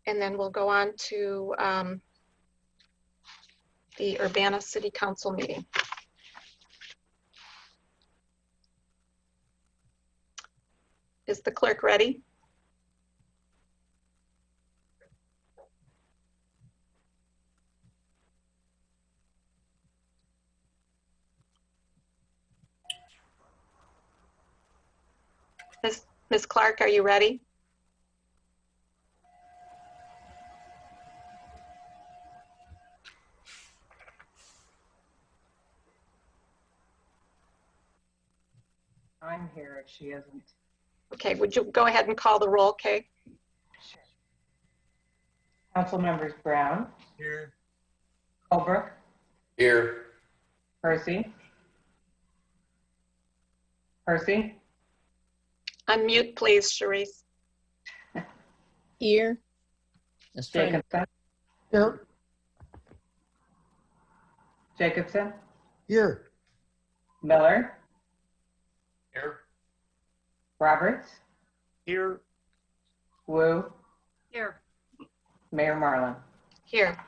and then we'll go on to the Urbana City Council meeting. Is the clerk ready? Ms. Clark, are you ready? I'm here if she isn't. Okay, would you go ahead and call the roll, Kay? Sure. Council members Brown. Here. Holbrook. Here. Percy. Percy. Unmute, please, Sharice. Here. Jacobson. Here. Jacobson. Here. Miller. Here. Roberts. Here. Wu. Here. Mayor Marlin. Here.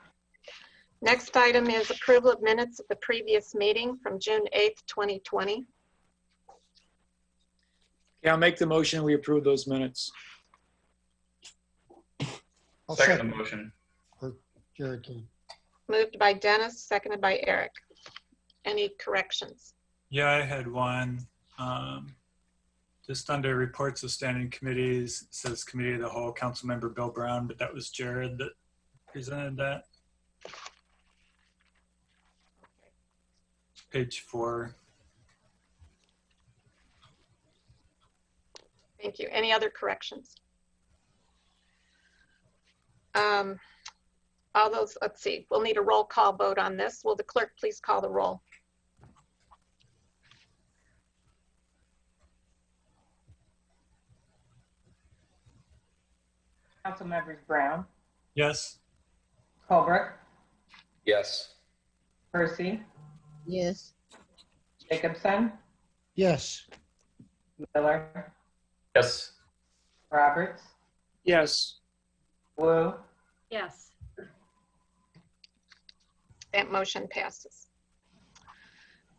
Next item is approval of minutes of the previous meeting from June 8th, 2020. Yeah, I'll make the motion. We approve those minutes. I'll Second the motion. for Jared King. Moved by Dennis, seconded by Eric. Any corrections? Yeah, I had one. Just under reports of standing committees, it says Committee of the Whole, Councilmember Bill Brown, but that was Jared that presented that. Page 4. Thank you. Any other corrections? All those, let's see, we'll need a roll call vote on this. Will the clerk please call the roll? Council members Brown. Yes. Holbrook. Yes. Percy. Yes. Jacobson. Yes. Miller. Yes. Roberts. Yes. Wu. Yes. That motion passes.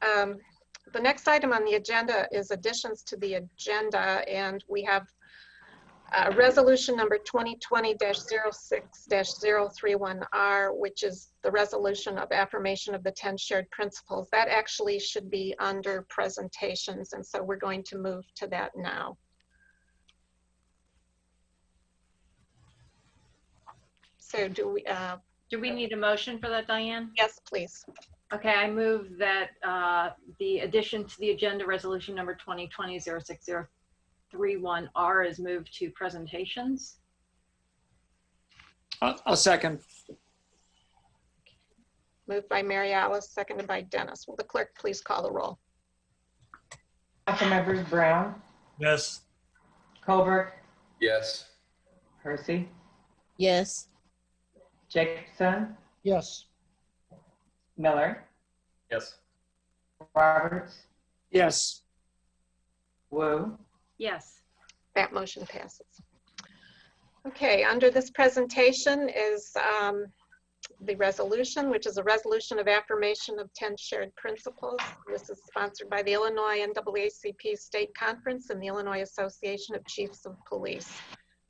The next item on the agenda is additions to the agenda, and we have resolution number 2020-06-031R, which is the resolution of affirmation of the 10 shared principles. That actually should be under presentations, and so we're going to move to that now. So do we need a motion for that, Diane? Yes, please. Okay, I move that the addition to the agenda resolution number 2020-06-031R is moved to presentations. I'll second. Moved by Mary Alice, seconded by Dennis. Will the clerk please call the roll? Council members Brown. Yes. Holbrook. Yes. Percy. Yes. Jacobson. Yes. Miller. Yes. Roberts. Yes. Wu. Yes. That motion passes. Okay, under this presentation is the resolution, which is a resolution of affirmation of 10 shared principles. This is sponsored by the Illinois NAACP State Conference and the Illinois Association of Chiefs of Police.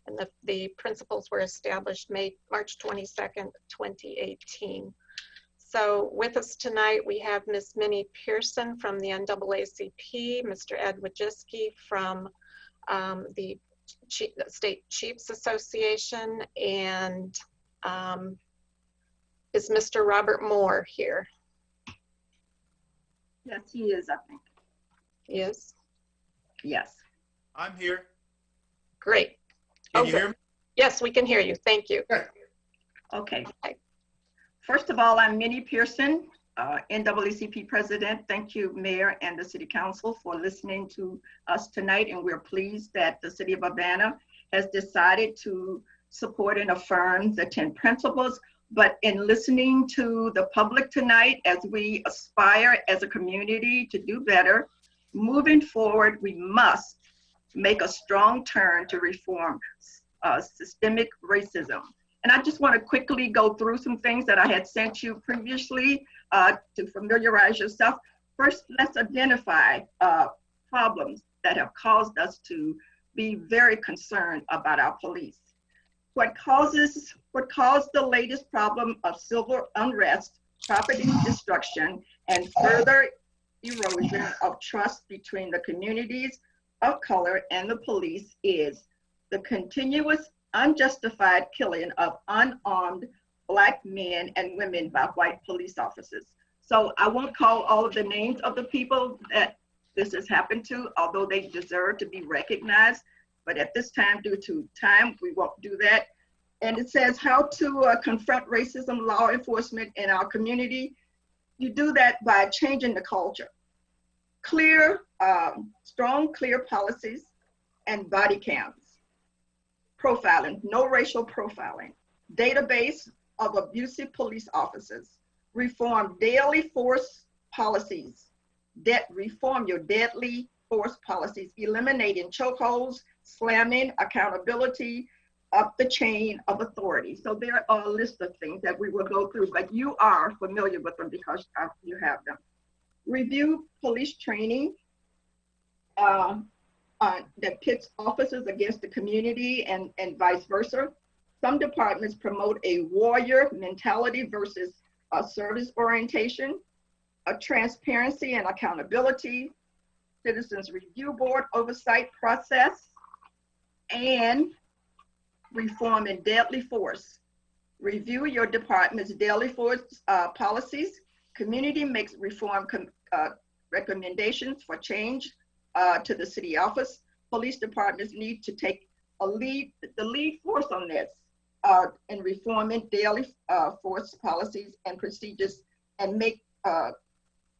And the principles were established March 22nd, 2018. So with us tonight, we have Ms. Minnie Pearson from the NAACP, Mr. Ed Wojcicki from the State Chiefs Association, and is Mr. Robert Moore here? Yes, he is, I think. Yes. Yes. I'm here. Great. Can you hear me? Yes, we can hear you. Thank you. Okay. First of all, I'm Minnie Pearson, NAACP president. Thank you, Mayor and the City Council, for listening to us tonight. And we're pleased that the City of Urbana has decided to support and affirm the 10 principles. But in listening to the public tonight, as we aspire as a community to do better, moving forward, we must make a strong turn to reform systemic racism And I just want to quickly go through some things that I had sent you previously to familiarize yourself. First, let's identify problems that have caused us to be very concerned about our police. What caused the latest problem of civil unrest, property destruction, and further erosion of trust between the communities of color and the police is the continuous unjustified killing of unarmed Black men and women by white police officers. So I won't call all of the names of the people that this has happened to, although they deserve to be recognized. But at this time, due to time, we won't do that. And it says how to confront racism, law enforcement in our community. You do that by changing the culture. Strong, clear policies and body cams. Profiling, no racial profiling. Database of abusive police officers. Reform daily force policies. Reform your deadly force policies, eliminating chokeholds, slamming, accountability, up the chain of authority. So there are a list of things that we will go through, but you are familiar with them because you have them. Review police training that pits officers against the community and vice versa. Some departments promote a warrior mentality versus a service orientation, a transparency and accountability, citizens review board oversight process, and reform in deadly force. Review your department's deadly force policies. Community makes reform recommendations for change to the city office. Police departments need to take the lead force on this in reforming daily force policies and procedures and make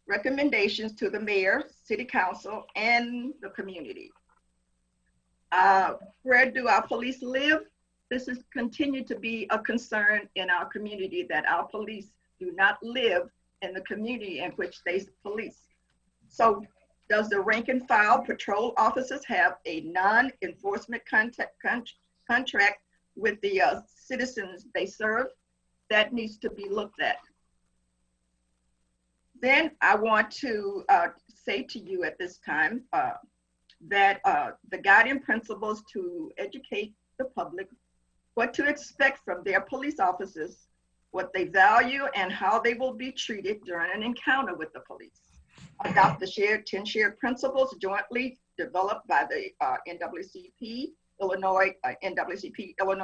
recommendations to the mayor, city council, and the community. Where do our police live? This has continued to be a concern in our community that our police do not live in the community in which they police. So does the rank and file patrol officers have a non-enforcement contract with the citizens they serve? That needs to be looked at. Then I want to say to you at this time that the guiding principles to educate the public what to expect from their police officers, what they value, and how they will be treated during an encounter with the police. Adopt the 10 shared principles jointly developed by the NAACP, Illinois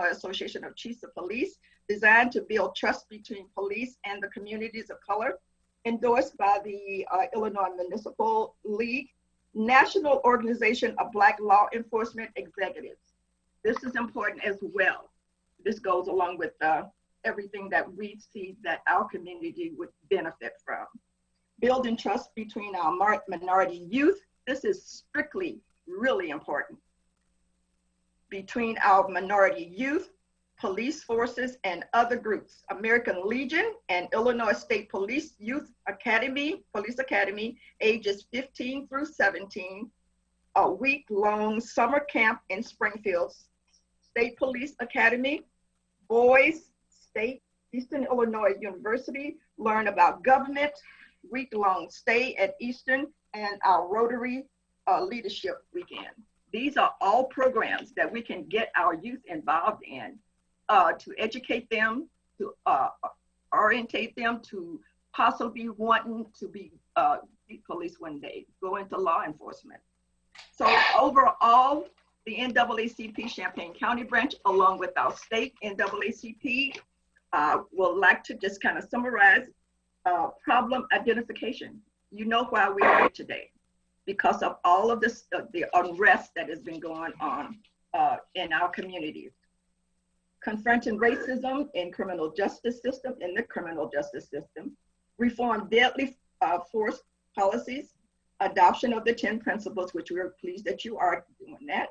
Association of Chiefs of Police, designed to build trust between police and the communities of color, endorsed by the Illinois Municipal League, National Organization of Black Law Enforcement Executives. This is important as well. This goes along with everything that we see that our community would benefit from. Building trust between our minority youth. This is strictly really important. Between our minority youth, police forces, and other groups. American Legion and Illinois State Police Youth Academy, Police Academy, ages 15 through 17, a week-long summer camp in Springfield. State Police Academy, Boys State, Eastern Illinois University, learn about government, week-long stay at Eastern, and our Rotary Leadership Weekend. These are all programs that we can get our youth involved in to educate them, to orientate them to possibly wanting to be police one day, go into law enforcement. So overall, the NAACP Champaign County branch, along with our state NAACP, will like to just kind of summarize problem identification. You know why we're here today, because of all of this, the unrest that has been going on in our communities. Confronting racism in the criminal justice system, reform deadly force policies, adoption of the 10 principles, which we're pleased that you are doing that,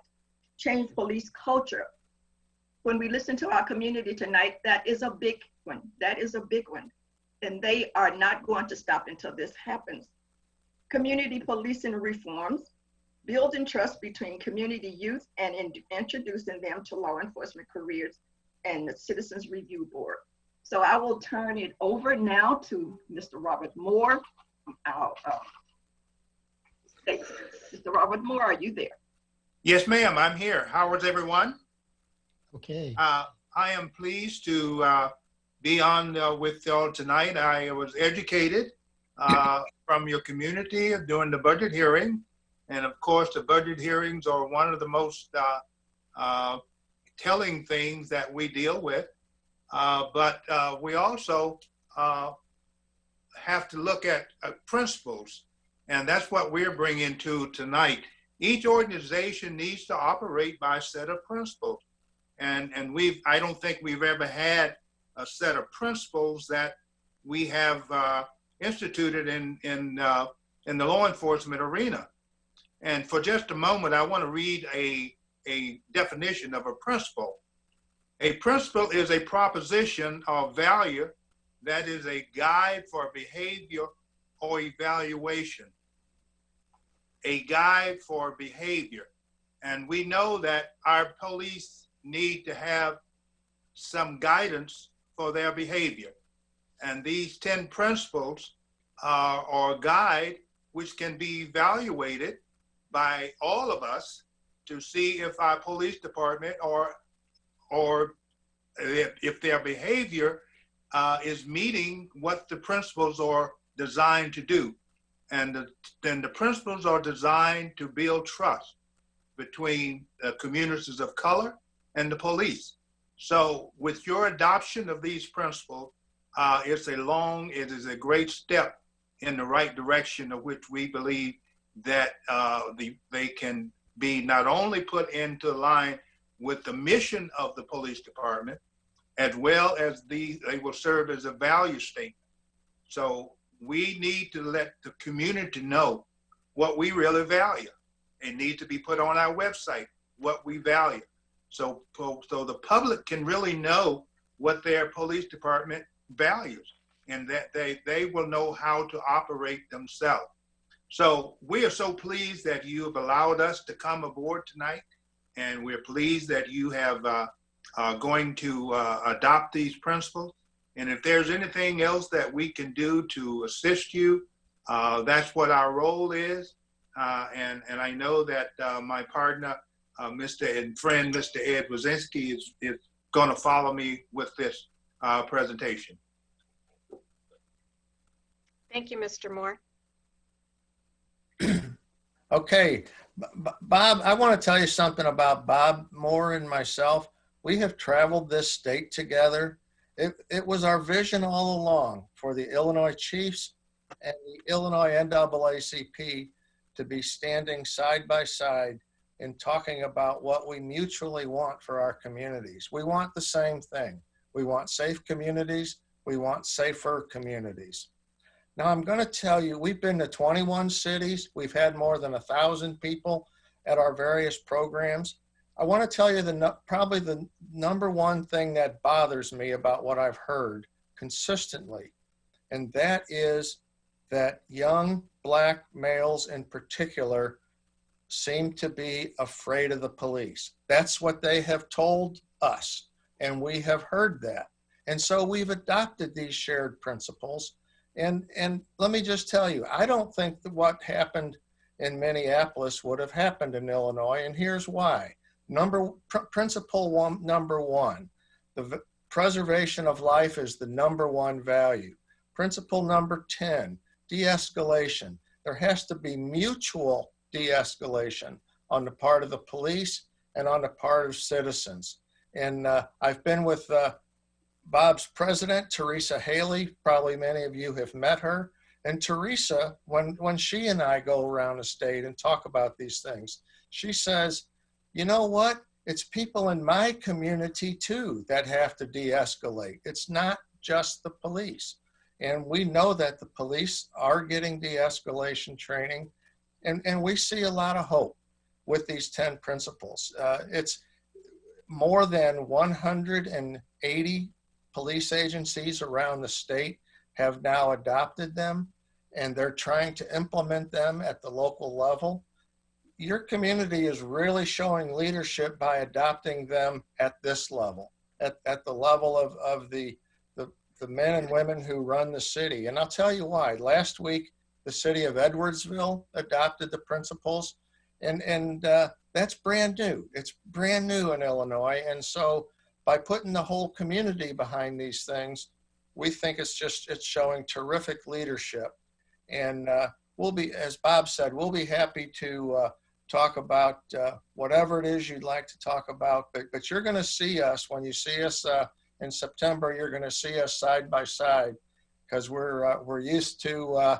change police culture. When we listen to our community tonight, that is a big one. That is a big one. And they are not going to stop until this happens. Community policing reforms, building trust between community youth and introducing them to law enforcement careers, and the Citizens Review Board. So I will turn it over now to Mr. Robert Moore. Our, Mr. Robert Moore, are you there? Yes, ma'am, I'm here. How is everyone? Okay. I am pleased to be on with y'all tonight. I was educated from your community during the budget hearing. And of course, the budget hearings are one of the most telling things that we deal with. But we also have to look at principles. And that's what we're bringing to tonight. Each organization needs to operate by a set of principles. And I don't think we've ever had a set of principles that we have instituted in the law enforcement arena. And for just a moment, I want to read a definition of a principle. A principle is a proposition or value that is a guide for behavior or evaluation. A guide for behavior. And we know that our police need to have some guidance for their behavior. And these 10 principles are a guide which can be evaluated by all of us to see if our police department or if their behavior is meeting what the principles are designed to do. And then the principles are designed to build trust between communities of color and the police. So with your adoption of these principles, it is a great step in the right direction of which we believe that they can be not only put into line with the mission of the police department, as well as they will serve as a value statement. So we need to let the community know what we really value. It needs to be put on our website, what we value. So the public can really know what their police department values, and that they will know how to operate themselves. So we are so pleased that you have allowed us to come aboard tonight, and we're pleased that you have going to adopt these principles. And if there's anything else that we can do to assist you, that's what our role is. And I know that my partner, Mr. and friend, Mr. Ed Wazinski is going to follow me with this presentation. Thank you, Mr. Moore. Okay, Bob, I want to tell you something about Bob Moore and myself. We have traveled this state together. It was our vision all along for the Illinois Chiefs and the Illinois NAACP to be standing side by side and talking about what we mutually want for our communities. We want the same thing. We want safe communities. We want safer communities. Now, I'm going to tell you, we've been to 21 cities. We've had more than 1,000 people at our various programs. I want to tell you probably the number one thing that bothers me about what I've heard consistently, and that is that young Black males in particular seem to be afraid of the police. That's what they have told us, and we have heard that. And so we've adopted these shared principles. And let me just tell you, I don't think that what happened in Minneapolis would have happened in Illinois, and here's why. Principle number one, the preservation of life is the number one value. Principle number 10, de-escalation. There has to be mutual de-escalation on the part of the police and on the part of citizens. And I've been with Bob's president, Teresa Haley. Probably many of you have met her. And Teresa, when she and I go around the state and talk about these things, she says, you know what? It's people in my community too that have to de-escalate. It's not just the police. And we know that the police are getting de-escalation training, and we see a lot of hope with these 10 principles. It's more than 180 police agencies around the state have now adopted them, and they're trying to implement them at the local level. Your community is really showing leadership by adopting them at this level. at the level of the men and women who run the city. And I'll tell you why. Last week, the city of Edwardsville adopted the principles, and that's brand new. It's brand new in Illinois. And so by putting the whole community behind these things, we think it's showing terrific leadership. And we'll be, as Bob said, we'll be happy to talk about whatever it is you'd like to talk about. But you're going to see us, when you see us in September, you're going to see us side by side, because we're used to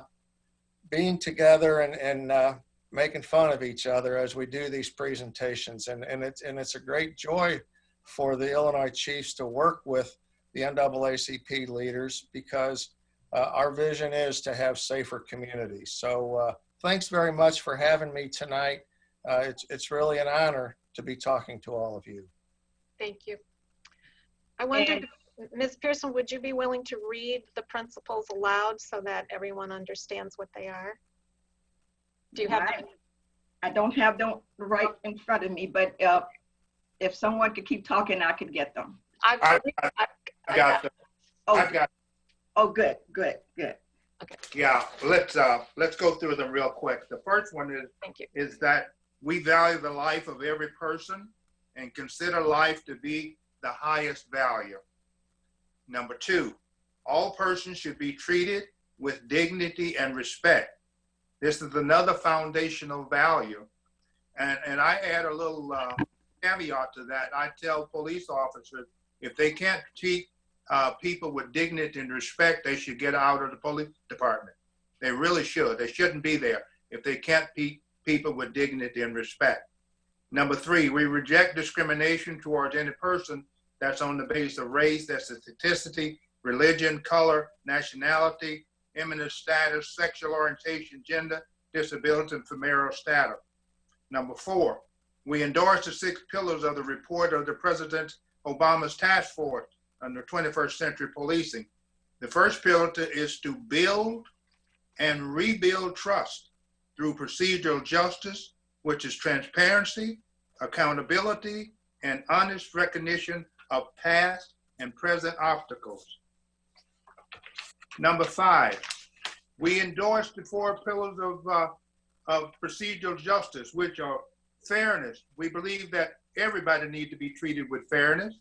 being together and making fun of each other as we do these presentations. And it's a great joy for the Illinois Chiefs to work with the NAACP leaders, because our vision is to have safer communities. So thanks very much for having me tonight. It's really an honor to be talking to all of you. Thank you. I wondered, Ms. Pearson, would you be willing to read the principles aloud so that everyone understands what they are? Do you have them? I don't have them right in front of me, but if someone could keep talking, I could get them. I got them. Oh, I've got. oh, good. Yeah, let's go through them real quick. The first one Thank you. is that we value the life of every person and consider life to be the highest value. Number 2, all persons should be treated with dignity and respect. This is another foundational value. And I add a little caveat to that. I tell police officers, if they can't treat people with dignity and respect, they should get out of the police department. They really should. They shouldn't be there if they can't treat people with dignity and respect. Number 3, we reject discrimination towards any person that's on the basis of race, ethnicity, religion, color, nationality, eminent status, sexual orientation, gender, disability, and familial status. Number 4, we endorse the 6 pillars of the report of the President Obama's task force on the 21st century policing. The first pillar is to build and rebuild trust through procedural justice, which is transparency, accountability, and honest recognition of past and present obstacles. Number 5, we endorse the 4 pillars of procedural justice, which are fairness. We believe that everybody needs to be treated with fairness.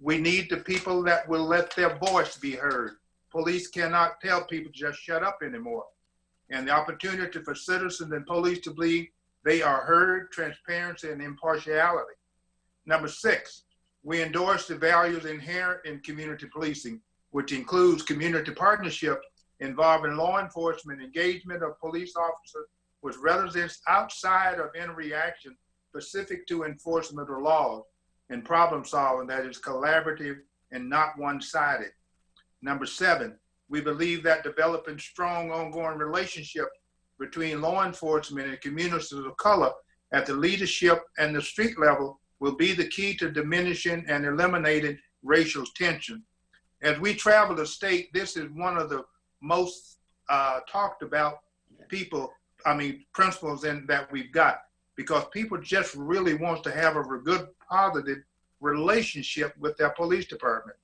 We need the people that will let their voice be heard. Police cannot tell people to just shut up anymore. And the opportunity for citizens and police to believe they are heard, transparency, and impartiality. Number 6, we endorse the values inherent in community policing, which includes community partnership involving law enforcement, engagement of police officers with residents outside of any reaction specific to enforcement of laws, and problem solving that is collaborative and not one-sided. Number 7, we believe that developing strong ongoing relationships between law enforcement and communities of color at the leadership and the street level will be the key to diminishing and eliminating racial tension. As we travel the state, this is one of the most talked about principles that we've got, because people just really want to have a good, positive relationship with their police department.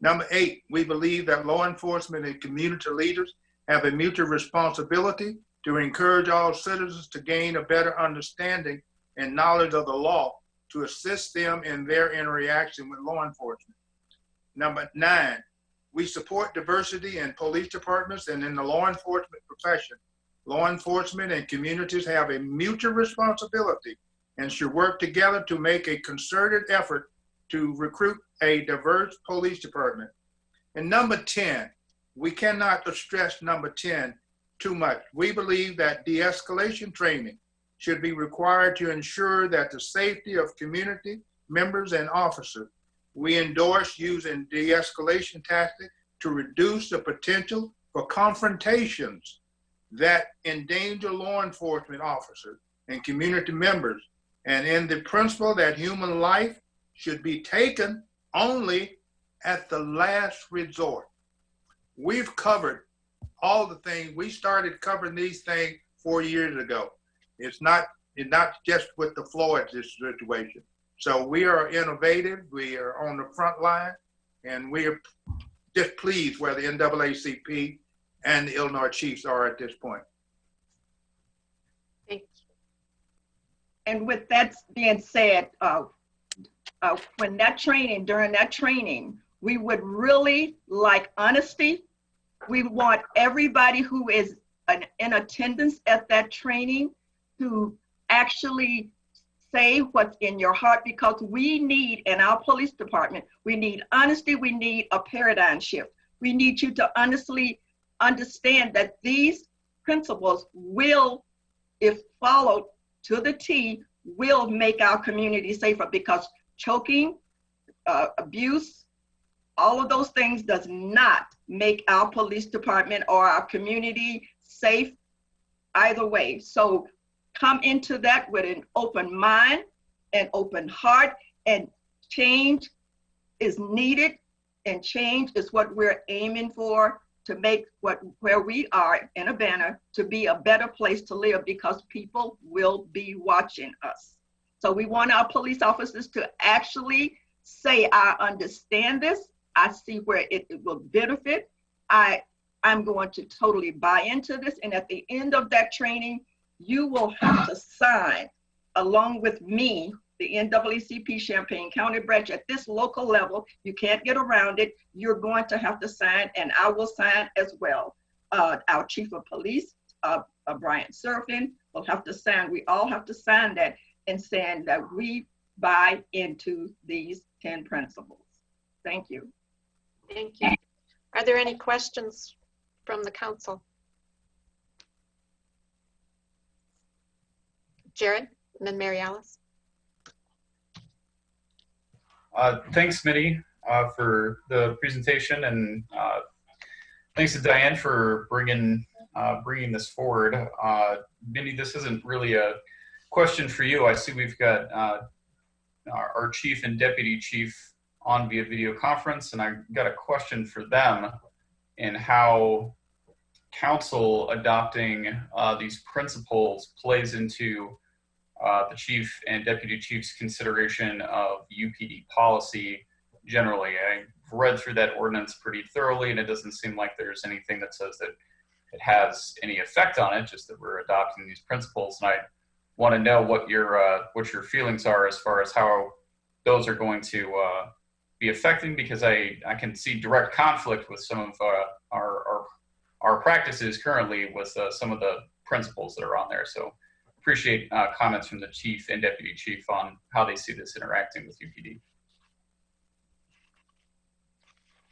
Number 8, we believe that law enforcement and community leaders have a mutual responsibility to encourage all citizens to gain a better understanding and knowledge of the law to assist them in their interaction with law enforcement. Number 9, we support diversity in police departments and in the law enforcement profession. Law enforcement and communities have a mutual responsibility and should work together to make a concerted effort to recruit a diverse police department. And number 10, we cannot stress number 10 too much. We believe that de-escalation training should be required to ensure that the safety of community members and officers. We endorse using de-escalation tactics to reduce the potential for confrontations that endanger law enforcement officers and community members, and in the principle that human life should be taken only at the last resort. We've covered all the things. We started covering these things 4 years ago. It's not just with the Floyd situation. So we are innovative, we are on the front line, and we are just pleased where the NAACP and the Illinois Chiefs are at this point. Thank you. And with that being said, during that training, we would really like honesty. We want everybody who is in attendance at that training to actually say what's in your heart, because we need, in our police department, we need honesty, we need a paradigm shift. We need you to honestly understand that these principles will, if followed to the T, will make our community safer, because choking, abuse, all of those things does not make our police department or our community safe either way. So come into that with an open mind and open heart, and change is needed, and change is what we're aiming for, to make where we are in Urbana to be a better place to live, because people will be watching us. So we want our police officers to actually say, I understand this, I see where it will benefit, I'm going to totally buy into this, and at the end of that training, you will have to sign, along with me, the NAACP Champaign County branch at this local level. You can't get around it. You're going to have to sign, and I will sign as well. Our chief of police, Brian Surfin, will have to sign. We all have to sign that, and saying that we buy into these 10 principles. Thank you. Thank you. Are there any questions from the council? Jared, and then Mary Alice. Thanks, Mitty, for the presentation, and thanks to Diane for bringing this forward. Mitty, this isn't really a question for you. I see we've got our chief and deputy chief on via video conference, and I got a question for them in how council adopting these principles plays into the chief and deputy chief's consideration of UPD policy generally. I read through that ordinance pretty thoroughly, and it doesn't seem like there's anything that says that it has any effect on it, just that we're adopting these principles. And I want to know what your feelings are as far as how those are going to be affecting, because I can see direct conflict with some of our practices currently with some of the principles that are on there. So appreciate comments from the chief and deputy chief on how they see this interacting with UPD.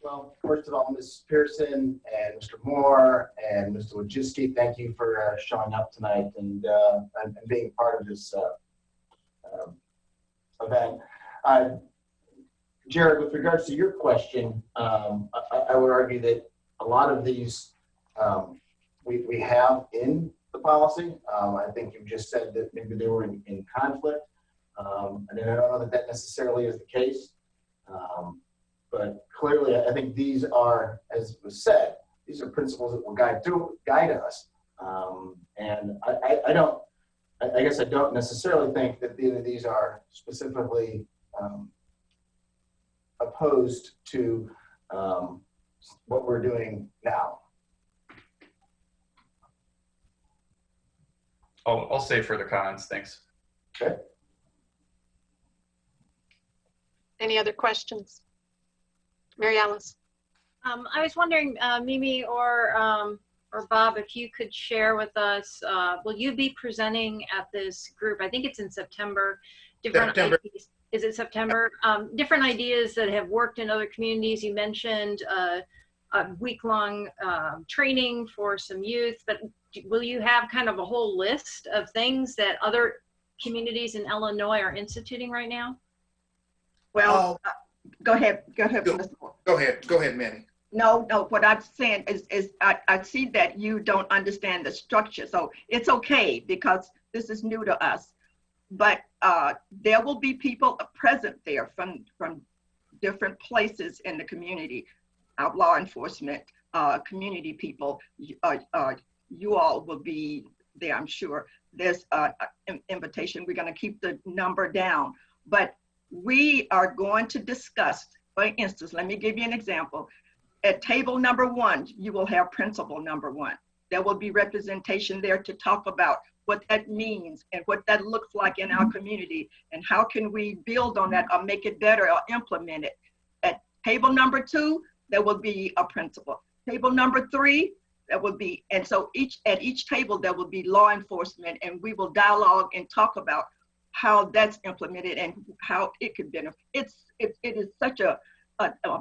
Well, first of all, Mrs. Pearson and Mr. Moore and Mr. Wojcicki, thank you for showing up tonight and being part of this event. Jared, with regards to your question, I would argue that a lot of these we have in the policy. I think you just said that maybe they were in conflict. And I don't know that necessarily is the case. But clearly, I think these are, as was said, these are principles that will guide us. And I guess I don't necessarily think that these are specifically opposed to what we're doing now. I'll save further comments. Thanks. Okay. Any other questions? Mary Alice. I was wondering, Mimi or Bob, if you could share with us, will you be presenting at this group? I think it's in September. September. Ideas. Is it September? Different ideas that have worked in other communities. You mentioned a week-long training for some youth, but will you have kind of a whole list of things that other communities in Illinois are instituting right now? Well, go ahead, Mr. Moore. Go ahead, Manny. No, what I'm saying is I see that you don't understand the structure. So it's okay, because this is new to us. But there will be people present there from different places in the community, our law enforcement, community people. You all will be there, I'm sure. There's an invitation. We're going to keep the number down. But we are going to discuss, for instance, let me give you an example. At table number 1, you will have principal number 1. There will be representation there to talk about what that means and what that looks like in our community and how can we build on that or make it better or implement it. At table number 2, there will be a principal. Table number 3, that would be, and so at each table there will be law enforcement, and we will dialogue and talk about how that's implemented and how it could benefit. It is such a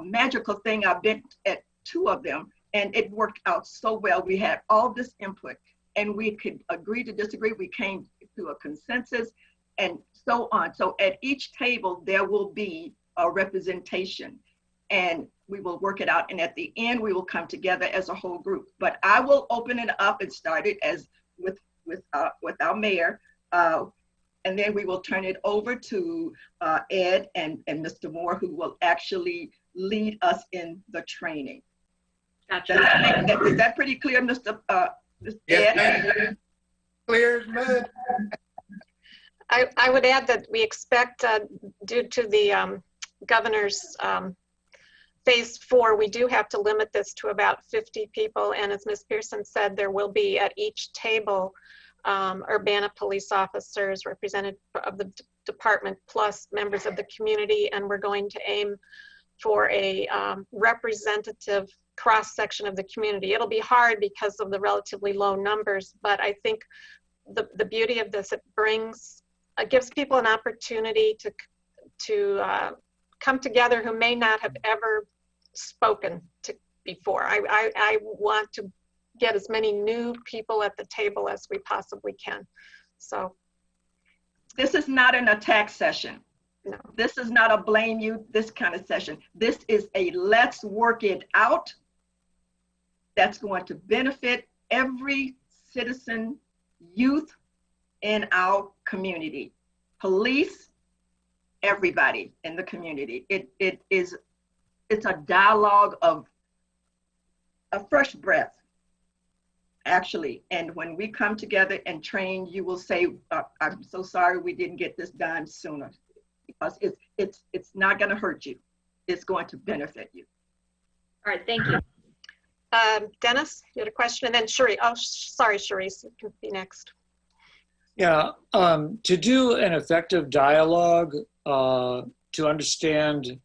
magical thing. I've been at 2 of them, and it worked out so well. We had all this input, and we could agree to disagree. We came to a consensus, and so on. So at each table there will be a representation, and we will work it out. And at the end, we will come together as a whole group. But I will open it up and start it as with our mayor. And then we will turn it over to Ed and Mr. Moore, who will actually lead us in the training. Gotcha. Is that pretty clear, Mr. Ed? Clear as mud. I would add that we expect, due to the governor's phase 4, we do have to limit this to about 50 people. And as Ms. Pearson said, there will be at each table Urbana police officers, representative of the department, plus members of the community. And we're going to aim for a representative cross-section of the community. It'll be hard because of the relatively low numbers, but I think the beauty of this, it gives people an opportunity to come together who may not have ever spoken to before. I want to get as many new people at the table as we possibly can. So this is not an attack session. No. This is not a blame you, this kind of session. This is a let's work it out that's going to benefit every citizen, youth in our community, police, everybody in the community. It's a dialogue of a fresh breath, actually. And when we come together and train, you will say, I'm so sorry we didn't get this done sooner, because it's not going to hurt you. It's going to benefit you. All right, thank you. Dennis, you had a question, and then Cherise. Oh, sorry, Cherise, you can be next. Yeah, to do an effective dialogue, to understand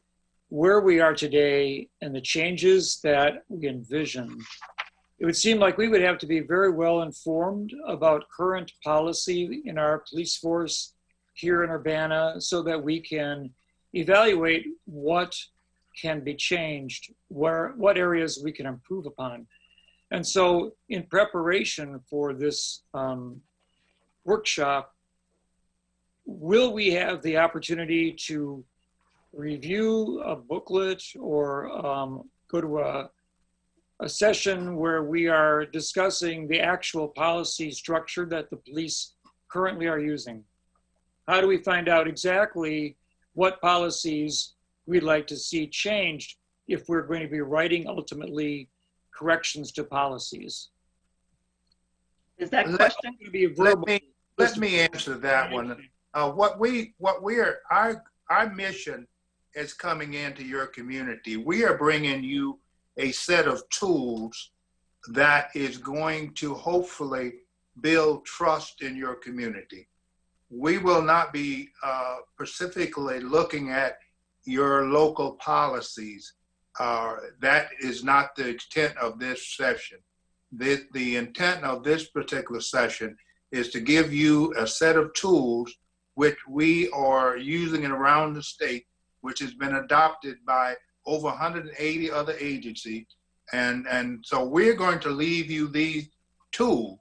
where we are today and the changes that we envision, it would seem like we would have to be very well informed about current policy in our police force here in Urbana so that we can evaluate what can be changed, what areas we can improve upon. And so in preparation for this workshop, will we have the opportunity to review a booklet or go to a session where we are discussing the actual policy structure that the police currently are using? How do we find out exactly what policies we'd like to see changed if we're going to be writing ultimately corrections to policies? Is that question? Let me answer that one. Our mission is coming into your community. We are bringing you a set of tools that is going to hopefully build trust in your community. We will not be specifically looking at your local policies. That is not the intent of this session. The intent of this particular session is to give you a set of tools which we are using around the state, which has been adopted by over 180 other agencies. And so we're going to leave you these tools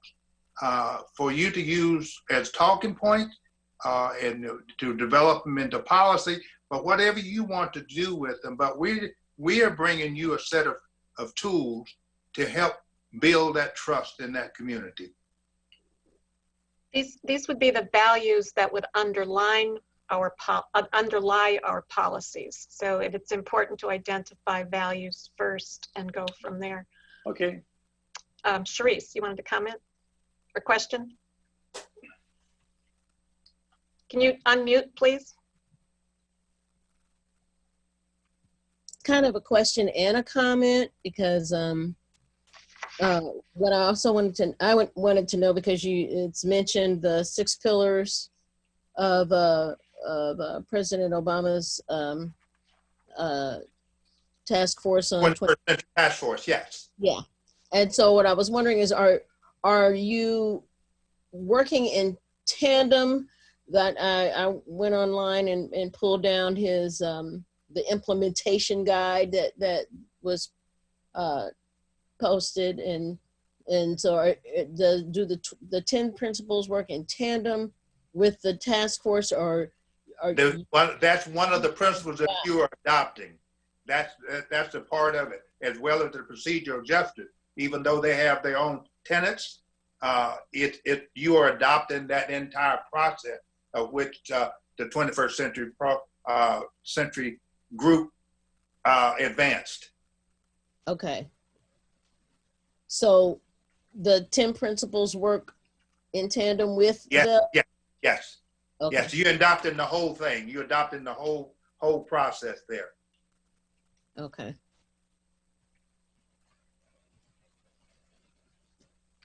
for you to use as talking points and to develop them into policy, but whatever you want to do with them. But we are bringing you a set of tools to help build that trust in that community. These would be the values that would underlie our policies. So it's important to identify values first and go from there. Okay. Cherise, you wanted to comment or question? Can you unmute, please? kind of a question and a comment because what I also wanted to know, because it's mentioned the 6 pillars of President Obama's task force on 21st Century Task Force, yes. yeah. And so what I was wondering is, are you working in tandem? That I went online and pulled down his the implementation guide that was posted, and so do the 10 principles work in tandem with the task force, or that's one of the principles that you are adopting. That's a part of it, as well as the procedural justice. Even though they have their own tenets, you are adopting that entire process of which the 21st century group advanced. Okay. So the 10 principles work in tandem with yes, the... Yes. Okay. Yes, you're adopting the whole thing. You're adopting the whole process there. Okay.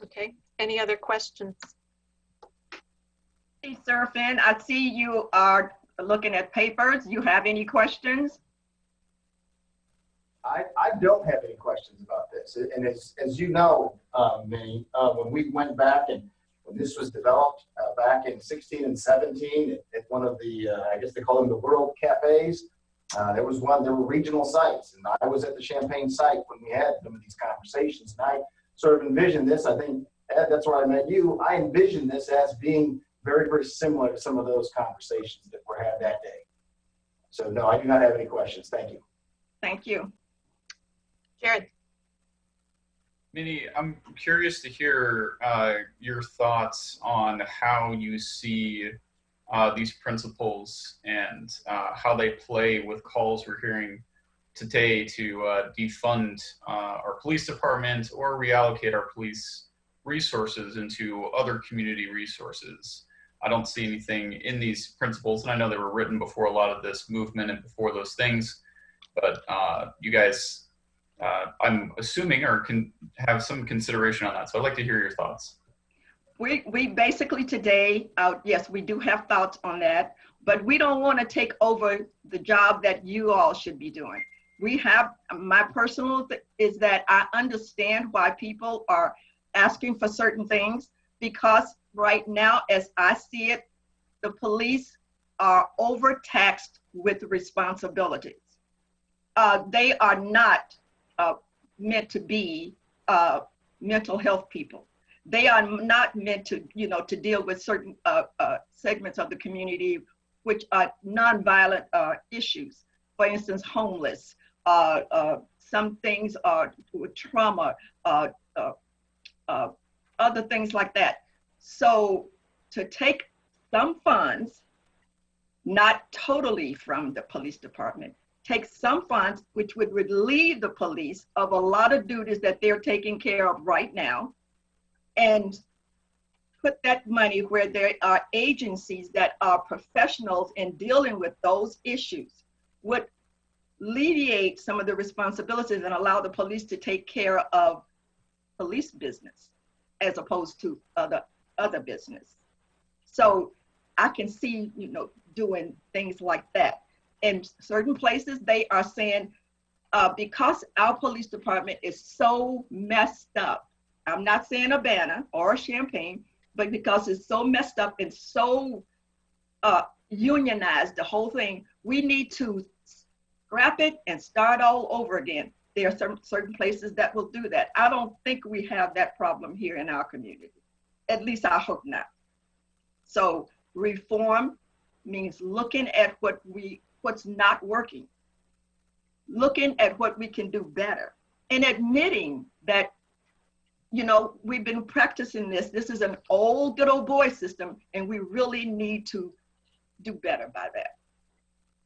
Okay, any other questions? Hey, Serafin, I see you are looking at papers. You have any questions? I don't have any questions about this. And as you know, Minnie, when we went back and when this was developed back in 16 and 17 at one of the, I guess they call them the World Cafes, there were regional sites. And I was at the Champaign site when we had some of these conversations. And I sort of envisioned this, I think, Ed, that's where I met you. I envisioned this as being very, very similar to some of those conversations that were had that day. So no, I do not have any questions. Thank you. Thank you. Jared. Minnie, I'm curious to hear your thoughts on how you see these principles and how they play with calls we're hearing today to defund our police department or reallocate our police resources into other community resources. I don't see anything in these principles, and I know they were written before a lot of this movement and before those things, but you guys, I'm assuming, can have some consideration on that. So I'd like to hear your thoughts. We basically today, yes, we do have thoughts on that, but we don't want to take over the job that you all should be doing. We have, my personal is that I understand why people are asking for certain things, because right now, as I see it, the police are overtaxed with responsibilities. They are not meant to be mental health people. They are not meant to, to deal with certain segments of the community, which are nonviolent issues. For instance, homeless. Some things are trauma, other things like that. So to take some funds, not totally from the police department, take some funds which would relieve the police of a lot of duties that they're taking care of right now, and put that money where there are agencies that are professionals in dealing with those issues, would alleviate some of the responsibilities and allow the police to take care of police business as opposed to other business. So I can see, doing things like that. In certain places, they are saying, because our police department is so messed up, I'm not saying Urbana or Champaign, but because it's so messed up and so unionized, the whole thing, we need to scrap it and start all over again. There are certain places that will do that. I don't think we have that problem here in our community. At least I hope not. So reform means looking at what's not working, looking at what we can do better, and admitting that, we've been practicing this. This is an old, good old boy system, and we really need to do better by that.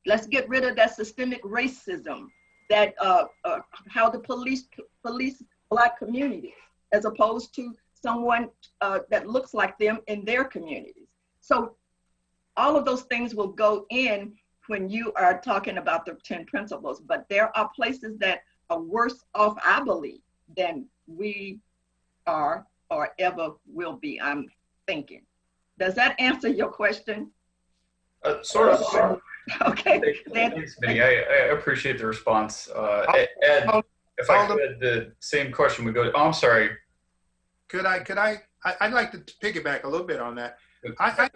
Let's get rid of that systemic racism, that how the police Black communities, as opposed to someone that looks like them in their communities. So all of those things will go in when you are talking about the 10 principles, but there are places that are worse off, I believe, than we are or ever will be, I'm thinking. Does that answer your question? Sort of. Okay. Thanks, Minnie. I appreciate the response. Ed, if I could, the same question would go to, oh, I'm sorry. I'd like to piggyback a little bit on that. I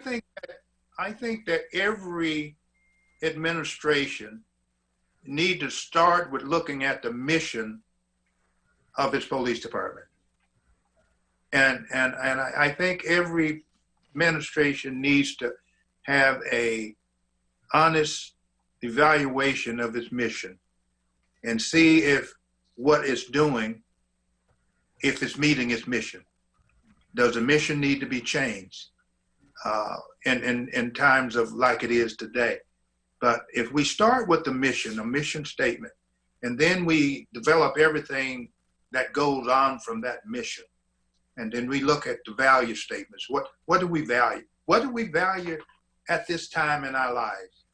think that every administration need to start with looking at the mission of its police department. And I think every administration needs to have a honest evaluation of its mission and see if what it's doing, if it's meeting its mission. Does the mission need to be changed in times of like it is today? But if we start with the mission, a mission statement, and then we develop everything that goes on from that mission, and then we look at the value statements. What do we value? What do we value at this time in our lives?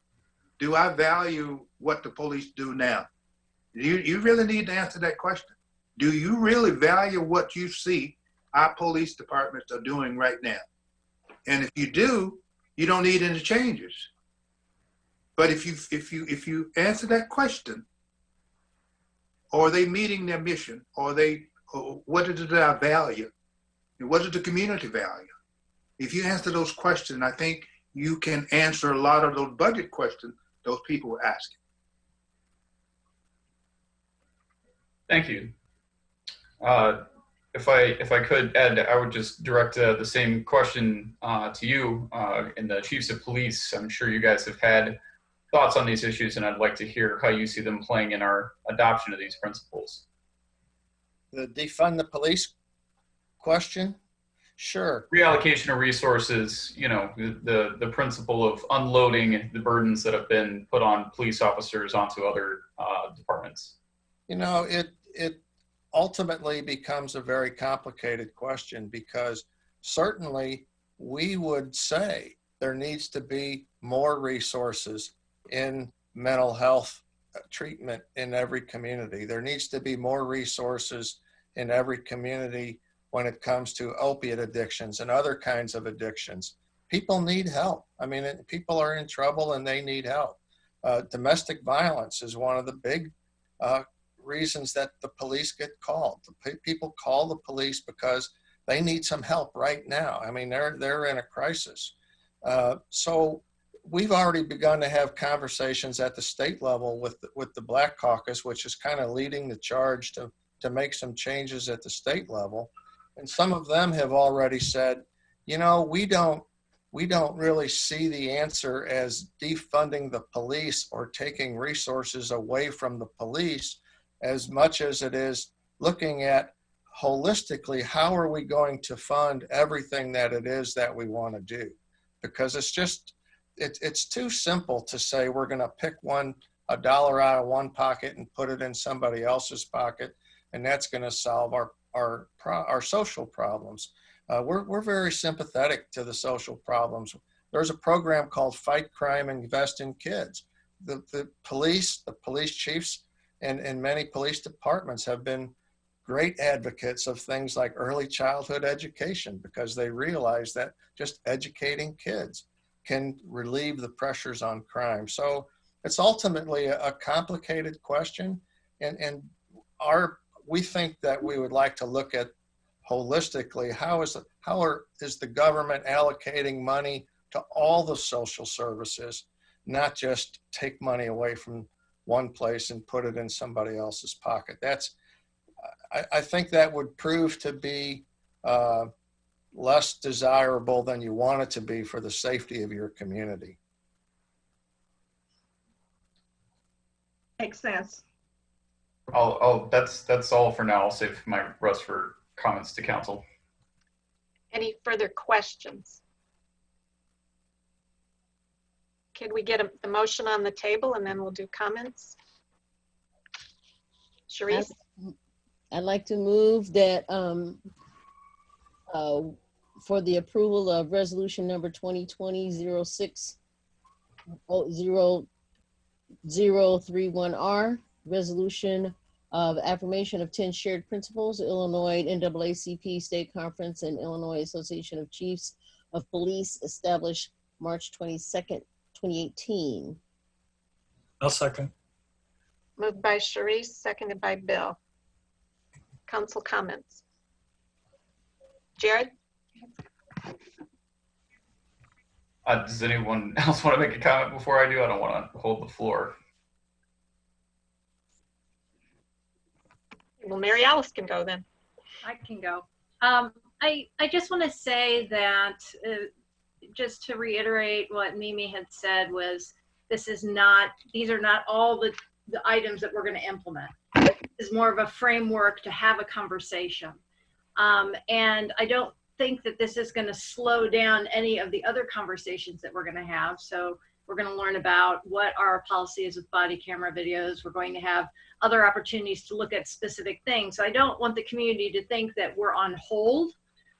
Do I value what the police do now? You really need to answer that question. Do you really value what you see our police departments are doing right now? And if you do, you don't need any changes. But if you answer that question, are they meeting their mission? Or what is their value? And what is the community value? If you answer those questions, I think you can answer a lot of those budget questions those people were asking. Thank you. If I could, Ed, I would just direct the same question to you and the chiefs of police. I'm sure you guys have had thoughts on these issues, and I'd like to hear how you see them playing in our adoption of these principles. The defund the police question? Sure. Reallocation of resources, you know, the principle of unloading the burdens that have been put on police officers onto other departments. You know, it ultimately becomes a very complicated question, because certainly we would say there needs to be more resources in mental health treatment in every community. There needs to be more resources in every community when it comes to opiate addictions and other kinds of addictions. People need help. I mean, people are in trouble and they need help. Domestic violence is one of the big reasons that the police get called. People call the police because they need some help right now. I mean, they're in a crisis. So we've already begun to have conversations at the state level with the Black Caucus, which is kind of leading the charge to make some changes at the state level. And some of them have already said, you know, we don't really see the answer as defunding the police or taking resources away from the police, as much as it is looking at holistically, how are we going to fund everything that it is that we want to do? Because it's too simple to say we're going to pick a dollar out of one pocket and put it in somebody else's pocket, and that's going to solve our social problems. We're very sympathetic to the social problems. There's a program called Fight Crime, Invest in Kids. The police chiefs and many police departments have been great advocates of things like early childhood education, because they realize that just educating kids can relieve the pressures on crime. So it's ultimately a complicated question, and we think that we would like to look at holistically, how is the government allocating money to all the social services, not just take money away from one place and put it in somebody else's pocket. I think that would prove to be less desirable than you want it to be for the safety of your community. Makes sense. That's all for now. I'll save my rest for comments to council. Any further questions? Can we get the motion on the table and then we'll do comments? Sharice? I'd like to move that for the approval of resolution number 2020-06 031R, resolution of affirmation of 10 shared principles, Illinois NAACP State Conference and Illinois Association of Chiefs of Police established March 22nd, 2018. I'll second. Moved by Sharice, seconded by Bill. Council comments. Jared? Does anyone else want to make a comment before I do? I don't want to hold the floor. Well, Mary Alice can go then. I can go. I just want to say that just to reiterate what Mimi had said was these are not all the items that we're going to implement. It's more of a framework to have a conversation. And I don't think that this is going to slow down any of the other conversations that we're going to have. So we're going to learn about what our policy is with body camera videos. We're going to have other opportunities to look at specific things. So I don't want the community to think that we're on hold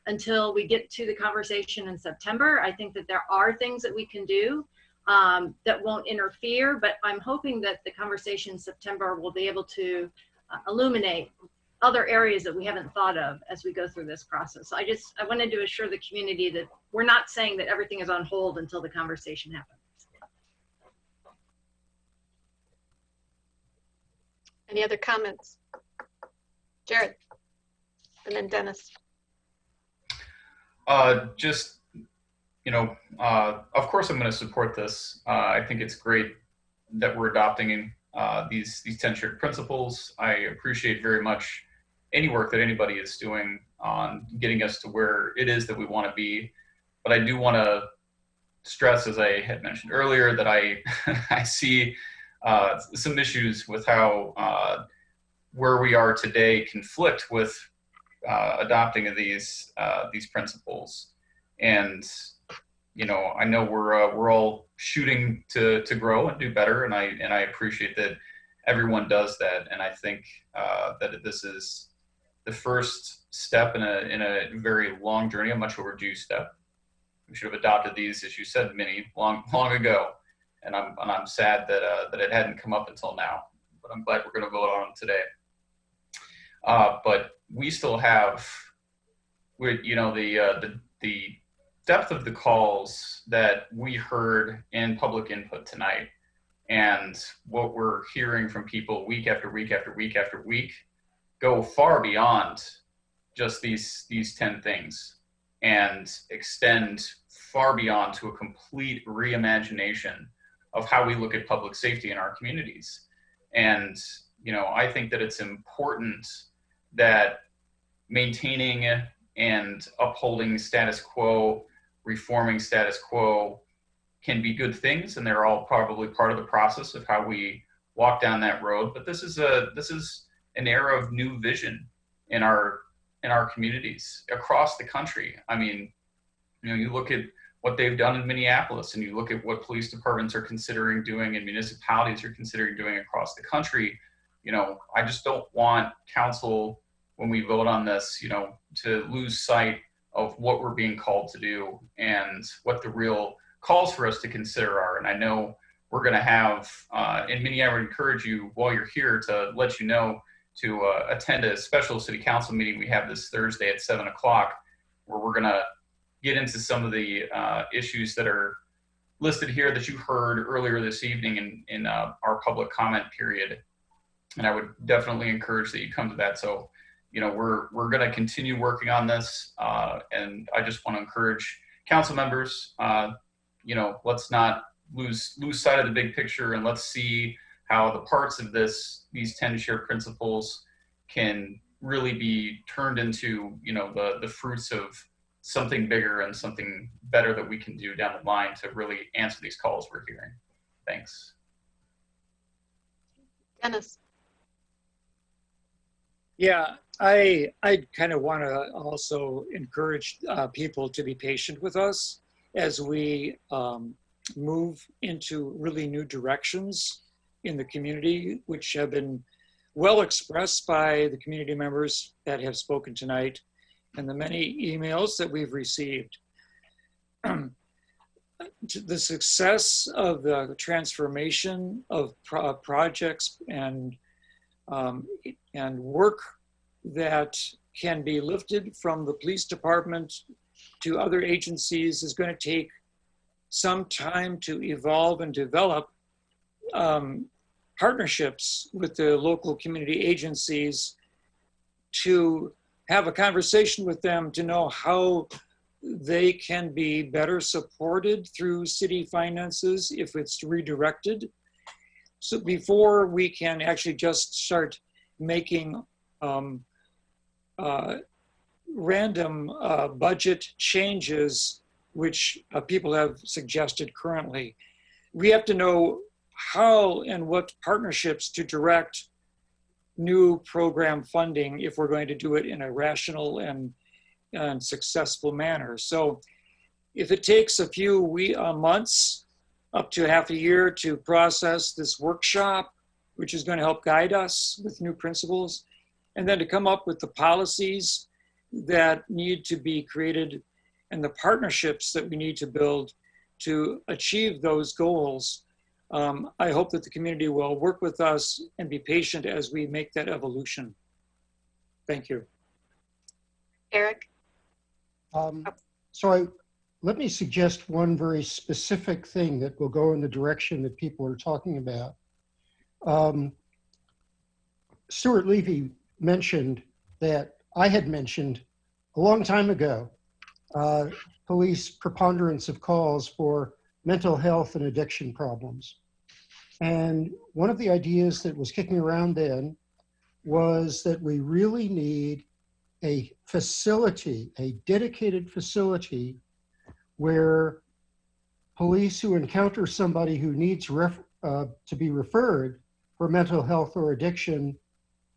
until we get to the conversation in September. I think that there are things that we can do that won't interfere, but I'm hoping that the conversation in September will be able to illuminate other areas that we haven't thought of as we go through this process. So I wanted to assure the community that we're not saying that everything is on hold until the conversation happens. Any other comments? Jared? And then Dennis. Just, of course I'm going to support this. I think it's great that we're adopting these 10 shared principles. I appreciate very much any work that anybody is doing on getting us to where it is that we want to be. But I do want to stress, as I had mentioned earlier, that I I see some issues with how where we are today conflict with adopting of these principles. And I know we're all shooting to grow and do better, and I appreciate that everyone does that. And I think that this is the first step in a very long journey, a much overdue step. We should have adopted these, as you said, Minnie, long ago. And I'm sad that it hadn't come up until now. But I'm glad we're going to vote on it today. But we still have, the depth of the calls that we heard in public input tonight, and what we're hearing from people week after week after week after week, go far beyond just these 10 things, and extend far beyond to a complete reimagination of how we look at public safety in our communities. And I think that it's important that maintaining and upholding status quo, reforming status quo, can be good things, and they're all probably part of the process of how we walk down that road. But this is an era of new vision in our communities across the country. I mean, you look at what they've done in Minneapolis, and you look at what police departments are considering doing and municipalities are considering doing across the country. I just don't want council, when we vote on this, to lose sight of what we're being called to do and what the real calls for us to consider are. And I know we're going to have, and Minnie, I would encourage you while you're here to let you know to attend a special city council meeting we have this Thursday at 7 o'clock, where we're going to get into some of the issues that are listed here that you heard earlier this evening in our public comment period. And I would definitely encourage that you come to that. So, we're going to continue working on this. And I just want to encourage council members, let's not lose sight of the big picture, and let's see how the parts of these 10 shared principles can really be turned into, the fruits of something bigger and something better that we can do down the line to really answer these calls we're hearing. Thanks. Dennis. Yeah, I kind of want to also encourage people to be patient with us as we move into really new directions in the community, which have been well expressed by the community members that have spoken tonight and the many emails that we've received. the success of the transformation of projects and work that can be lifted from the police department to other agencies is going to take some time to evolve and develop partnerships with the local community agencies, to have a conversation with them to know how they can be better supported through city finances if it's redirected. So before we can actually just start making random budget changes, which people have suggested currently, we have to know how and what partnerships to direct new program funding if we're going to do it in a rational and successful manner. So if it takes a few months up to half a year to process this workshop, which is going to help guide us with new principles, and then to come up with the policies that need to be created and the partnerships that we need to build to achieve those goals, I hope that the community will work with us and be patient as we make that evolution. Thank you. Eric? Let me suggest one very specific thing that will go in the direction that people are talking about. Stuart Levy mentioned that I had mentioned a long time ago, police preponderance of calls for mental health and addiction problems. And one of the ideas that was kicking around then was that we really need a facility, a dedicated facility where police who encounter somebody who needs to be referred for mental health or addiction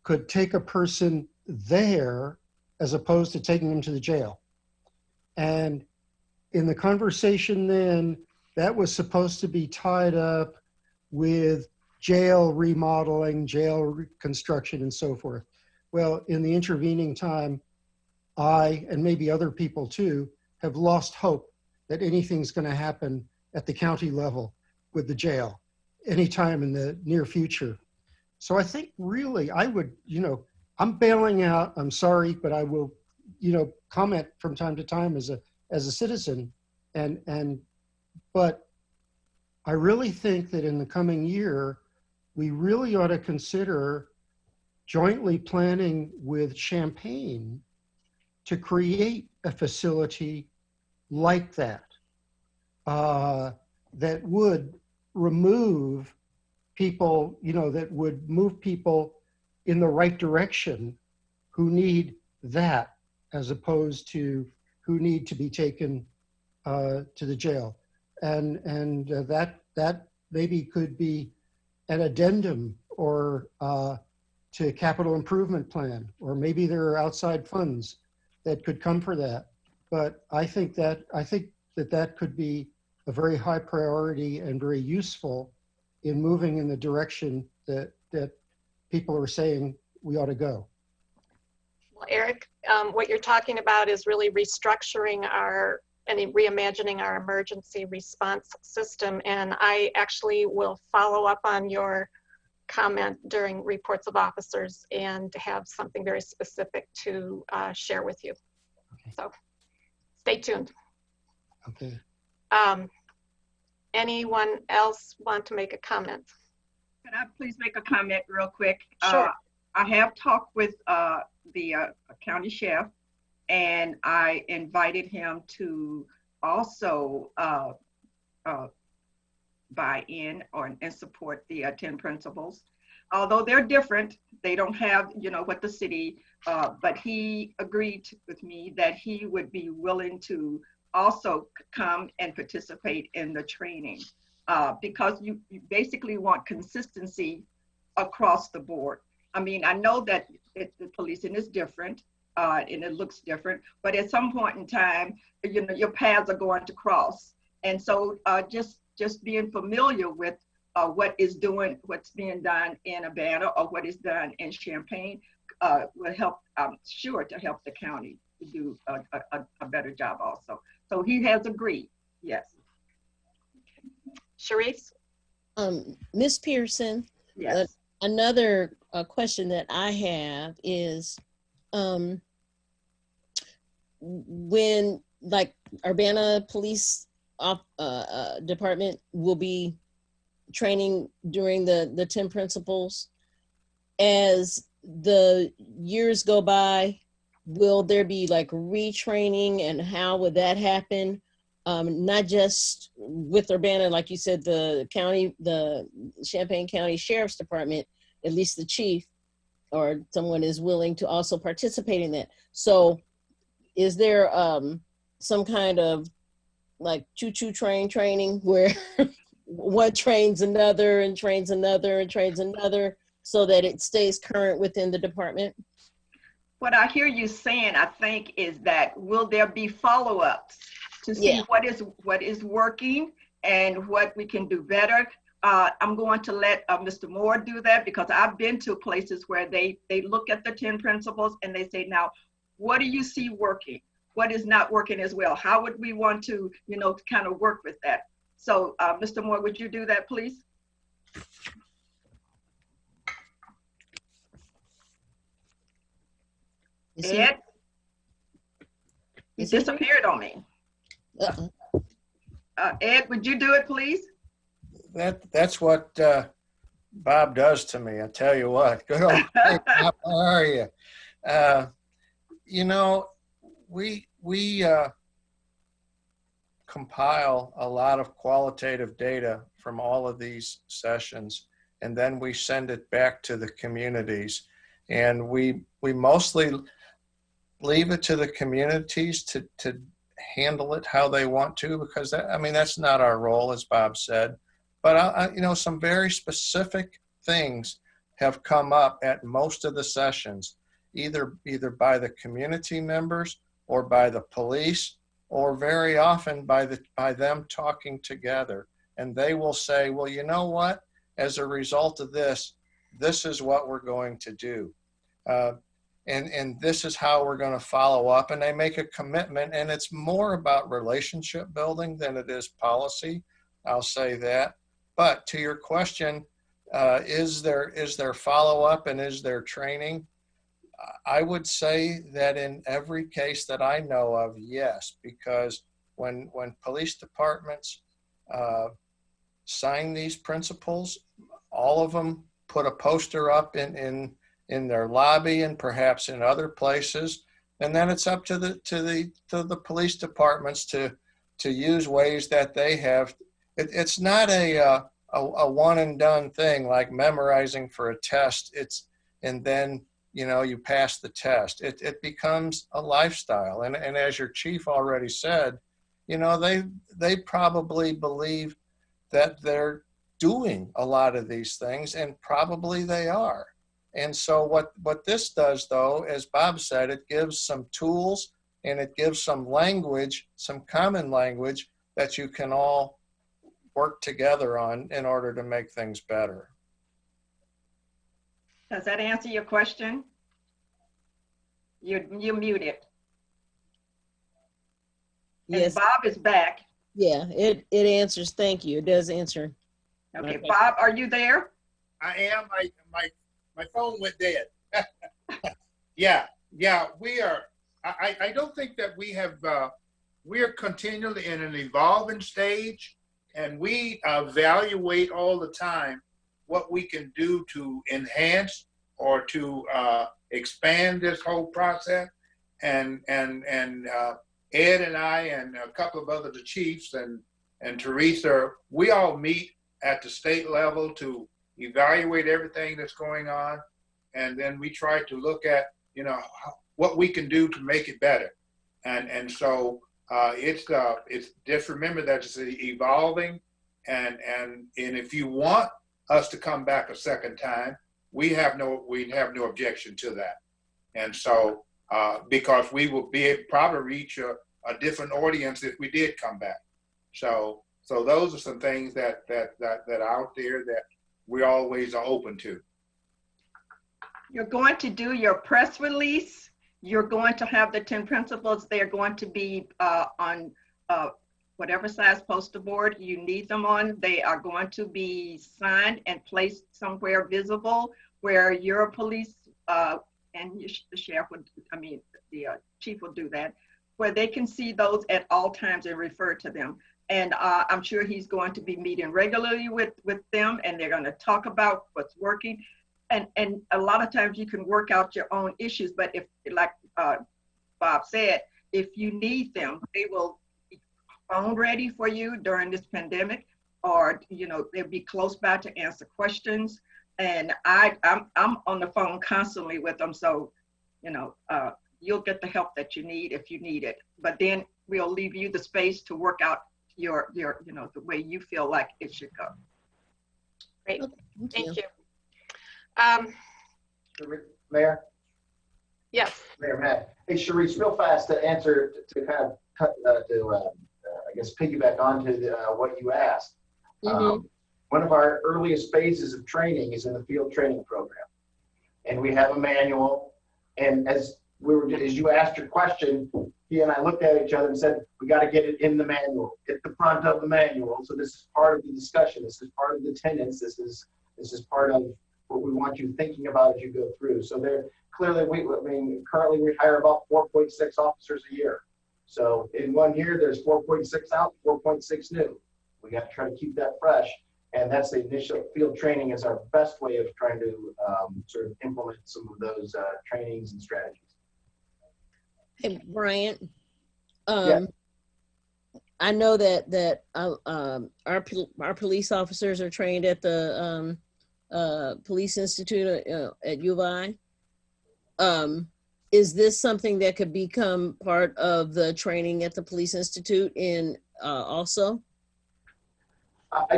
could take a person there as opposed to taking them to the jail. And in the conversation then, that was supposed to be tied up with jail remodeling, jail reconstruction, and so forth. Well, in the intervening time, I, and maybe other people too, have lost hope that anything's going to happen at the county level with the jail anytime in the near future. So I think really I would, I'm bailing out, I'm sorry, but I will, comment from time to time as a citizen. But I really think that in the coming year, we really ought to consider jointly planning with Champaign to create a facility like that, that would remove people, that would move people in the right direction who need that, as opposed to who need to be taken to the jail. And that maybe could be an addendum or to capital improvement plan, or maybe there are outside funds that could come for that. But I think that could be a very high priority and very useful in moving in the direction that people are saying we ought to go. Well, Eric, what you're talking about is really restructuring and reimagining our emergency response system. And I actually will follow up on your comment during reports of officers and have something very specific to share with you. Okay. So stay tuned. Okay. Anyone else want to make a comment? Can I please make a comment real quick? Sure. I have talked with the county sheriff, and I invited him to also buy in and support the 10 principles. Although they're different, they don't have, what the city, but he agreed with me that he would be willing to also come and participate in the training because you basically want consistency across the board. I mean, I know that the policing is different and it looks different, but at some point in time, your paths are going to cross. And so just being familiar with what's being done in Urbana or what is done in Champaign will help, I'm sure, to help the county to do a better job also. So he has agreed, yes. Sharice? Miss Pearson, Yes. another question that I have is, when like Urbana Police Department will be training during the 10 principles, as the years go by, will there be like retraining, and how would that happen? Not just with Urbana, like you said, the Champaign County Sheriff's Department, at least the chief or someone is willing to also participate in that. So is there some kind of like choo-choo train training where one trains another and trains another and trains another so that it stays current within the department? What I hear you saying, I think, is that will there be follow-ups to see what is working and what we can do better? I'm going to let Mr. Moore do that, because I've been to places where they look at the 10 principles and they say, now, what do you see working? What is not working as well? How would we want to, kind of work with that? So, Mr. Moore, would you do that, please? Ed? He disappeared on me. Ed, would you do it, please? That's what Bob does to me. I tell you what. Good old Bob, how are you? We compile a lot of qualitative data from all of these sessions, and then we send it back to the communities. And we mostly leave it to the communities to handle it how they want to, because that's not our role, as Bob said. But some very specific things have come up at most of the sessions, either by the community members or by the police, or very often by them talking together. And they will say, well, you know what? As a result of this is what we're going to do. And this is how we're going to follow up. And they make a commitment, and it's more about relationship building than it is policy. I'll say that. But to your question, is there follow-up and is there training? I would say that in every case that I know of, yes, because when police departments sign these principles, all of them put a poster up in their lobby and perhaps in other places, and then it's up to the police departments to use ways that they have. It's not a one and done thing like memorizing for a test. And then you pass the test. It becomes a lifestyle, and as your chief already said, they probably believe that they're doing a lot of these things, and probably they are. And so what this does, though, as Bob said, it gives some tools and it gives some language, some common language that you can all work together on in order to make things better. Does that answer your question? You're muted. Yes. And Bob is back. Yeah, it answers. Thank you. It does answer. Okay, Bob, are you there? I am. My phone went dead. Yeah, we are. I don't think that we have, we are continually in an evolving stage, and we evaluate all the time what we can do to enhance or to expand this whole process. And Ed and I and a couple of other chiefs and Teresa, we all meet at the state level to evaluate everything that's going on, and then we try to look at what we can do to make it better. And so it's just remember that it's evolving, and if you want us to come back a second time, we have no objection to that. And so because we will probably reach a different audience if we did come back. So those are some things that are out there that we always are open to. You're going to do your press release. You're going to have the 10 principles. They're going to be on whatever size poster board you need them on, they are going to be signed and placed somewhere visible where your police and the sheriff would, the chief will do that, where they can see those at all times and refer to them. And I'm sure he's going to be meeting regularly with them, and they're going to talk about what's working. And a lot of times you can work out your own issues, but if, like Bob said, if you need them, they will be phone ready for you during this pandemic, or they'll be close by to answer questions. And I'm on the phone constantly with them, so you'll get the help that you need if you need it. But then we'll leave you the space to work out your the way you feel like it should go. Great, thank you. Mayor? Yes. Mayor Matt. Hey, Sharice, real fast to answer, to kind of cut, I guess, piggyback onto what you asked. One of our earliest phases of training is in the field training program. And we have a manual. And as you asked your question, he and I looked at each other and said, we got to get it in the manual, get the front of the manual. So this is part of the discussion. This is part of the tenets. This is part of what we want you thinking about as you go through. So there, clearly, currently we hire about 4.6 officers a year. So in 1 year, there's 4.6 out, 4.6 new. We got to try to keep that fresh. And that's the initial field training is our best way of trying to sort of implement some of those trainings and strategies. Hey, Bryant. Yeah. I know that our police officers are trained at the Police Institute at U of I. Is this something that could become part of the training at the Police Institute also? I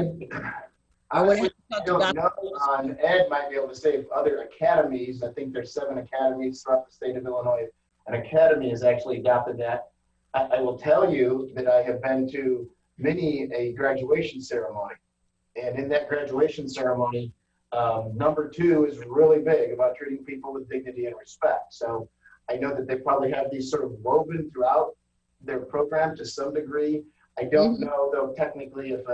don't know. Ed might be able to say if other academies, I think there's 7 academies throughout the state of Illinois. An academy has actually adopted that. I will tell you that I have been to many a graduation ceremony. And in that graduation ceremony, number 2 is really big about treating people with dignity and respect. So I know that they probably have these sort of woven throughout their program to some degree. I don't know, though, technically if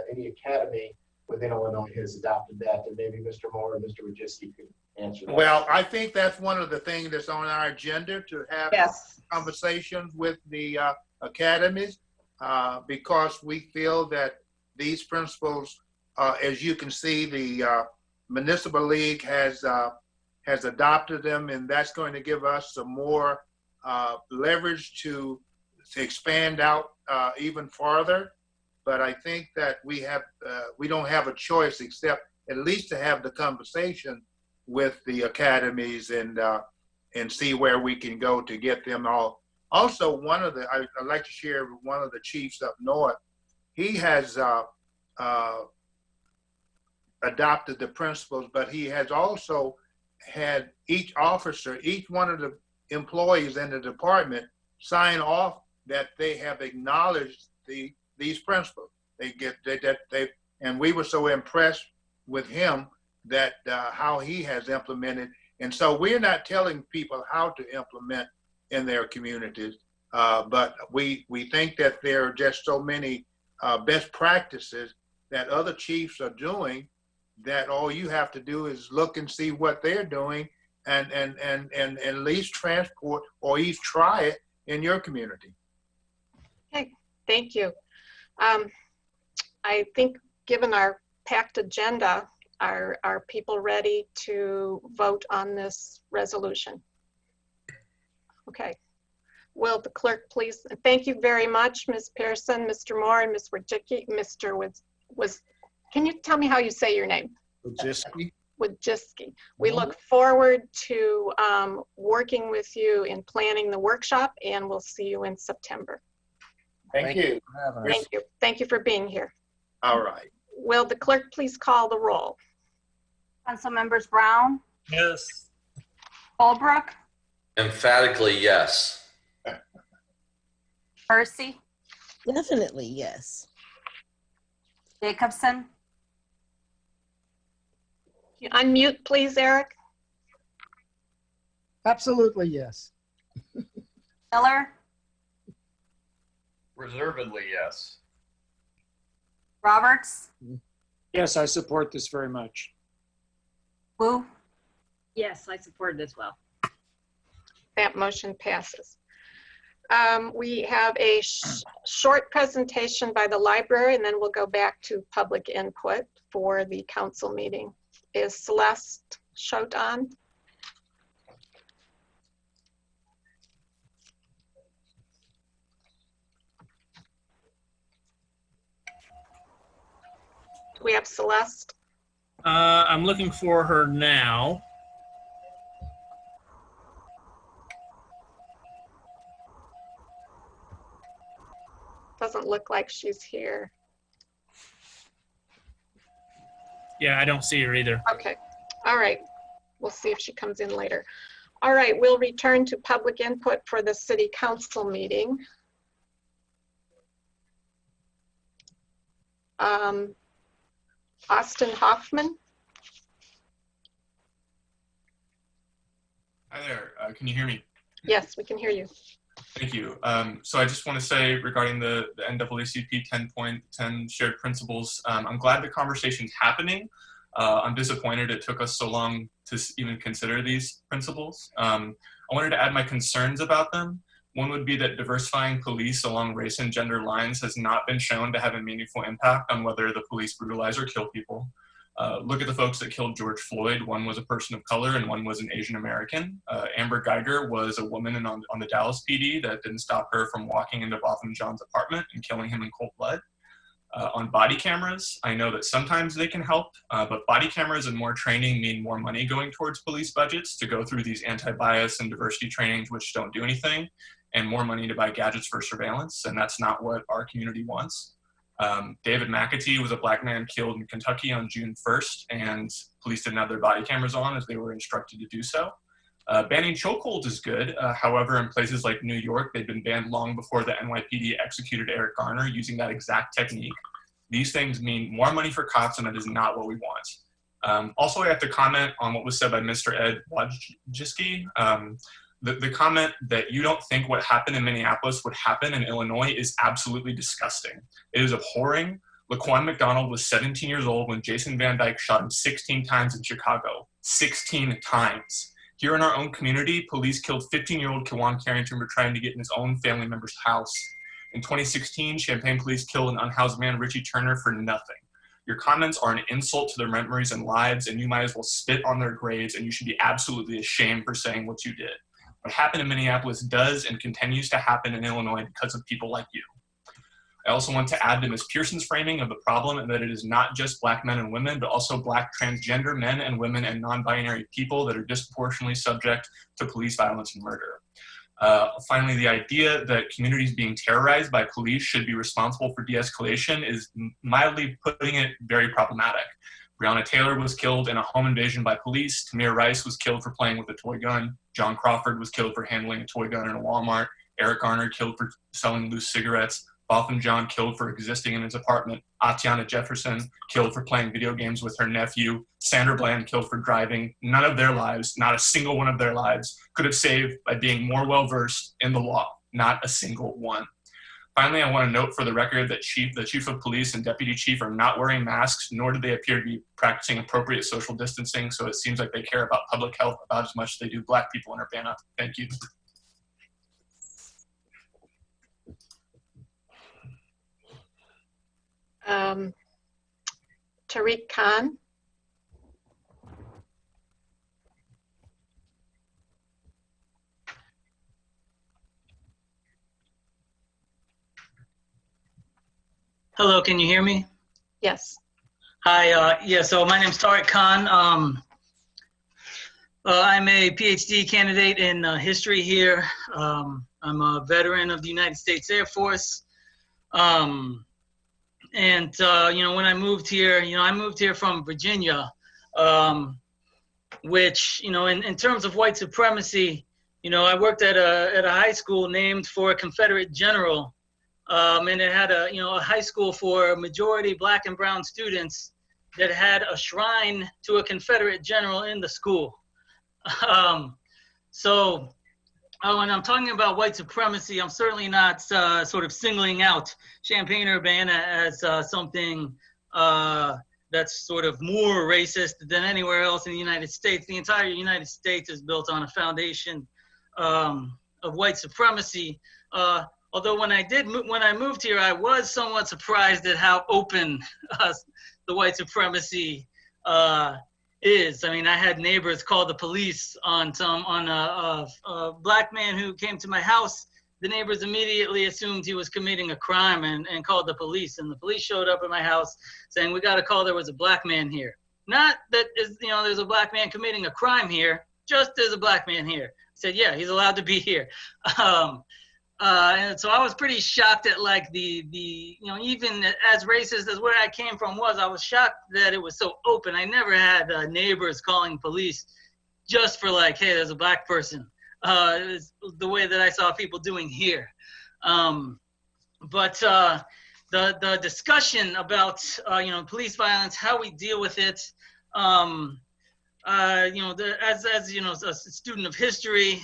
any academy within Illinois has adopted that, and maybe Mr. Moore or Mr. Wojcicki could answer that. Well, I think that's one of the things that's on our agenda, to have conversations with the academies, because we feel that these principles, as you can see, the Municipal League has adopted them, and that's going to give us some more leverage to expand out even farther. But I think that we don't have a choice except at least to have the conversation with the academies and see where we can go to get them all. Also, I'd like to share with one of the chiefs up north. He has adopted the principles, but he has also had each officer, each one of the employees in the department sign off that they have acknowledged these principles. And we were so impressed with him that how he has implemented. And so we're not telling people how to implement in their communities, but we think that there are just so many best practices that other chiefs are doing that all you have to do is look and see what they're doing and at least transport or at least try it in your community. Okay, thank you. I think given our packed agenda, are people ready to vote on this resolution? Okay. Will the clerk please, thank you very much, Ms. Pearson, Mr. Moore, and Ms. Wojcicki. Mr. Can you tell me how you say your name? Wojcicki. Wojcicki. We look forward to working with you in planning the workshop, and we'll see you in September. Thank you. Thank you. Thank you for being here. All right. Will the clerk please call the roll? Council members Brown, Yes. Holbrook, Emphatically, yes. Percy, Definitely, yes. Jacobson, Unmute, please, Eric. Absolutely, yes. Miller, Reservedly, yes. Roberts, Yes, I support this very much. Wu, Yes, I support it as well. That motion passes. We have a short presentation by the library, and then we'll go back to public input for the council meeting. Is Celeste Schote on? Do we have Celeste? I'm looking for her now. Doesn't look like she's here. Yeah, I don't see her either. Okay, all right. We'll see if she comes in later. All right, we'll return to public input for the city council meeting. Austin Hoffman. Hi there. Can you hear me? Yes, we can hear you. Thank you. So I just want to say regarding the NAACP 10.10 shared principles, I'm glad the conversation's happening. I'm disappointed it took us so long to even consider these principles. I wanted to add my concerns about them. One would be that diversifying police along race and gender lines has not been shown to have a meaningful impact on whether the police brutalize or kill people. Look at the folks that killed George Floyd. One was a person of color and one was an Asian American. Amber Geiger was a woman on the Dallas PD that didn't stop her from walking into Botham Jean's apartment and killing him in cold blood. On body cameras, I know that sometimes they can help, but body cameras and more training mean more money going towards police budgets to go through these anti-bias and diversity trainings which don't do anything, and more money to buy gadgets for surveillance, and that's not what our community wants. David McAtee was a black man killed in Kentucky on June 1st, and police didn't have their body cameras on as they were instructed to do so. Banning chokeholds is good. However, in places like New York, they've been banned long before the NYPD executed Eric Garner using that exact technique. These things mean more money for cops, and that is not what we want. Also, I have to comment on what was said by Mr. Ed Wojcicki. The comment that you don't think what happened in Minneapolis would happen in Illinois is absolutely disgusting. It is abhorring. Laquan McDonald was 17 years old when Jason Van Dyke shot him 16 times in Chicago. 16 times. Here in our own community, police killed 15-year-old Kewan Carrington for trying to get in his own family member's house. In 2016, Champaign police killed an unhoused man, Richie Turner, for nothing. Your comments are an insult to their memories and lives, and you might as well spit on their graves, and you should be absolutely ashamed for saying what you did. What happened in Minneapolis does and continues to happen in Illinois because of people like you. I also want to add to Ms. Pearson's framing of the problem and that it is not just Black men and women, but also Black transgender men and women and non-binary people that are disproportionately subject to police violence and murder. Finally, the idea that communities being terrorized by police should be responsible for de-escalation is mildly putting it very problematic. Breonna Taylor was killed in a home invasion by police. Tamir Rice was killed for playing with a toy gun. John Crawford was killed for handling a toy gun in a Walmart. Eric Garner killed for selling loose cigarettes. Botham Jean killed for existing in his apartment. Atiana Jefferson killed for playing video games with her nephew. Sandra Bland killed for driving. None of their lives, not a single one of their lives, could have saved by being more well-versed in the law. Not a single one. Finally, I want to note for the record that the chief of police and deputy chief are not wearing masks, nor do they appear to be practicing appropriate social distancing, so it seems like they care about public health about as much as they do Black people in Urbana. Thank you. Tariq Khan. Hello, can you hear me? Yes. Hi, yeah, so my name's Tariq Khan. I'm a PhD candidate in history here. I'm a veteran of the United States Air Force. And when I moved here, I moved here from Virginia, which, in terms of white supremacy, I worked at a high school named for a Confederate general. And it had a high school for majority Black and brown students that had a shrine to a Confederate general in the school. So when I'm talking about white supremacy, I'm certainly not sort of singling out Champaign-Urbana as something that's sort of more racist than anywhere else in the United States. The entire United States is built on a foundation of white supremacy. Although when I moved here, I was somewhat surprised at how open the white supremacy is. I mean, I had neighbors call the police on a black man who came to my house. The neighbors immediately assumed he was committing a crime and called the police. And the police showed up at my house saying, "We got a call there was a black man here." Not that there's a black man committing a crime here, just there's a black man here. I said, yeah, he's allowed to be here. And so I was pretty shocked at like the even as racist as where I came from was, I was shocked that it was so open. I never had neighbors calling police just for like, hey, there's a black person. It's the way that I saw people doing here. But the discussion about police violence, how we deal with it, as a student of history,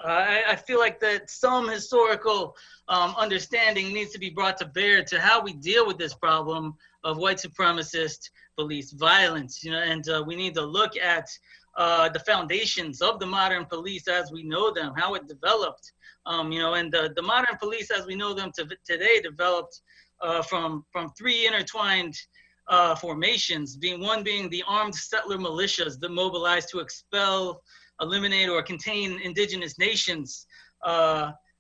I feel like that some historical understanding needs to be brought to bear to how we deal with this problem of white supremacist police violence. And we need to look at the foundations of the modern police as we know them, how it developed. And the modern police as we know them today developed from three intertwined formations, one being the armed settler militias that mobilized to expel, eliminate, or contain indigenous nations,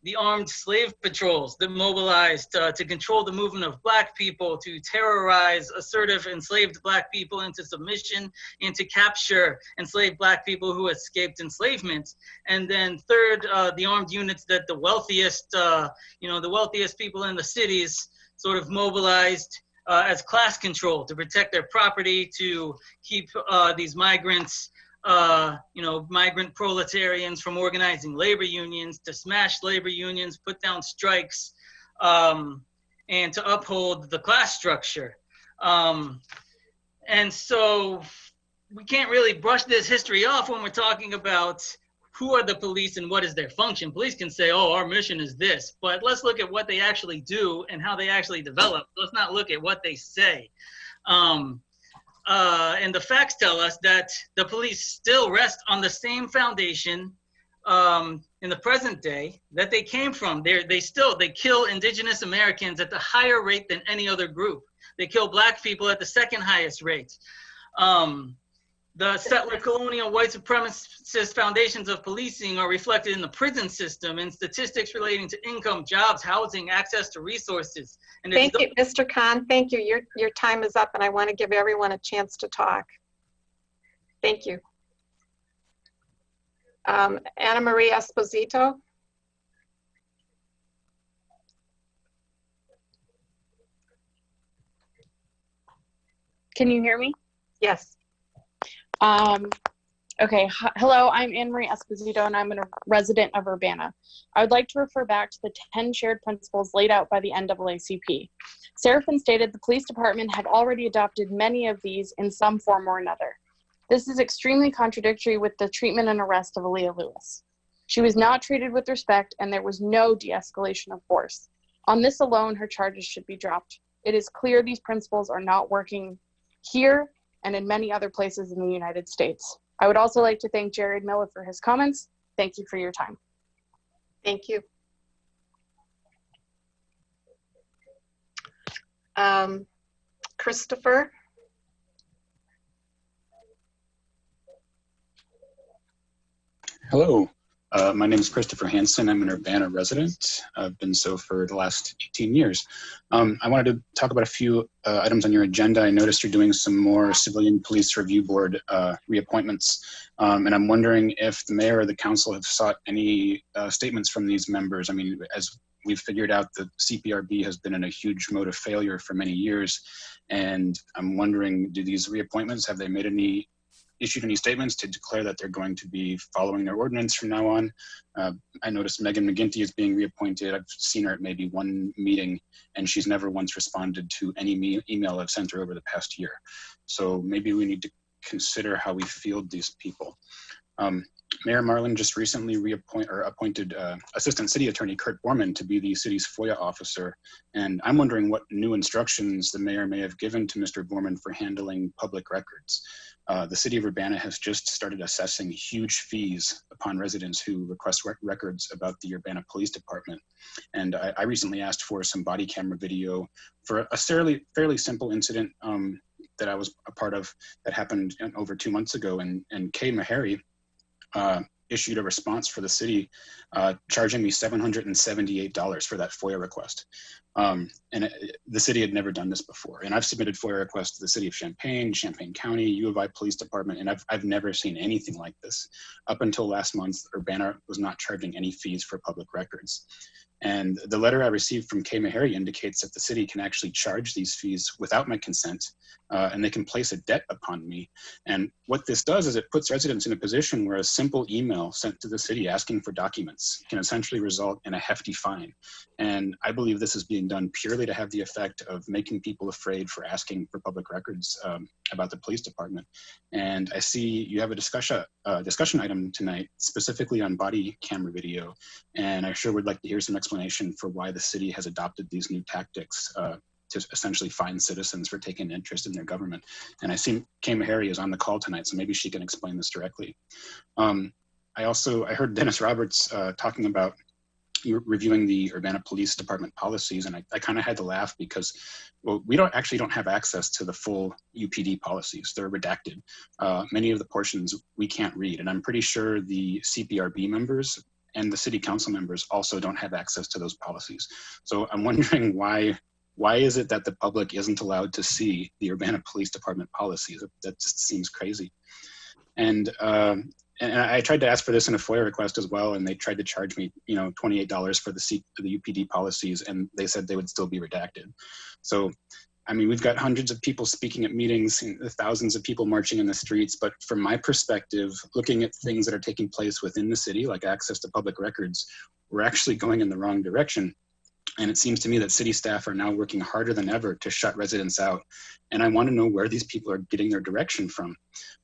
the armed slave patrols that mobilized to control the movement of black people, to terrorize assertive enslaved black people into submission, and to capture enslaved black people who escaped enslavement. And then third, the armed units that the wealthiest people in the cities sort of mobilized as class control to protect their property, to keep these migrants, migrant proletarians from organizing labor unions, to smash labor unions, put down strikes, and to uphold the class structure. And so we can't really brush this history off when we're talking about who are the police and what is their function. Police can say, oh, our mission is this, but let's look at what they actually do and how they actually develop. Let's not look at what they say. And the facts tell us that the police still rest on the same foundation in the present day that they came from. They kill indigenous Americans at the higher rate than any other group. They kill black people at the second highest rate. The settler colonial white supremacist foundations of policing are reflected in the prison system and statistics relating to income, jobs, housing, access to resources. And thank you, Mr. Khan. Thank you. Your time is up, and I want to give everyone a chance to talk. Thank you. Ana Maria Esposito. Can you hear me? Yes. Okay, hello, I'm Anne-Marie Esposito, and I'm a resident of Urbana. I would like to refer back to the 10 shared principles laid out by the NAACP. Seraphin stated the police department had already adopted many of these in some form or another. This is extremely contradictory with the treatment and arrest of Aaliyah Lewis. She was not treated with respect, and there was no de-escalation of force. On this alone, her charges should be dropped. It is clear these principles are not working here and in many other places in the United States. I would also like to thank Jared Miller for his comments. Thank you for your time. Thank you. Christopher. Hello, my name is Christopher Hansen. I'm an Urbana resident. I've been so for the last 18 years. I wanted to talk about a few items on your agenda. I noticed you're doing some more Civilian Police Review Board reappointments. And I'm wondering if the mayor or the council have sought any statements from these members. I mean, as we've figured out, the CPRB has been in a huge mode of failure for many years. And I'm wondering, do these reappointments, have they issued any statements to declare that they're going to be following their ordinance from now on? I noticed Megan McGinty is being reappointed. I've seen her at maybe one meeting, and she's never once responded to any email I've sent her over the past year. So maybe we need to consider how we field these people. Mayor Marlin just recently appointed Assistant City Attorney Kurt Borman to be the city's FOIA officer. And I'm wondering what new instructions the mayor may have given to Mr. Borman for handling public records. The city of Urbana has just started assessing huge fees upon residents who request records about the Urbana Police Department. And I recently asked for some body camera video for a fairly simple incident that I was a part of that happened over 2 months ago. And Kay Meharry issued a response for the city charging me $778 for that FOIA request. The city had never done this before. And I've submitted FOIA requests to the city of Champaign County, U of I Police Department, and I've never seen anything like this. Up until last month, Urbana was not charging any fees for public records. And the letter I received from Kay Meharry indicates that the city can actually charge these fees without my consent, and they can place a debt upon me. And what this does is it puts residents in a position where a simple email sent to the city asking for documents can essentially result in a hefty fine. And I believe this is being done purely to have the effect of making people afraid for asking for public records about the police department. And I see you have a discussion item tonight specifically on body camera video. And I sure would like to hear some explanation for why the city has adopted these new tactics to essentially fine citizens for taking interest in their government. And I see Kay Meharry is on the call tonight, so maybe she can explain this directly. I heard Dennis Roberts talking about reviewing the Urbana Police Department policies, and I kind of had to laugh because, well, we don't have access to the full UPD policies. They're redacted. Many of the portions we can't read, and I'm pretty sure the CPRB members and the city council members also don't have access to those policies. So I'm wondering why is it that the public isn't allowed to see the Urbana Police Department policies? That just seems crazy. And I tried to ask for this in a FOIA request as well, and they tried to charge me, $28 for the UPD policies, and they said they would still be redacted. So, I mean, we've got hundreds of people speaking at meetings, thousands of people marching in the streets, but from my perspective, looking at things that are taking place within the city, like access to public records, we're actually going in the wrong direction. And it seems to me that city staff are now working harder than ever to shut residents out. And I want to know where these people are getting their direction from.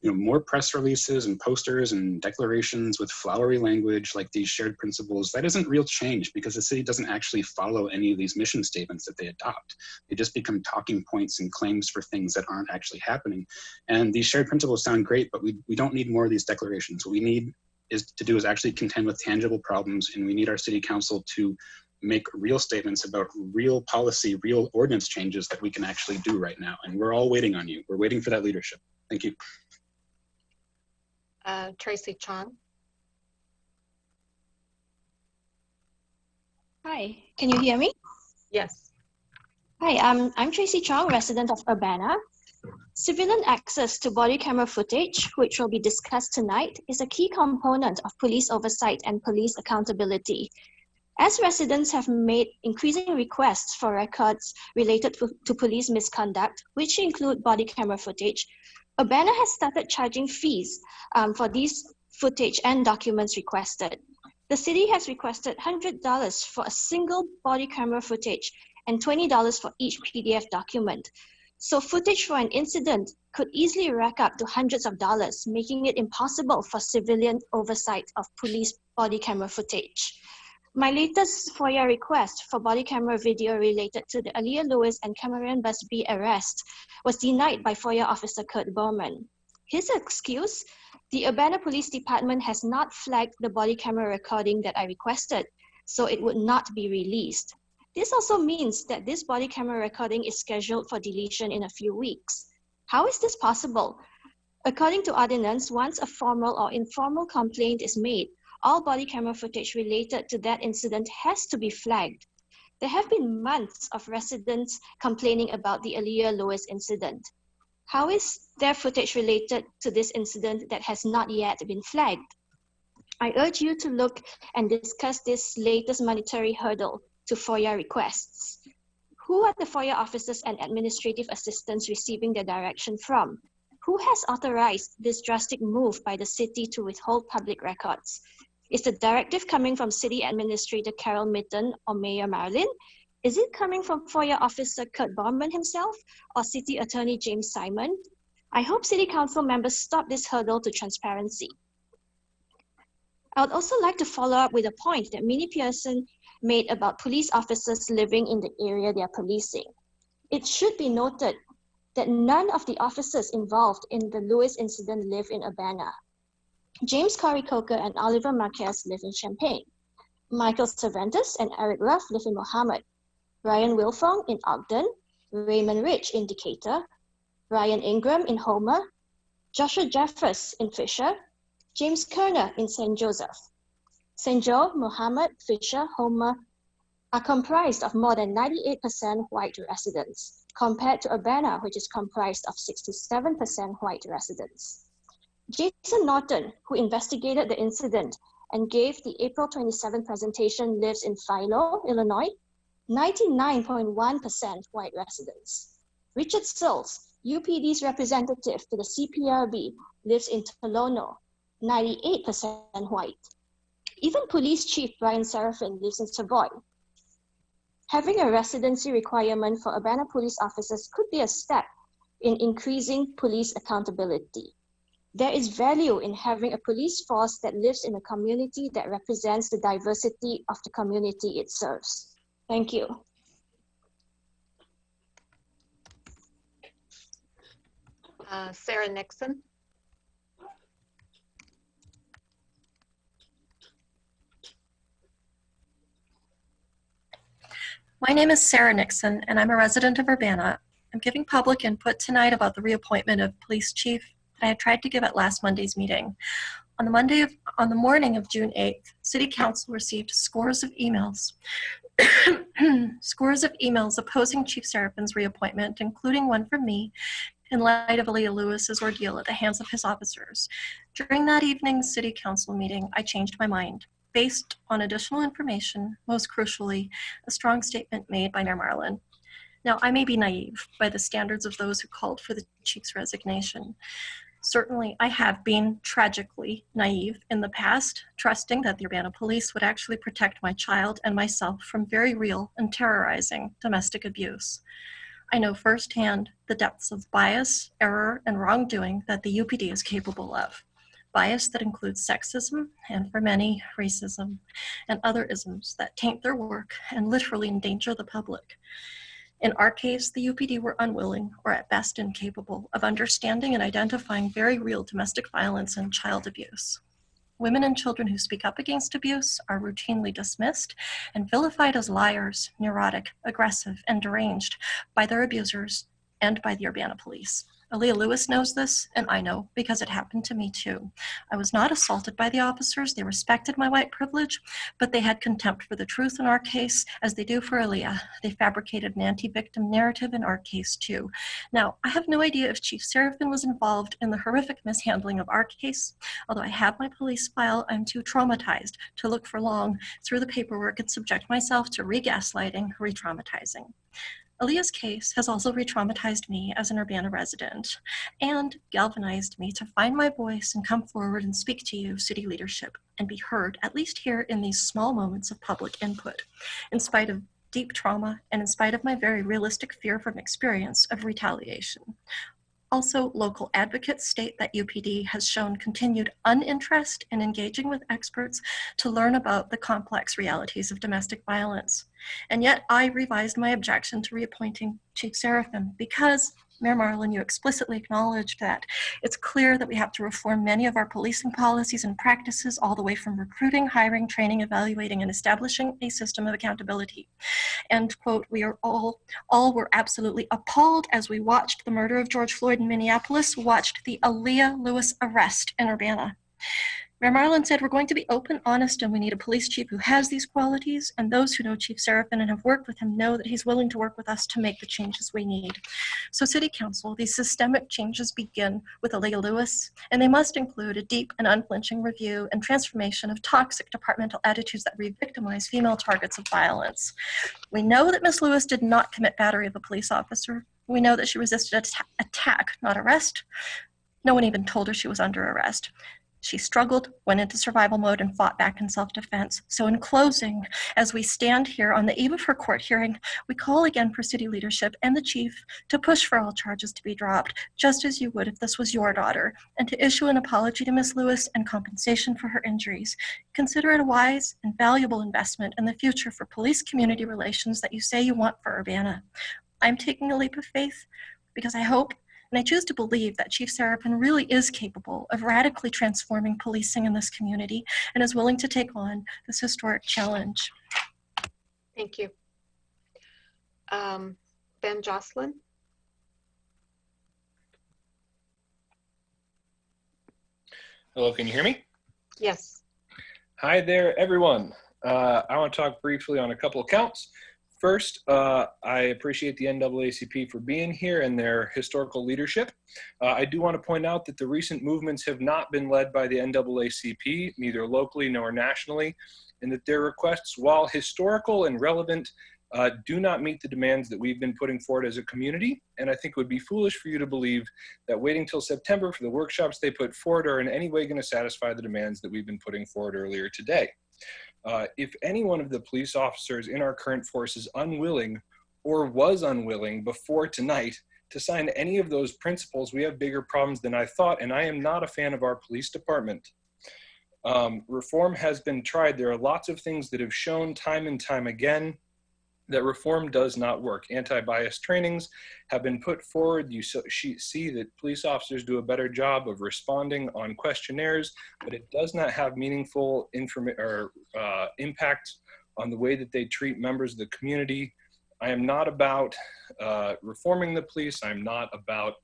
More press releases and posters and declarations with flowery language like these shared principles, that isn't real change because the city doesn't actually follow any of these mission statements that they adopt. They just become talking points and claims for things that aren't actually happening. And these shared principles sound great, but we don't need more of these declarations. What we need is actually contend with tangible problems, and we need our city council to make real statements about real policy, real ordinance changes that we can actually do right now. And we're all waiting on you. We're waiting for that leadership. Thank you. Tracy Chong. Hi, can you hear me? Yes. Hi, I'm Tracy Chong, resident of Urbana. Civilian access to body camera footage, which will be discussed tonight, is a key component of police oversight and police accountability. As residents have made increasing requests for records related to police misconduct, which include body camera footage, Urbana has started charging fees for these footage and documents requested. The city has requested $100 for a single body camera footage and $20 for each PDF document. So footage for an incident could easily rack up to hundreds of dollars, making it impossible for civilian oversight of police body camera footage. My latest FOIA request for body camera video related to the Aaliyah Lewis and Cameron Busby arrest was denied by FOIA officer Kurt Borman. His excuse? The Urbana Police Department has not flagged the body camera recording that I requested, so it would not be released. This also means that this body camera recording is scheduled for deletion in a few weeks. How is this possible? According to ordinance, once a formal or informal complaint is made, all body camera footage related to that incident has to be flagged. There have been months of residents complaining about the Aaliyah Lewis incident. How is there footage related to this incident that has not yet been flagged? I urge you to look and discuss this latest monetary hurdle to FOIA requests. Who are the FOIA officers and administrative assistants receiving the direction from? Who has authorized this drastic move by the city to withhold public records? Is the directive coming from City Administrator Carol Mitten or Mayor Marlin? Is it coming from FOIA Officer Kurt Borman himself or City Attorney James Simon? I hope City Council members stop this hurdle to transparency. I would also like to follow up with a point that Minnie Pearson made about police officers living in the area they are policing. It should be noted that none of the officers involved in the Lewis incident live in Urbana. James Corey Coker and Oliver Marquez live in Champaign. Michael Cervantes and Eric Ruff live in Mohammed. Ryan Wilfong in Ogden. Raymond Rich in Decatur. Ryan Ingram in Homer. Joshua Jeffers in Fisher. James Kerner in St. Joseph. St. Joe, Mohammed, Fisher, Homer are comprised of more than 98% white residents, compared to Urbana, which is comprised of 67% white residents. Jason Norton, who investigated the incident and gave the April 27 presentation, lives in Philo, Illinois, 99.1% white residents. Richard Sills, UPD's representative to the CPRB, lives in Tolono, 98% white. Even Police Chief Brian Serafin lives in Savoy. Having a residency requirement for Urbana police officers could be a step in increasing police accountability. There is value in having a police force that lives in a community that represents the diversity of the community it serves. Thank you. Sarah Nixon. My name is Sarah Nixon, and I'm a resident of Urbana. I'm giving public input tonight about the reappointment of police chief that I had tried to give at last Monday's meeting. On the morning of June 8th, City Council received scores of emails opposing Chief Serafin's reappointment, including one from me, in light of Aaliyah Lewis's ordeal at the hands of his officers. During that evening's City Council meeting, I changed my mind, based on additional information, most crucially, a strong statement made by Mayor Marlin. Now, I may be naive by the standards of those who called for the chief's resignation. Certainly, I have been tragically naive in the past, trusting that the Urbana police would actually protect my child and myself from very real and terrorizing domestic abuse. I know firsthand the depths of bias, error, and wrongdoing that the UPD is capable of. Bias that includes sexism and, for many, racism, and other isms that taint their work and literally endanger the public. In our case, the UPD were unwilling, or at best incapable, of understanding and identifying very real domestic violence and child abuse. Women and children who speak up against abuse are routinely dismissed and vilified as liars, neurotic, aggressive, and deranged by their abusers and by the Urbana police. Aaliyah Lewis knows this, and I know, because it happened to me too. I was not assaulted by the officers. They respected my white privilege, but they had contempt for the truth in our case, as they do for Aaliyah. They fabricated an anti-victim narrative in our case too. Now, I have no idea if Chief Serafin was involved in the horrific mishandling of our case. Although I have my police file, I'm too traumatized to look for long through the paperwork and subject myself to re-gaslighting, re-traumatizing. Aaliyah's case has also re-traumatized me as an Urbana resident and galvanized me to find my voice and come forward and speak to you, city leadership, and be heard, at least here in these small moments of public input, in spite of deep trauma and in spite of my very realistic fear from experience of retaliation. Also, local advocates state that UPD has shown continued uninterest in engaging with experts to learn about the complex realities of domestic violence. And yet I revised my objection to reappointing Chief Serafin because, Mayor Marlin, you explicitly acknowledged that it's clear that we have to reform many of our policing policies and practices, all the way from recruiting, hiring, training, evaluating, and establishing a system of accountability. And, quote, we are all were absolutely appalled as we watched the murder of George Floyd in Minneapolis, watched the Aaliyah Lewis arrest in Urbana. Mayor Marlin said, we're going to be open, honest, and we need a police chief who has these qualities, and those who know Chief Serafin and have worked with him know that he's willing to work with us to make the changes we need. So City Council, these systemic changes begin with Aaliyah Lewis, and they must include a deep and unflinching review and transformation of toxic departmental attitudes that re-victimize female targets of violence. We know that Ms. Lewis did not commit battery of a police officer. We know that she resisted attack, not arrest. No one even told her she was under arrest. She struggled, went into survival mode, and fought back in self-defense. So in closing, as we stand here on the eve of her court hearing, we call again for city leadership and the chief to push for all charges to be dropped, just as you would if this was your daughter, and to issue an apology to Ms. Lewis and compensation for her injuries. Consider it a wise and valuable investment in the future for police-community relations that you say you want for Urbana. I'm taking a leap of faith because I hope and I choose to believe that Chief Seraphin really is capable of radically transforming policing in this community and is willing to take on this historic challenge. Thank you. Ben Jocelyn. Hello, can you hear me? Yes. Hi there, everyone. I want to talk briefly on a couple of counts. First, I appreciate the NAACP for being here and their historical leadership. I do want to point out that the recent movements have not been led by the NAACP, neither locally nor nationally, and that their requests, while historical and relevant, do not meet the demands that we've been putting forward as a community. And I think it would be foolish for you to believe that waiting till September for the workshops they put forward are in any way going to satisfy the demands that we've been putting forward earlier today. If any one of the police officers in our current force is unwilling or was unwilling before tonight to sign any of those principles, we have bigger problems than I thought, and I am not a fan of our police department. Reform has been tried. There are lots of things that have shown time and time again that reform does not work. Anti-bias trainings have been put forward. You see that police officers do a better job of responding on questionnaires, but it does not have meaningful impact on the way that they treat members of the community. I am not about reforming the police. I'm not about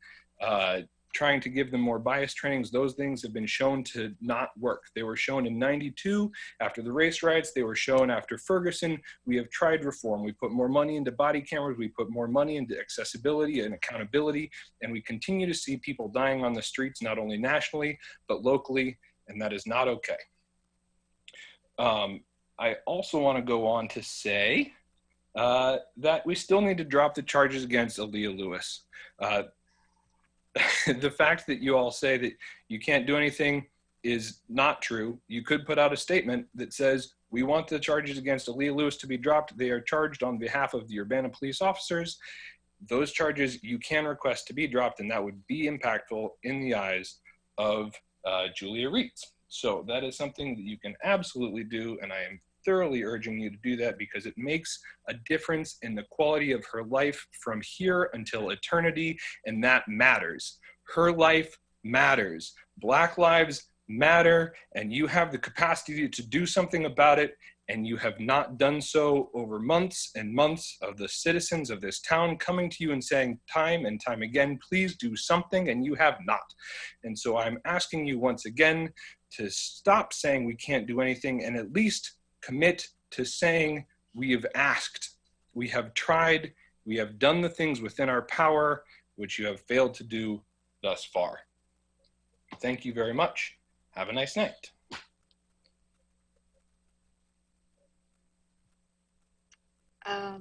trying to give them more bias trainings. Those things have been shown to not work. They were shown in '92 after the race riots. They were shown after Ferguson. We have tried reform. We put more money into body cameras. We put more money into accessibility and accountability. And we continue to see people dying on the streets, not only nationally, but locally. And that is not okay. I also want to go on to say that we still need to drop the charges against Aaliyah Lewis. The fact that you all say that you can't do anything is not true. You could put out a statement that says, we want the charges against Aaliyah Lewis to be dropped. They are charged on behalf of the Urbana police officers. Those charges you can request to be dropped, and that would be impactful in the eyes of Julia Reitz. So that is something that you can absolutely do, and I am thoroughly urging you to do that because it makes a difference in the quality of her life from here until eternity, and that matters. Her life matters. Black lives matter, and you have the capacity to do something about it, and you have not done so over months and months of the citizens of this town coming to you and saying time and time again, please do something, and you have not. And so I'm asking you once again to stop saying we can't do anything and at least commit to saying we have asked, we have tried, we have done the things within our power, which you have failed to do thus far. Thank you very much. Have a nice night. I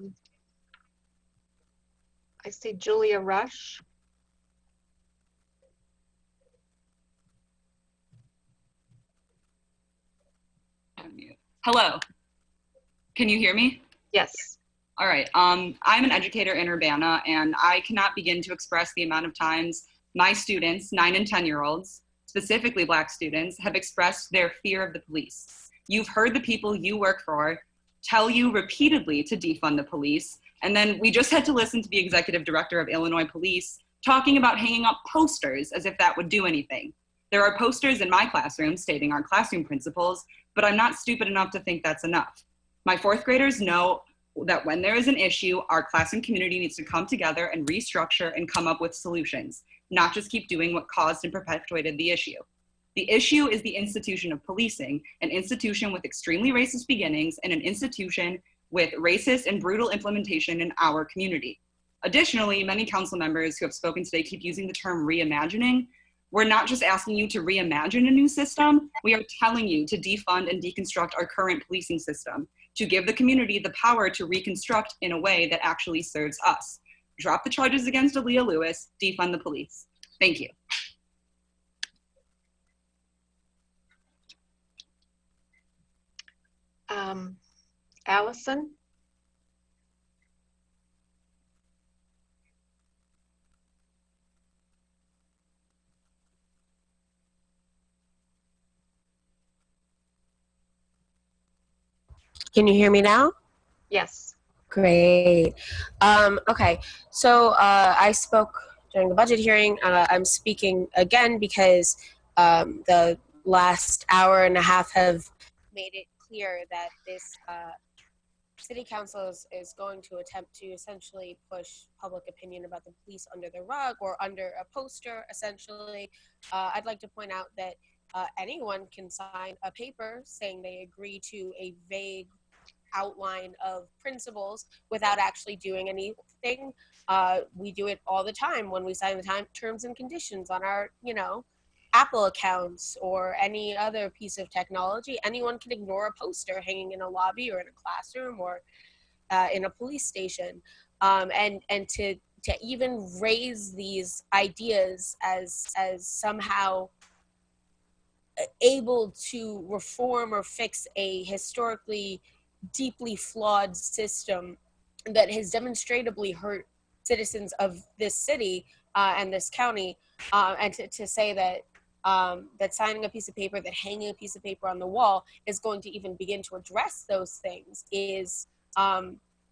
see Julia Rush. Hello, can you hear me? Yes. All right, I'm an educator in Urbana, and I cannot begin to express the amount of times my students, 9 and 10-year-olds, specifically Black students, have expressed their fear of the police. You've heard the people you work for tell you repeatedly to defund the police, and then we just had to listen to the executive director of Illinois Police talking about hanging up posters as if that would do anything. There are posters in my classroom stating our classroom principles, but I'm not stupid enough to think that's enough. My 4th graders know that when there is an issue, our classroom community needs to come together and restructure and come up with solutions, not just keep doing what caused and perpetuated the issue. The issue is the institution of policing, an institution with extremely racist beginnings and an institution with racist and brutal implementation in our community. Additionally, many council members who have spoken today keep using the term reimagining. We're not just asking you to reimagine a new system, we are telling you to defund and deconstruct our current policing system, to give the community the power to reconstruct in a way that actually serves us. Drop the charges against Aaliyah Lewis, defund the police. Thank you. Allison? Can you hear me now? Yes. Great. Okay, so I spoke during the budget hearing. I'm speaking again because the last hour and a half have made it clear that this city council is going to attempt to essentially push public opinion about the police under the rug or under a poster, essentially. I'd like to point out that anyone can sign a paper saying they agree to a vague outline of principles without actually doing anything. We do it all the time when we sign the terms and conditions on our, Apple accounts or any other piece of technology. Anyone can ignore a poster hanging in a lobby or in a classroom or in a police station, and to even raise these ideas as somehow able to reform or fix a historically deeply flawed system that has demonstrably hurt citizens of this city and this county, and to say that that signing a piece of paper, that hanging a piece of paper on the wall is going to even begin to address those things is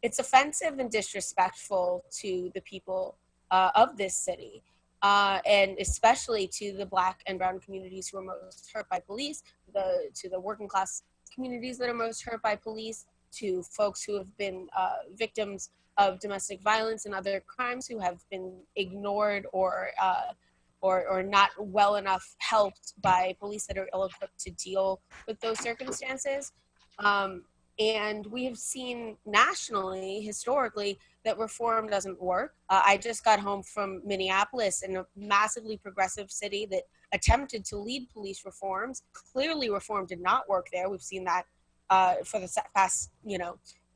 it's offensive and disrespectful to the people of this city. And especially to the Black and brown communities who are most hurt by police, to the working class communities that are most hurt by police, to folks who have been victims of domestic violence and other crimes who have been ignored or not well enough helped by police that are ill-equipped to deal with those circumstances. And we have seen nationally, historically, that reform doesn't work. I just got home from Minneapolis, in a massively progressive city that attempted to lead police reforms. Clearly, reform did not work there. We've seen that for the past,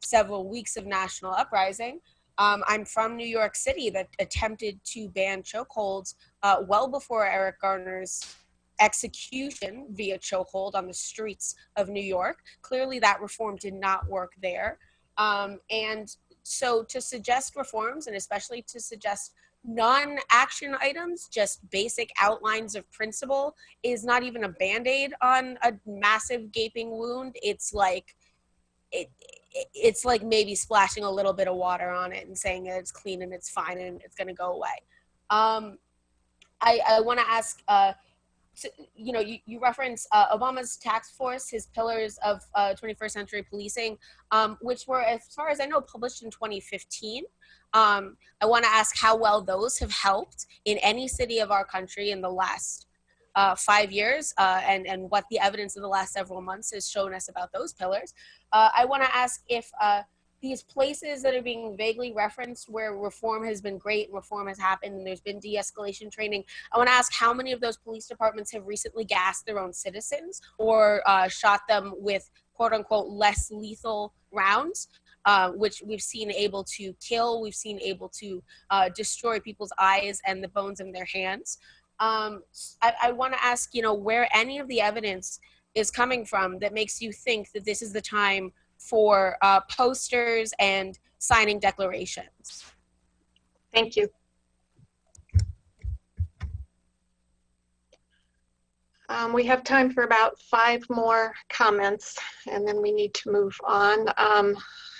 several weeks of national uprising. I'm from New York City that attempted to ban chokeholds well before Eric Garner's execution via chokehold on the streets of New York. Clearly that reform did not work there. And so to suggest reforms, and especially to suggest non-action items, just basic outlines of principle, is not even a Band-Aid on a massive gaping wound. It's like maybe splashing a little bit of water on it and saying that it's clean and it's fine and it's going to go away. I want to ask, you reference Obama's task force, his pillars of 21st century policing, which were, as far as I know, published in 2015. I want to ask how well those have helped in any city of our country in the last 5 years, and what the evidence of the last several months has shown us about those pillars. I want to ask if these places that are being vaguely referenced where reform has been great and reform has happened and there's been de-escalation training, I want to ask how many of those police departments have recently gassed their own citizens or shot them with quote unquote less lethal rounds, which we've seen able to kill, we've seen able to destroy people's eyes and the bones in their hands. I want to ask, where any of the evidence is coming from that makes you think that this is the time for posters and signing declarations. Thank you. We have time for about 5 more comments, and then we need to move on.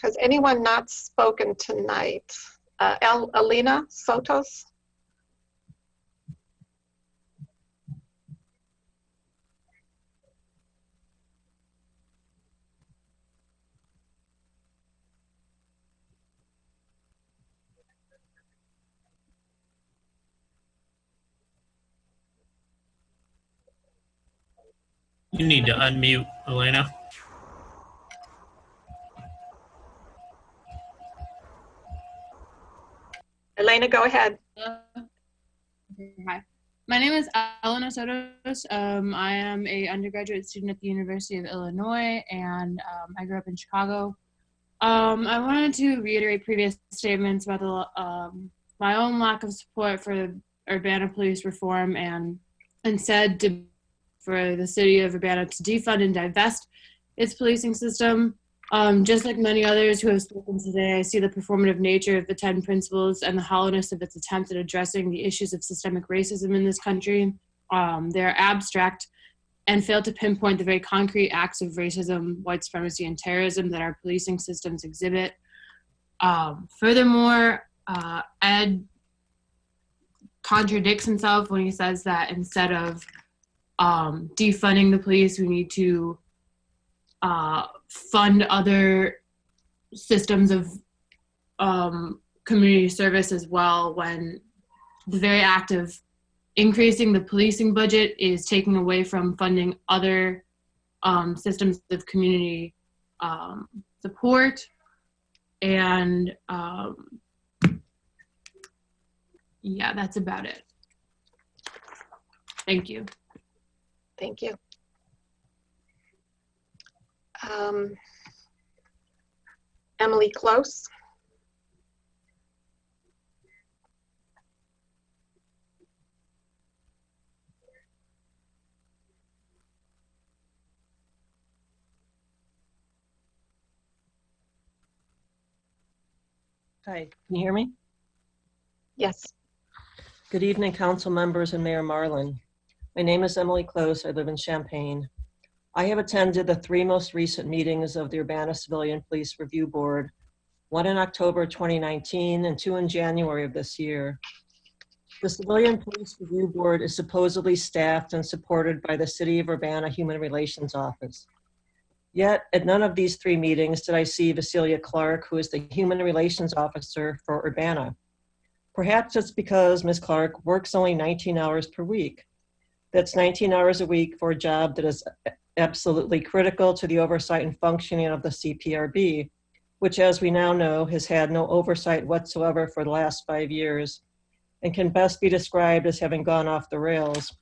Has anyone not spoken tonight? Alina Sotos? You need to unmute, Elena. Elena, go ahead. Hi. My name is Elena Sotos. I am a undergraduate student at the University of Illinois, and I grew up in Chicago. I wanted to reiterate previous statements about my own lack of support for Urbana police reform, and instead for the city of Urbana to defund and divest its policing system. Just like many others who have spoken today, I see the performative nature of the 10 principles and the hollowness of its attempt at addressing the issues of systemic racism in this country. They're abstract and fail to pinpoint the very concrete acts of racism, white supremacy, and terrorism that our policing systems exhibit. Furthermore, Ed contradicts himself when he says that instead of defunding the police, we need to fund other systems of community service as well, when the very act of increasing the policing budget is taking away from funding other systems of community support. And yeah, that's about it. Thank you. Thank you. Emily Close. Hi, can you hear me? Yes. Good evening, council members and Mayor Marlin. My name is Emily Close. I live in Champaign. I have attended the 3 most recent meetings of the Urbana Civilian Police Review Board, 1 in October 2019 and 2 in January of this year. The Civilian Police Review Board is supposedly staffed and supported by the City of Urbana Human Relations Office. Yet, at none of these 3 meetings did I see Vasilia Clark, who is the Human Relations Officer for Urbana. Perhaps it's because Ms. Clark works only 19 hours per week. That's 19 hours a week for a job that is absolutely critical to the oversight and functioning of the CPRB, which, as we now know, has had no oversight whatsoever for the last 5 years and can best be described as having gone off the rails.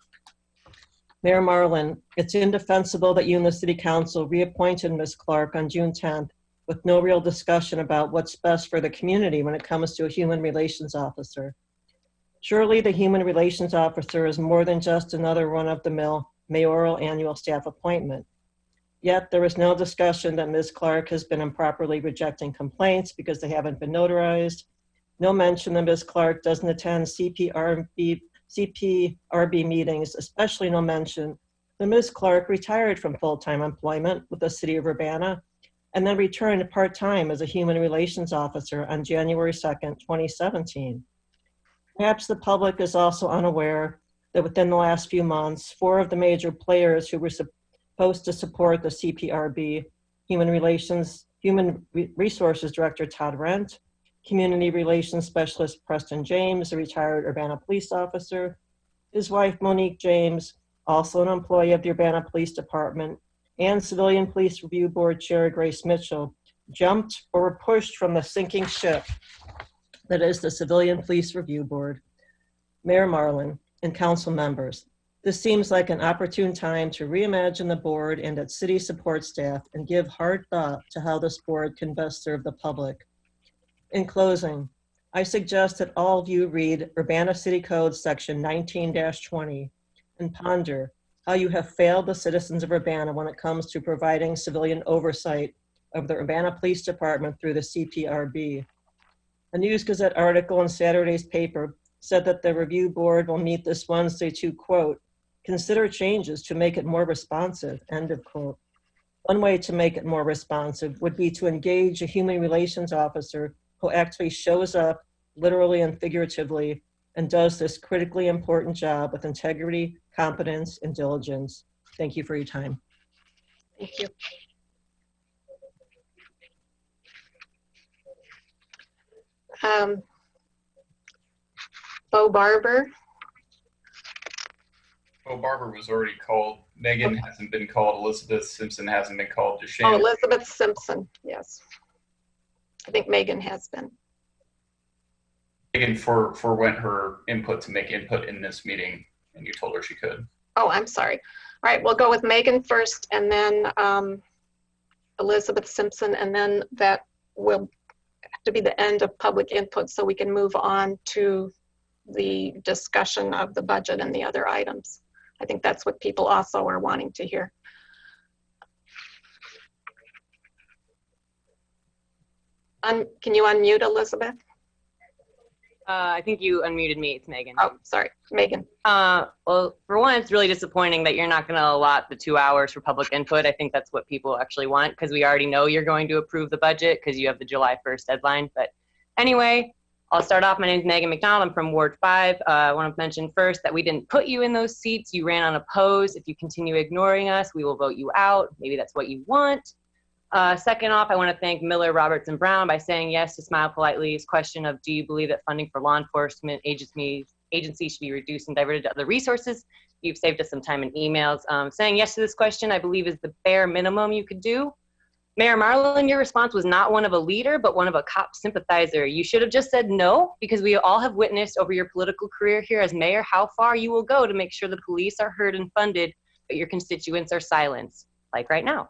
Mayor Marlin, it's indefensible that you and the City Council reappointed Ms. Clark on June 10th with no real discussion about what's best for the community when it comes to a human relations officer. Surely the human relations officer is more than just another run-of-the-mill mayoral annual staff appointment. Yet there is no discussion that Ms. Clark has been improperly rejecting complaints because they haven't been notarized. No mention that Ms. Clark doesn't attend CPRB meetings, especially no mention that Ms. Clark retired from full-time employment with the City of Urbana and then returned part-time as a human relations officer on January 2nd, 2017. Perhaps the public is also unaware that within the last few months, 4 of the major players who were supposed to support the CPRB, Human Resources Director Todd Rent, Community Relations Specialist Preston James, a retired Urbana police officer, his wife Monique James, also an employee of the Urbana Police Department, and Civilian Police Review Board Chair Grace Mitchell, jumped or were pushed from the sinking ship that is the Civilian Police Review Board. Mayor Marlin and council members, this seems like an opportune time to reimagine the board and its city support staff and give hard thought to how this board can best serve the public. In closing, I suggest that all of you read Urbana City Code section 19-20 and ponder how you have failed the citizens of Urbana when it comes to providing civilian oversight of the Urbana Police Department through the CPRB. A News Gazette article in Saturday's paper said that the review board will meet this Wednesday to, quote, consider changes to make it more responsive, end of quote. One way to make it more responsive would be to engage a human relations officer who actually shows up, literally and figuratively, and does this critically important job with integrity, competence, and diligence. Thank you for your time. Thank you. Bo Barber. Bo Barber was already called. Megan hasn't been called. Elizabeth Simpson hasn't been called. Oh, Shane. Elizabeth Simpson, yes. I think Megan has been. Megan forwent her input to make input in this meeting, and you told her she could. Oh, I'm sorry. All right, we'll go with Megan first, and then Elizabeth Simpson, and then that will have to be the end of public input so we can move on to the discussion of the budget and the other items. I think that's what people also are wanting to hear. Can you unmute Elizabeth? I think you unmuted me. It's Megan. Oh, sorry, Megan. Well, for one, it's really disappointing that you're not going to allot the 2 hours for public input. I think that's what people actually want, because we already know you're going to approve the budget because you have the July 1st deadline. But anyway, I'll start off. My name is Megan McDonald. I'm from Ward 5. I want to mention first that we didn't put you in those seats. You ran unopposed. If you continue ignoring us, we will vote you out. Maybe that's what you want. Second off, I want to thank Miller, Roberts, and Brown by saying yes to Smile Politely's question of, do you believe that funding for law enforcement agencies should be reduced and diverted to other resources? You've saved us some time in emails. Saying yes to this question, I believe, is the bare minimum you could do. Mayor Marlin, your response was not one of a leader, but one of a cop sympathizer. You should have just said no, because we all have witnessed over your political career here as mayor how far you will go to make sure the police are heard and funded, but your constituents are silenced, like right now.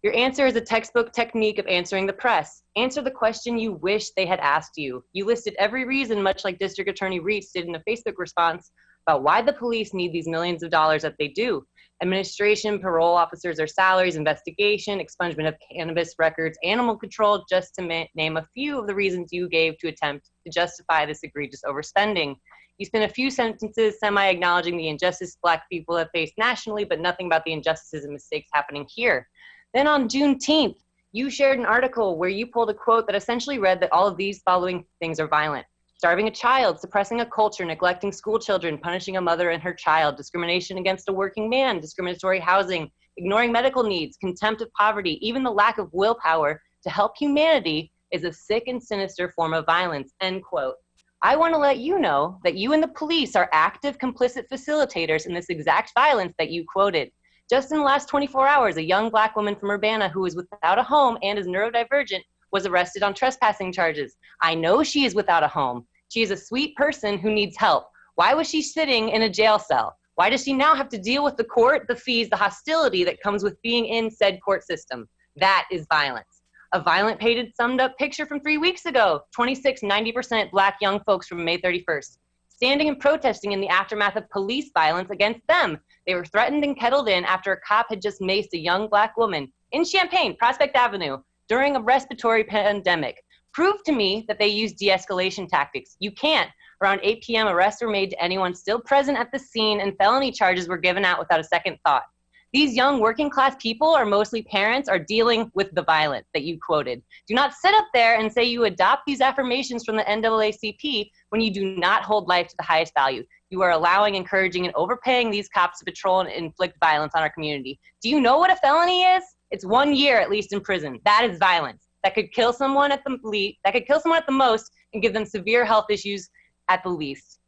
Your answer is a textbook technique of answering the press. Answer the question you wish they had asked you. You listed every reason, much like District Attorney Reese did in a Facebook response, about why the police need these millions of dollars that they do. Administration, parole officers or salaries, investigation, expungement of cannabis records, animal control, just to name a few of the reasons you gave to attempt to justify this egregious overspending. You spent a few sentences semi-acknowledging the injustice Black people have faced nationally, but nothing about the injustices and mistakes happening here. Then on Juneteenth, you shared an article where you pulled a quote that essentially read that all of these following things are violent: starving a child, suppressing a culture, neglecting school children, punishing a mother and her child, discrimination against a working man, discriminatory housing, ignoring medical needs, contempt of poverty, even the lack of willpower to help humanity is a sick and sinister form of violence, end quote. I want to let you know that you and the police are active complicit facilitators in this exact violence that you quoted. Just in the last 24 hours, a young Black woman from Urbana who is without a home and is neurodivergent was arrested on trespassing charges. I know she is without a home. She is a sweet person who needs help. Why was she sitting in a jail cell? Why does she now have to deal with the court, the fees, the hostility that comes with being in said court system? That is violence. A violent painted summed up picture from 3 weeks ago: 90% Black young folks from May 31st, standing and protesting in the aftermath of police violence against them. They were threatened and kettled in after a cop had just maced a young Black woman in Champaign, Prospect Avenue, during a respiratory pandemic. Prove to me that they used de-escalation tactics. You can't. Around 8 p.m., arrests were made to anyone still present at the scene, and felony charges were given out without a second thought. These young working class people, or mostly parents, are dealing with the violence that you quoted. Do not sit up there and say you adopt these affirmations from the NAACP when you do not hold life to the highest value. You are allowing, encouraging, and overpaying these cops to patrol and inflict violence on our community. Do you know what a felony is? It's 1 year at least in prison. That is violence. That could kill someone at the most and give them severe health issues at the least.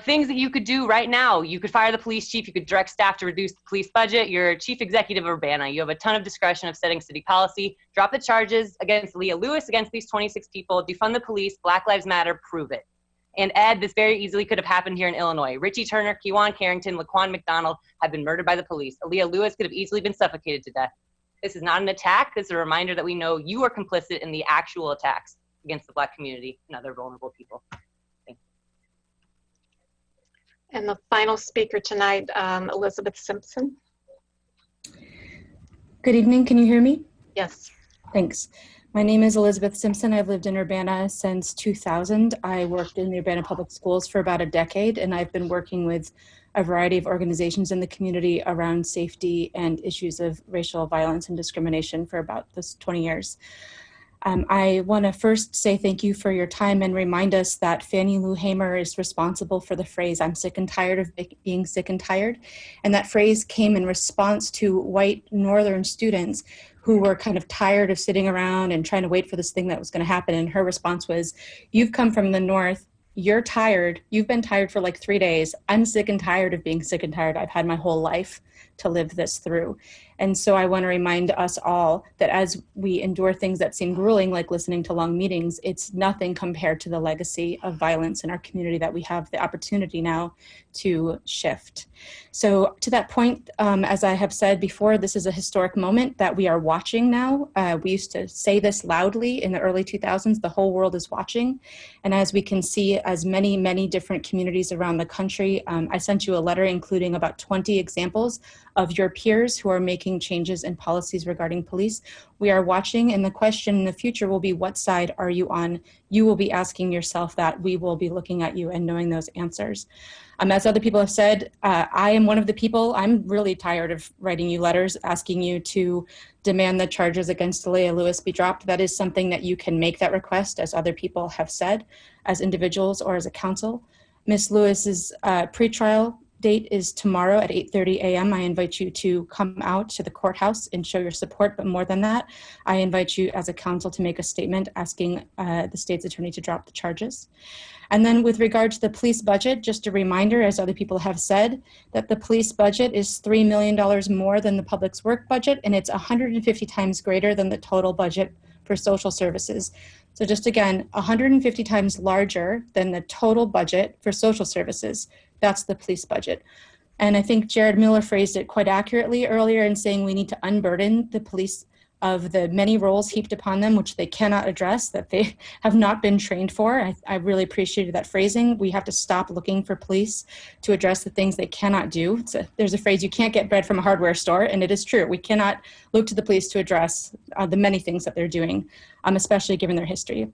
Things that you could do right now: you could fire the police chief, you could direct staff to reduce the police budget. You're chief executive of Urbana. You have a ton of discretion of setting city policy. Drop the charges against Leah Lewis, against these 26 people. Defund the police. Black Lives Matter. Prove it. And Ed, this very easily could have happened here in Illinois. Richie Turner, Kewan Carrington, Laquan McDonald have been murdered by the police. Leah Lewis could have easily been suffocated to death. This is not an attack. This is a reminder that we know you are complicit in the actual attacks against the Black community and other vulnerable people. And the final speaker tonight, Elizabeth Simpson. Good evening, can you hear me? Yes. Thanks. My name is Elizabeth Simpson. I've lived in Urbana since 2000. I worked in the Urbana Public Schools for about a decade, and I've been working with a variety of organizations in the community around safety and issues of racial violence and discrimination for about this 20 years. I want to first say thank you for your time and remind us that Fannie Lou Hamer is responsible for the phrase, "I'm sick and tired of being sick and tired." And that phrase came in response to white Northern students who were kind of tired of sitting around and trying to wait for this thing that was going to happen. And her response was, "You've come from the North. You're tired. You've been tired for like 3 days. I'm sick and tired of being sick and tired. I've had my whole life to live this through." And so I want to remind us all that as we endure things that seem grueling, like listening to long meetings, it's nothing compared to the legacy of violence in our community that we have the opportunity now to shift. So to that point, as I have said before, this is a historic moment that we are watching now. We used to say this loudly in the early 2000s, the whole world is watching. And as we can see, as many different communities around the country, I sent you a letter including about 20 examples of your peers who are making changes in policies regarding police. We are watching, and the question in the future will be, what side are you on? You will be asking yourself that. We will be looking at you and knowing those answers. As other people have said, I am one of the people, I'm really tired of writing you letters asking you to demand the charges against Leah Lewis be dropped. That is something that you can make that request, as other people have said, as individuals or as a council. Ms. Lewis's pretrial date is tomorrow at 8:30 a.m. I invite you to come out to the courthouse and show your support, but more than that, I invite you as a council to make a statement asking the state's attorney to drop the charges. And then with regard to the police budget, just a reminder, as other people have said, that the police budget is $3 million more than the public's work budget, and it's 150 times greater than the total budget for social services. So just again, 150 times larger than the total budget for social services. That's the police budget. And I think Jared Miller phrased it quite accurately earlier in saying we need to unburden the police of the many roles heaped upon them, which they cannot address, that they have not been trained for. I really appreciated that phrasing. We have to stop looking for police to address the things they cannot do. There's a phrase, you can't get bread from a hardware store, and it is true. We cannot look to the police to address the many things that they're doing, especially given their history.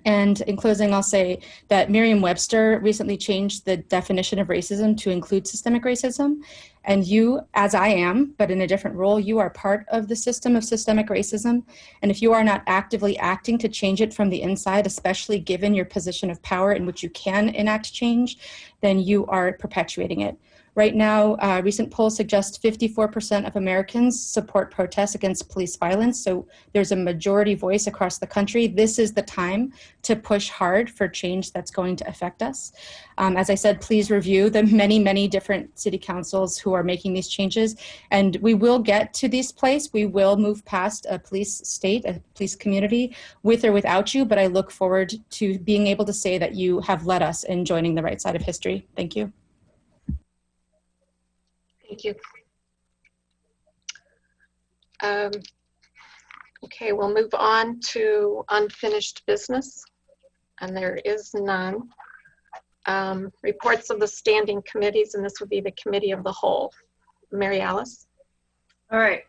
And in closing, I'll say that Merriam-Webster recently changed the definition of racism to include systemic racism. And you, as I am, but in a different role, you are part of the system of systemic racism. And if you are not actively acting to change it from the inside, especially given your position of power in which you can enact change, then you are perpetuating it. Right now, recent polls suggest 54% of Americans support protests against police violence. So there's a majority voice across the country. This is the time to push hard for change that's going to affect us. As I said, please review the many, many different city councils who are making these changes. And we will get to this place. We will move past a police state, a police community, with or without you. But I look forward to being able to say that you have led us in joining the right side of history. Thank you. Thank you. Okay, we'll move on to unfinished business, and there is none. Reports of the standing committees, and this would be the committee of the whole. Mary Alice. All right.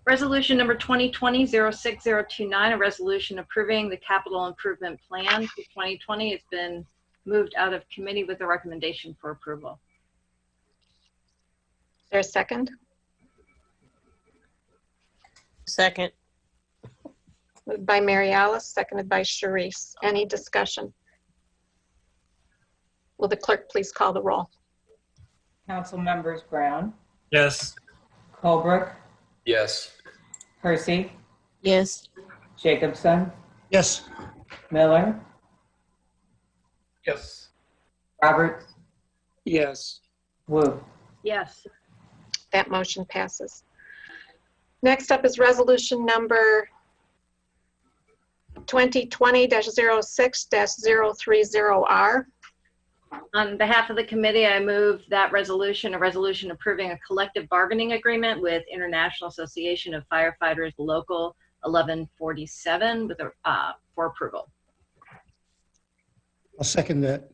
Resolution number 2020-06029, a resolution approving the capital improvement plan for 2020 has been moved out of committee with a recommendation for approval. Is there a second? Second. Moved by Mary Alice, seconded by Sharice. Any discussion? Will the clerk please call the roll? Council members Brown, Yes. Colebrook, Yes. Percy, Yes. Jacobson, Yes. Miller, Yes. Roberts, Yes. Wu. Yes. That motion passes. Next up is resolution number 2020-06-030R. On behalf of the committee, I move that resolution, a resolution approving a collective bargaining agreement with International Association of Firefighters Local 1147 with for approval. I'll second that.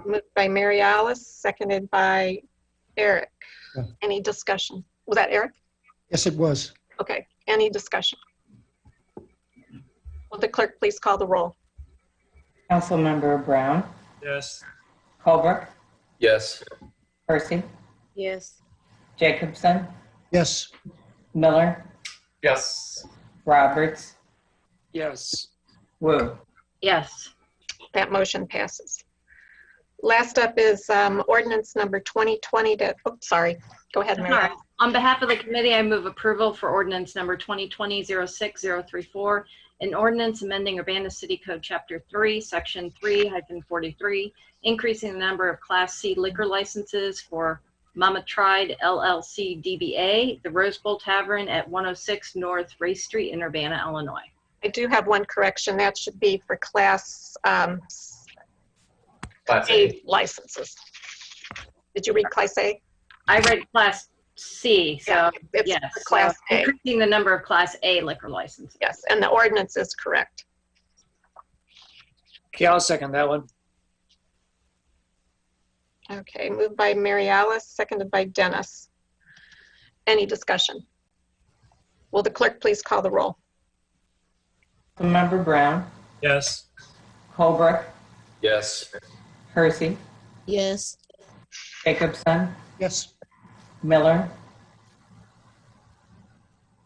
Moved by Mary Alice, seconded by Eric. Yeah. Any discussion? Was that Eric? Yes, it was. Okay, any discussion? Will the clerk please call the roll? Councilmember Brown, Yes. Colebrook, Yes. Percy, Yes. Jacobson, Yes. Miller, Yes. Roberts, Yes. Wu. Yes. That motion passes. Last up is ordinance number 2020 to, oh, sorry. Go ahead, Mary. All right. On behalf of the committee, I move approval for ordinance number 2020-06034, an ordinance amending Urbana City Code Chapter 3, Section 3-43, increasing the number of Class C liquor licenses for Mama Tried LLC DBA, the Rose Bowl Tavern at 106 North Race Street in Urbana, Illinois. I do have one correction. That should be for Class A licenses. Did you read Class A? I read Class C, so yeah, it's yes. Class so A. Increasing the number of Class A liquor licenses. Yes, and the ordinance is correct. Okay, I'll second that one. Okay, moved by Mary Alice, seconded by Dennis. Any discussion? Will the clerk please call the roll? Member Brown, Yes. Holbrook, Yes. Hersey, Yes. Jacobson, Yes. Miller,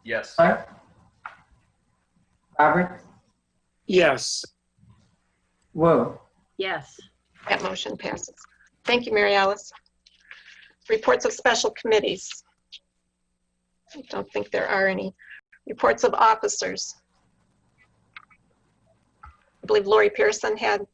Yes. Clark, Roberts, Yes. Woo. Yes. That motion passes. Thank you, Mary Alice. Reports of special committees. I don't think there are any. Reports of officers. I believe Lori Pearson had.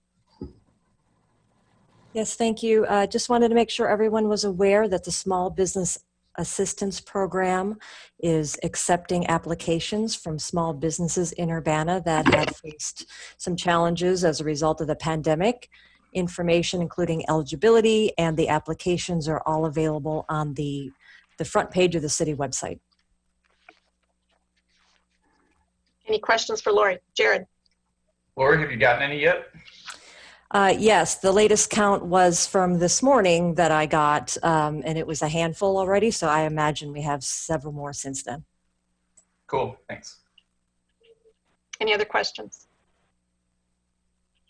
Yes, thank you. Just wanted to make sure everyone was aware that the Small Business Assistance Program is accepting applications from small businesses in Urbana that have faced some challenges as a result of the pandemic. Information, including eligibility and the applications, are all available on the front page of the city website. Any questions for Lori? Jared? Lori, have you gotten any yet? Yes, the latest count was from this morning that I got, and it was a handful already, so I imagine we have several more since then. Cool, thanks. Any other questions?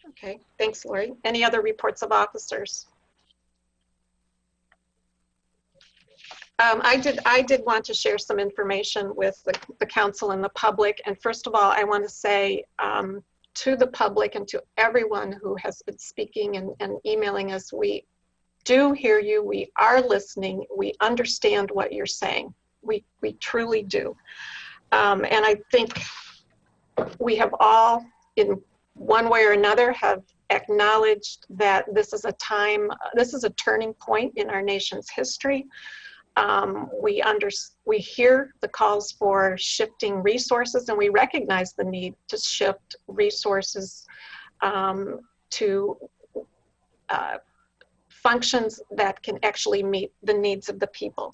Okay, thanks, Lori. Any other reports of officers? I did want to share some information with the council and the public. And first of all, I want to say to the public and to everyone who has been speaking and emailing us, we do hear you. We are listening. We understand what you're saying. We truly do. And I think we have all, in one way or another, have acknowledged that this is a time, this is a turning point in our nation's history. We hear the calls for shifting resources, and we recognize the need to shift resources to functions that can actually meet the needs of the people.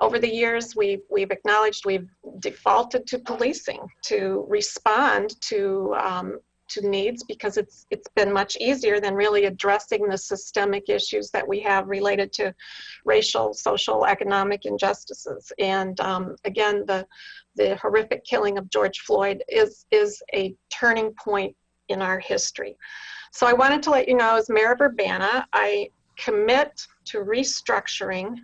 Over the years, we've acknowledged we've defaulted to policing to respond to needs because it's been much easier than really addressing the systemic issues that we have related to racial, social, economic injustices. And again, the horrific killing of George Floyd is a turning point in our history. So I wanted to let you know, as Mayor of Urbana, I commit to restructuring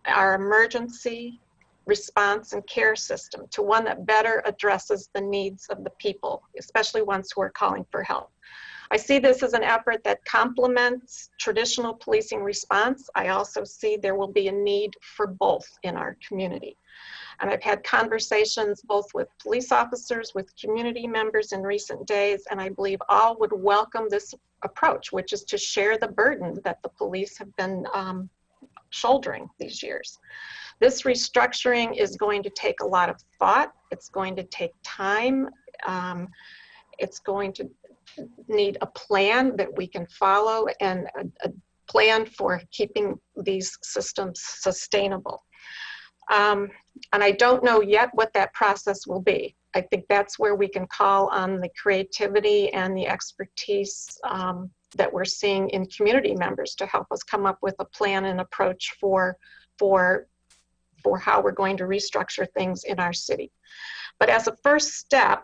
our emergency response and care system to one that better addresses the needs of the people, especially ones who are calling for help. I see this as an effort that complements traditional policing response. I also see there will be a need for both in our community. And I've had conversations both with police officers, with community members in recent days, and I believe all would welcome this approach, which is to share the burden that the police have been shouldering these years. This restructuring is going to take a lot of thought. It's going to take time. It's going to need a plan that we can follow and a plan for keeping these systems sustainable. And I don't know yet what that process will be. I think that's where we can call on the creativity and the expertise that we're seeing in community members to help us come up with a plan and approach for how we're going to restructure things in our city. But as a first step,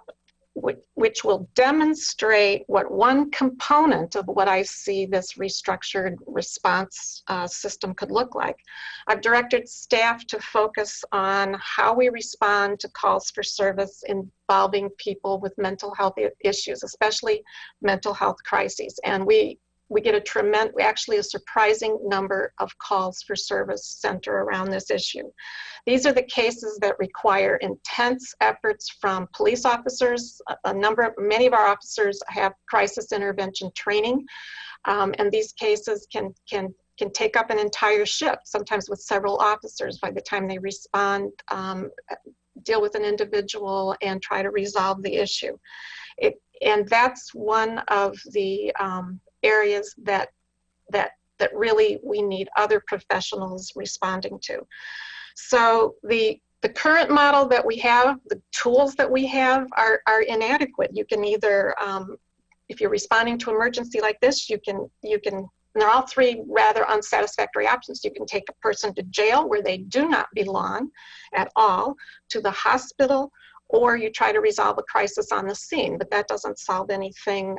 which will demonstrate what one component of what I see this restructured response system could look like, I've directed staff to focus on how we respond to calls for service involving people with mental health issues, especially mental health crises. And we get actually a surprising number of calls for service center around this issue. These are the cases that require intense efforts from police officers. Many of our officers have crisis intervention training, and these cases can take up an entire shift, sometimes with several officers by the time they respond, deal with an individual and try to resolve the issue. And that's one of the areas that really we need other professionals responding to. So the current model that we have, the tools that we have are inadequate. You can either, if you're responding to emergency like this, you can and they're all three rather unsatisfactory options. You can take a person to jail where they do not belong at all, to the hospital, or you try to resolve a crisis on the scene, but that doesn't solve anything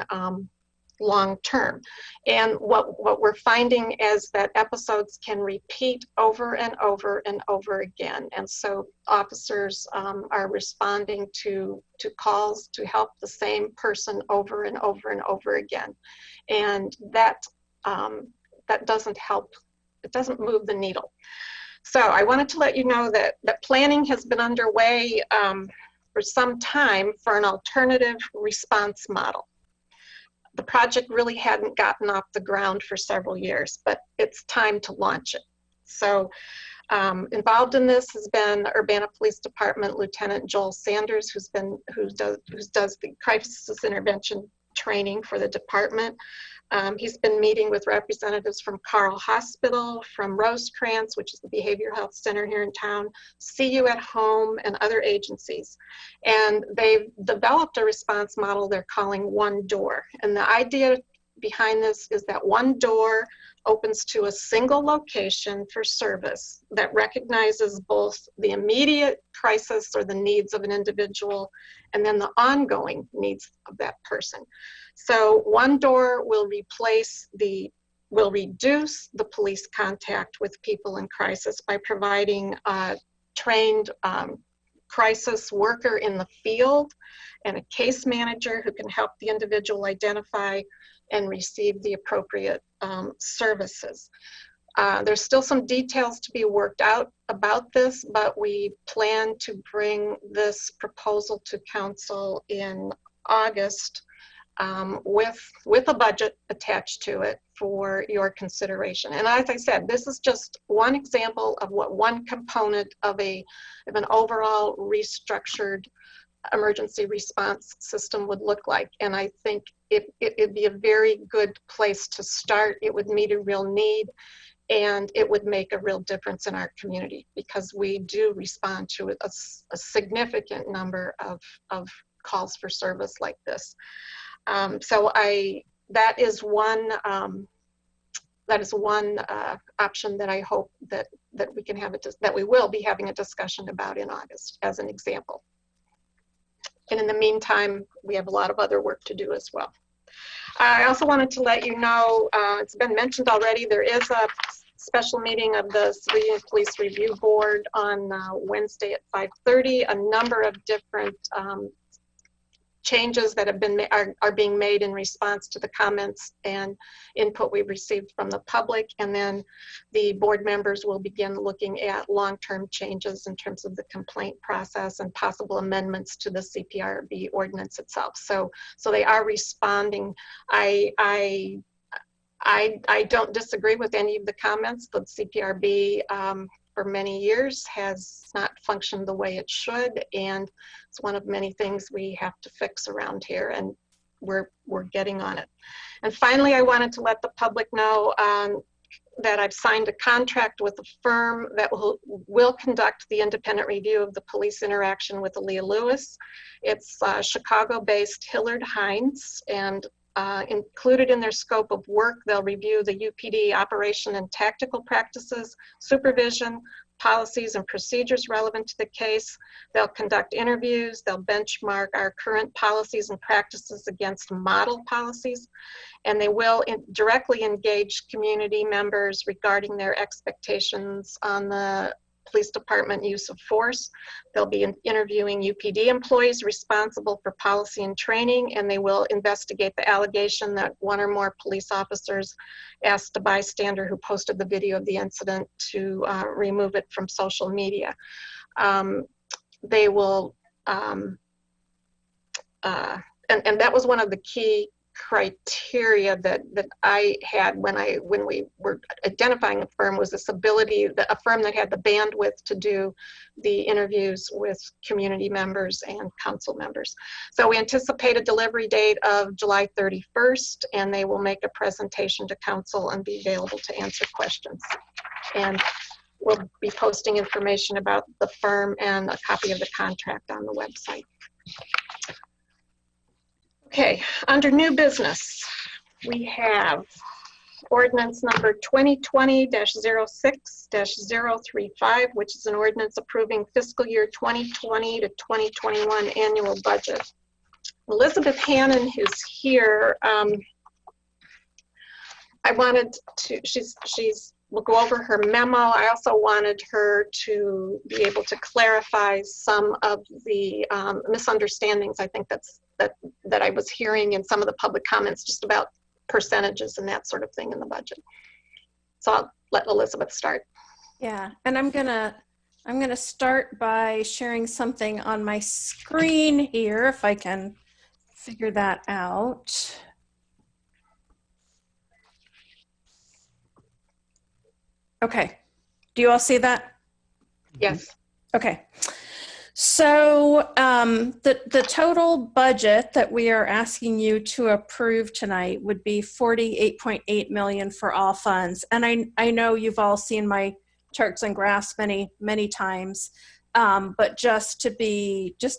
long term. And what we're finding is that episodes can repeat over and over and over again. And so officers are responding to calls to help the same person over and over and over again. And that doesn't help, it doesn't move the needle. So I wanted to let you know that planning has been underway for some time for an alternative response model. The project really hadn't gotten off the ground for several years, but it's time to launch it. So involved in this has been Urbana Police Department Lieutenant Joel Sanders, who does the crisis intervention training for the department. He's been meeting with representatives from Carl Hospital, from Rosecrans, which is the behavioral health center here in town, See You at Home, and other agencies. And they've developed a response model they're calling One Door. And the idea behind this is that one door opens to a single location for service that recognizes both the immediate crisis or the needs of an individual and then the ongoing needs of that person. So One Door will reduce the police contact with people in crisis by providing a trained crisis worker in the field and a case manager who can help the individual identify and receive the appropriate services. There's still some details to be worked out about this, but we plan to bring this proposal to council in August with a budget attached to it for your consideration. And as I said, this is just one example of what one component of an overall restructured emergency response system would look like. And I think it'd be a very good place to start. It would meet a real need, and it would make a real difference in our community because we do respond to a significant number of calls for service like this. So that is one option that I hope that we can have that we will be having a discussion about in August as an example. And in the meantime, we have a lot of other work to do as well. I also wanted to let you know, it's been mentioned already, there is a special meeting of the Civilian Police Review Board on Wednesday at 5:30. A number of different changes that have been are being made in response to the comments and input we've received from the public, and then the board members will begin looking at long-term changes in terms of the complaint process and possible amendments to the CPRB ordinance itself. So they are responding. I don't disagree with any of the comments. The CPRB for many years has not functioned the way it should, and it's one of many things we have to fix around here, and we're getting on it. And finally, I wanted to let the public know that I've signed a contract with a firm that will conduct the independent review of the police interaction with Aaliyah Lewis. It's Chicago-based Hillard Hines, and included in their scope of work, they'll review the UPD operation and tactical practices, supervision, policies and procedures relevant to the case. They'll conduct interviews, they'll benchmark our current policies and practices against model policies, and they will directly engage community members regarding their expectations on the police department use of force. They'll be interviewing UPD employees responsible for policy and training, and they will investigate the allegation that one or more police officers asked a bystander who posted the video of the incident to remove it from social media. They will, and that was one of the key criteria that I had when we were identifying a firm, was this ability, a firm that had the bandwidth to do the interviews with community members and council members. So we anticipate a delivery date of July 31st, and they will make a presentation to council and be available to answer questions. And we'll be posting information about the firm and a copy of the contract on the website. Okay, under new business, we have ordinance number 2020-06-035, which is an ordinance approving fiscal year 2020 to 2021 annual budget. Elizabeth Hannon is here. I wanted to, we'll go over her memo. I also wanted her to be able to clarify some of the misunderstandings I think that I was hearing in some of the public comments just about percentages and that sort of thing in the budget. So I'll let Elizabeth start. Yeah, and I'm gonna start by sharing something on my screen here, if I can figure that out. Okay, do you all see that? Yes. Okay. So the total budget that we are asking you to approve tonight would be $48.8 million for all funds. And I know you've all seen my charts and graphs many times, but just to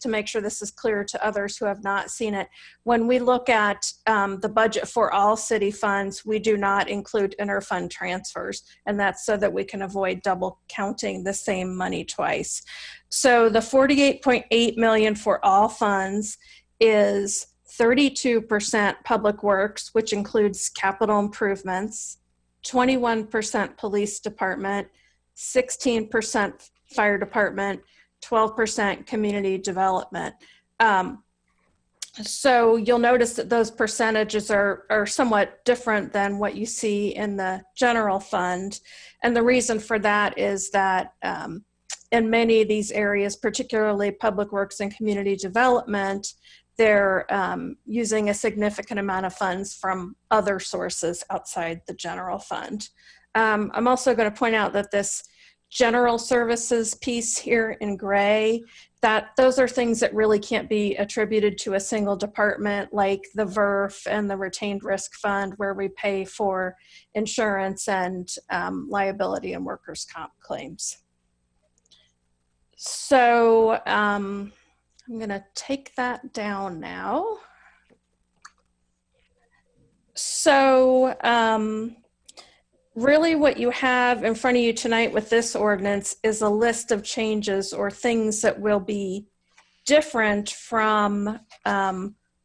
make sure this is clear to others who have not seen it, when we look at the budget for all city funds, we do not include interfund transfers, and that's so that we can avoid double counting the same money twice. So the $48.8 million for all funds is 32% public works, which includes capital improvements, 21% police department, 16% fire department, 12% community development. So you'll notice that those percentages are somewhat different than what you see in the general fund. And the reason for that is that in many of these areas, particularly public works and community development, they're using a significant amount of funds from other sources outside the general fund. I'm also going to point out that this general services piece here in gray, that those are things that really can't be attributed to a single department, like the VERF and the retained risk fund, where we pay for insurance and liability and workers' comp claims. So I'm going to take that down now. So really what you have in front of you tonight with this ordinance is a list of changes or things that will be different from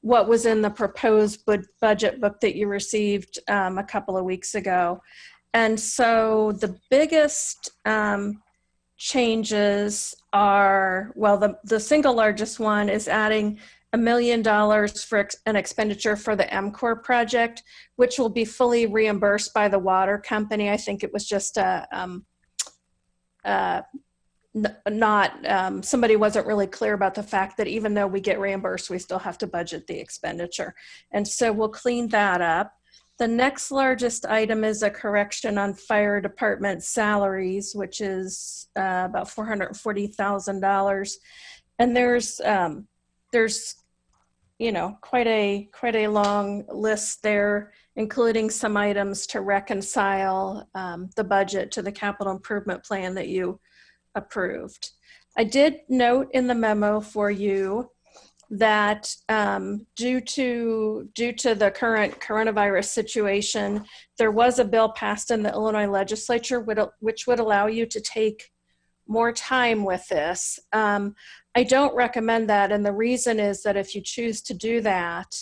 what was in the proposed budget book that you received a couple of weeks ago. And so the biggest changes are, well, the single largest one is adding $1 million for an expenditure for the MCOR project, which will be fully reimbursed by the water company. I think it was just somebody wasn't really clear about the fact that even though we get reimbursed, we still have to budget the expenditure. And so we'll clean that up. The next largest item is a correction on fire department salaries, which is about $440,000. And there's quite a long list there, including some items to reconcile the budget to the capital improvement plan that you approved. I did note in the memo for you that due to the current coronavirus situation, there was a bill passed in the Illinois legislature which would allow you to take more time with this. I don't recommend that, and the reason is that if you choose to do that,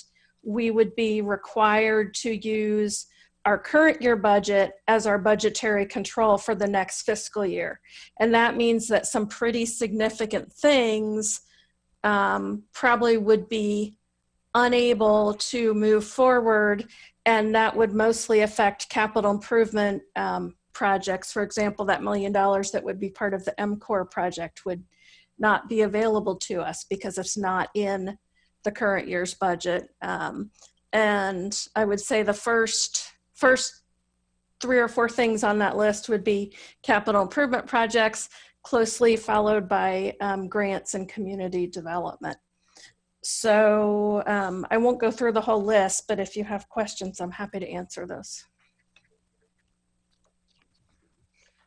we would be required to use our current year budget as our budgetary control for the next fiscal year. And that means that some pretty significant things probably would be unable to move forward, and that would mostly affect capital improvement projects. For example, that $1 million that would be part of the MCOR project would not be available to us because it's not in the current year's budget. And I would say the first 3 or 4 things on that list would be capital improvement projects, closely followed by grants and community development. So I won't go through the whole list, but if you have questions, I'm happy to answer those.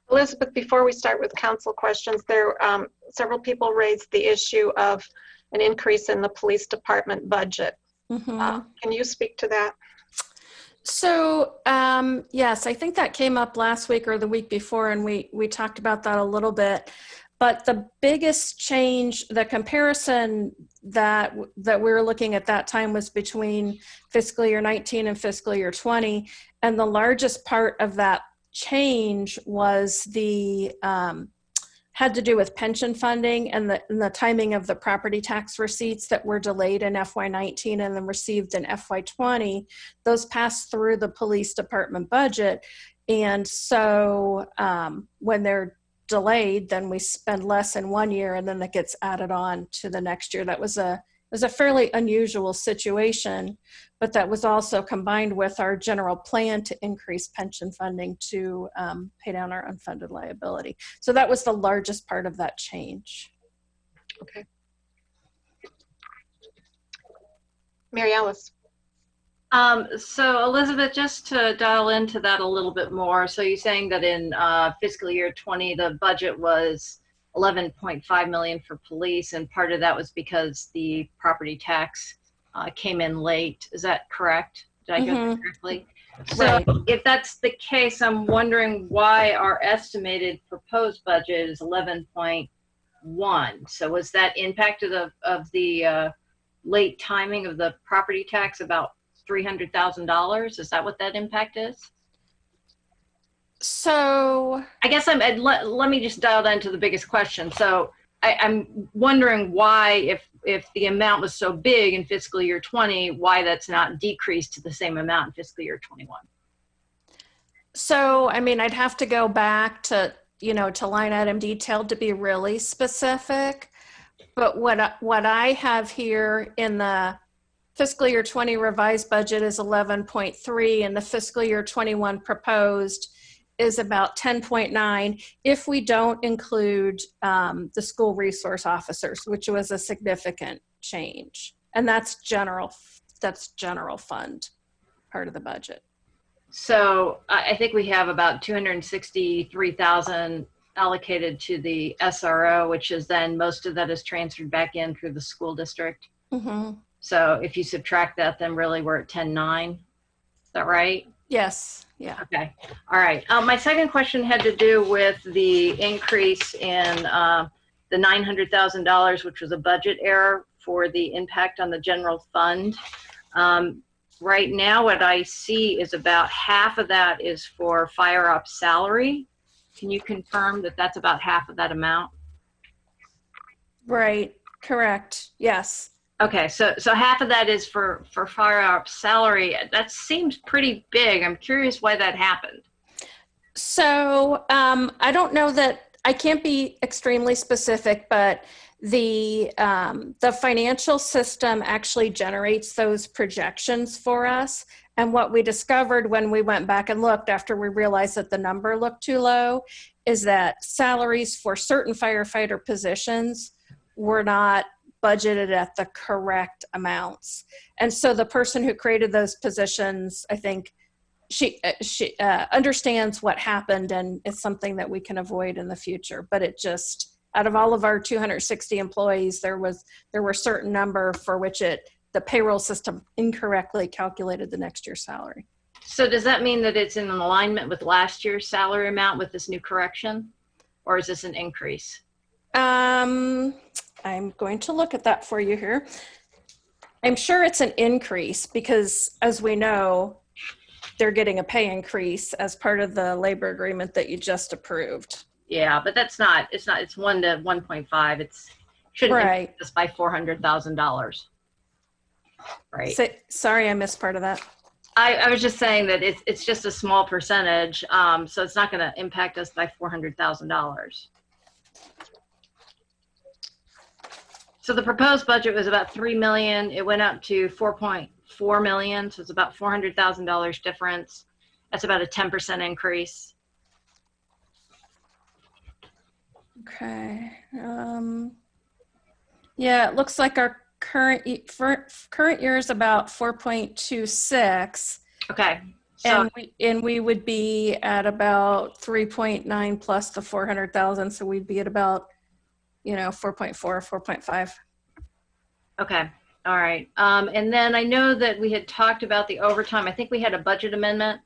Elizabeth, before we start with council questions, several people raised the issue of an increase in the police department budget. Mm-hmm. Can you speak to that? So, yes, I think that came up last week or the week before, and we talked about that a little bit. But the biggest change, the comparison that we were looking at that time was between fiscal year 19 and fiscal year 20. And the largest part of that change was the had to do with pension funding and the timing of the property tax receipts that were delayed in FY19 and then received in FY20. Those passed through the police department budget. And so when they're delayed, then we spend less in one year and then that gets added on to the next year. That was a fairly unusual situation, but that was also combined with our general plan to increase pension funding to pay down our unfunded liability. So that was the largest part of that change. Okay. Mary Alice. So Elizabeth, just to dial into that a little bit more. So you're saying that in fiscal year 20, the budget was 11.5 million for police, and part of that was because the property tax came in late. Is that correct? Did I get that correctly? So Right. If that's the case, I'm wondering why our estimated proposed budget is 11.1. So was that impacted of the late timing of the property tax about $300,000? Is that what that impact is? So I guess let me just dial down to the biggest question. So I'm wondering why, if the amount was so big in fiscal year 20, why that's not decreased to the same amount in fiscal year 21. So, I mean, I'd have to go back to, to line item detail to be really specific. But what I have here in the fiscal year 20 revised budget is 11.3, and the fiscal year 21 proposed is about 10.9 if we don't include the school resource officers, which was a significant change. And that's general fund part of the budget. So I think we have about 263,000 allocated to the SRO, which is then most of that is transferred back in through the school district. Mm-hmm. So if you subtract that, then really we're at 10.9. Is that right? Yes. Yeah. Okay. All right. My second question had to do with the increase in the $900,000, which was a budget error for the impact on the general fund. Right now, what I see is about half of that is for fire ops salary. Can you confirm that that's about half of that amount? Right. Correct. Yes. Okay, so half of that is for fire ops salary. That seems pretty big. I'm curious why that happened. So I don't know that I can't be extremely specific, but the financial system actually generates those projections for us. And what we discovered when we went back and looked after we realized that the number looked too low is that salaries for certain firefighter positions were not budgeted at the correct amounts. And so the person who created those positions, I think she understands what happened, and it's something that we can avoid in the future. But it just, out of all of our 260 employees, there were certain number for which the payroll system incorrectly calculated the next year's salary. So does that mean that it's in alignment with last year's salary amount with this new correction, or is this an increase? I'm going to look at that for you here. I'm sure it's an increase because, as we know, they're getting a pay increase as part of the labor agreement that you just approved. Yeah, but it's 1 to 1.5. It's shouldn't increase this by $400,000. Right. Sorry, I missed part of that. I was just saying that it's just a small percentage, so it's not going to impact us by $400,000. So the proposed budget was about $3 million. It went up to $4.4 million, so it's about $400,000 difference. That's about a 10% increase. Okay. Yeah, it looks like our current year is about 4.26. Okay. So, and we would be at about 3.9 plus the 400,000, so we'd be at about 4.4, 4.5. Okay. All right. And then I know that we had talked about the overtime. I think we had a budget amendment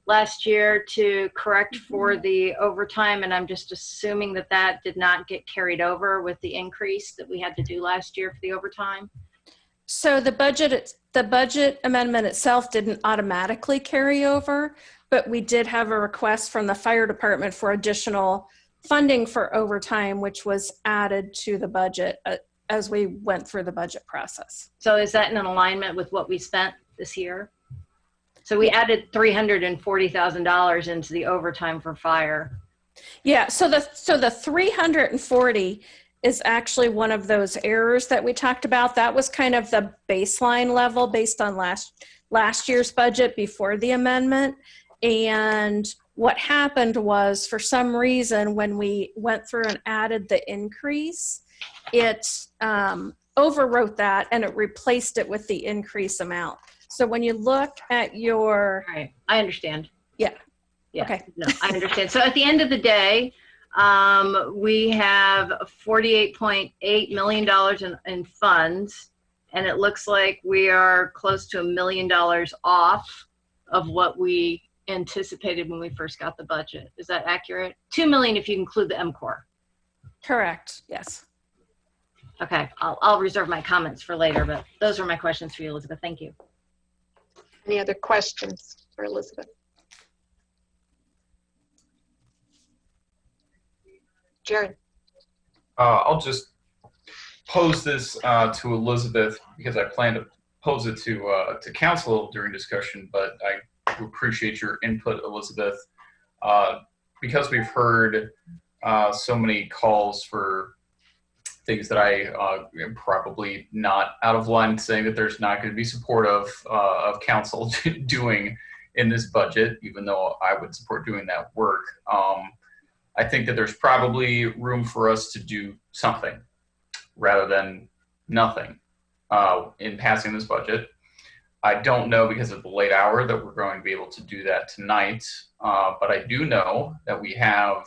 last year to correct for the overtime, and I'm just assuming that that did not get carried over with the increase that we had to do last year for the overtime. So the budget amendment itself didn't automatically carry over, but we did have a request from the fire department for additional funding for overtime, which was added to the budget as we went through the budget process. So is that in alignment with what we spent this year? So we added $340,000 into the overtime for fire. Yeah, so the 340 is actually one of those errors that we talked about. That was kind of the baseline level based on last year's budget before the amendment. And what happened was, for some reason, when we went through and added the increase, it overwrote that and it replaced it with the increase amount. So when you look at your... All right, I understand. Yeah. Yeah, okay. No, I understand. So at the end of the day, we have $48.8 million in funds, and it looks like we are close to $1 million off of what we anticipated when we first got the budget. Is that accurate? $2 million if you include the MCOR. Correct, yes. Okay, I'll reserve my comments for later, but those are my questions for you, Elizabeth. Thank you. Any other questions for Elizabeth? Jared. I'll just pose this to Elizabeth because I plan to pose it to council during discussion, but I appreciate your input, Elizabeth. Because we've heard so many calls for things that I am probably not out of line saying that there's not going to be support of council doing in this budget, even though I would support doing that work. I think that there's probably room for us to do something rather than nothing in passing this budget. I don't know because of the late hour that we're going to be able to do that tonight, but I do know that we have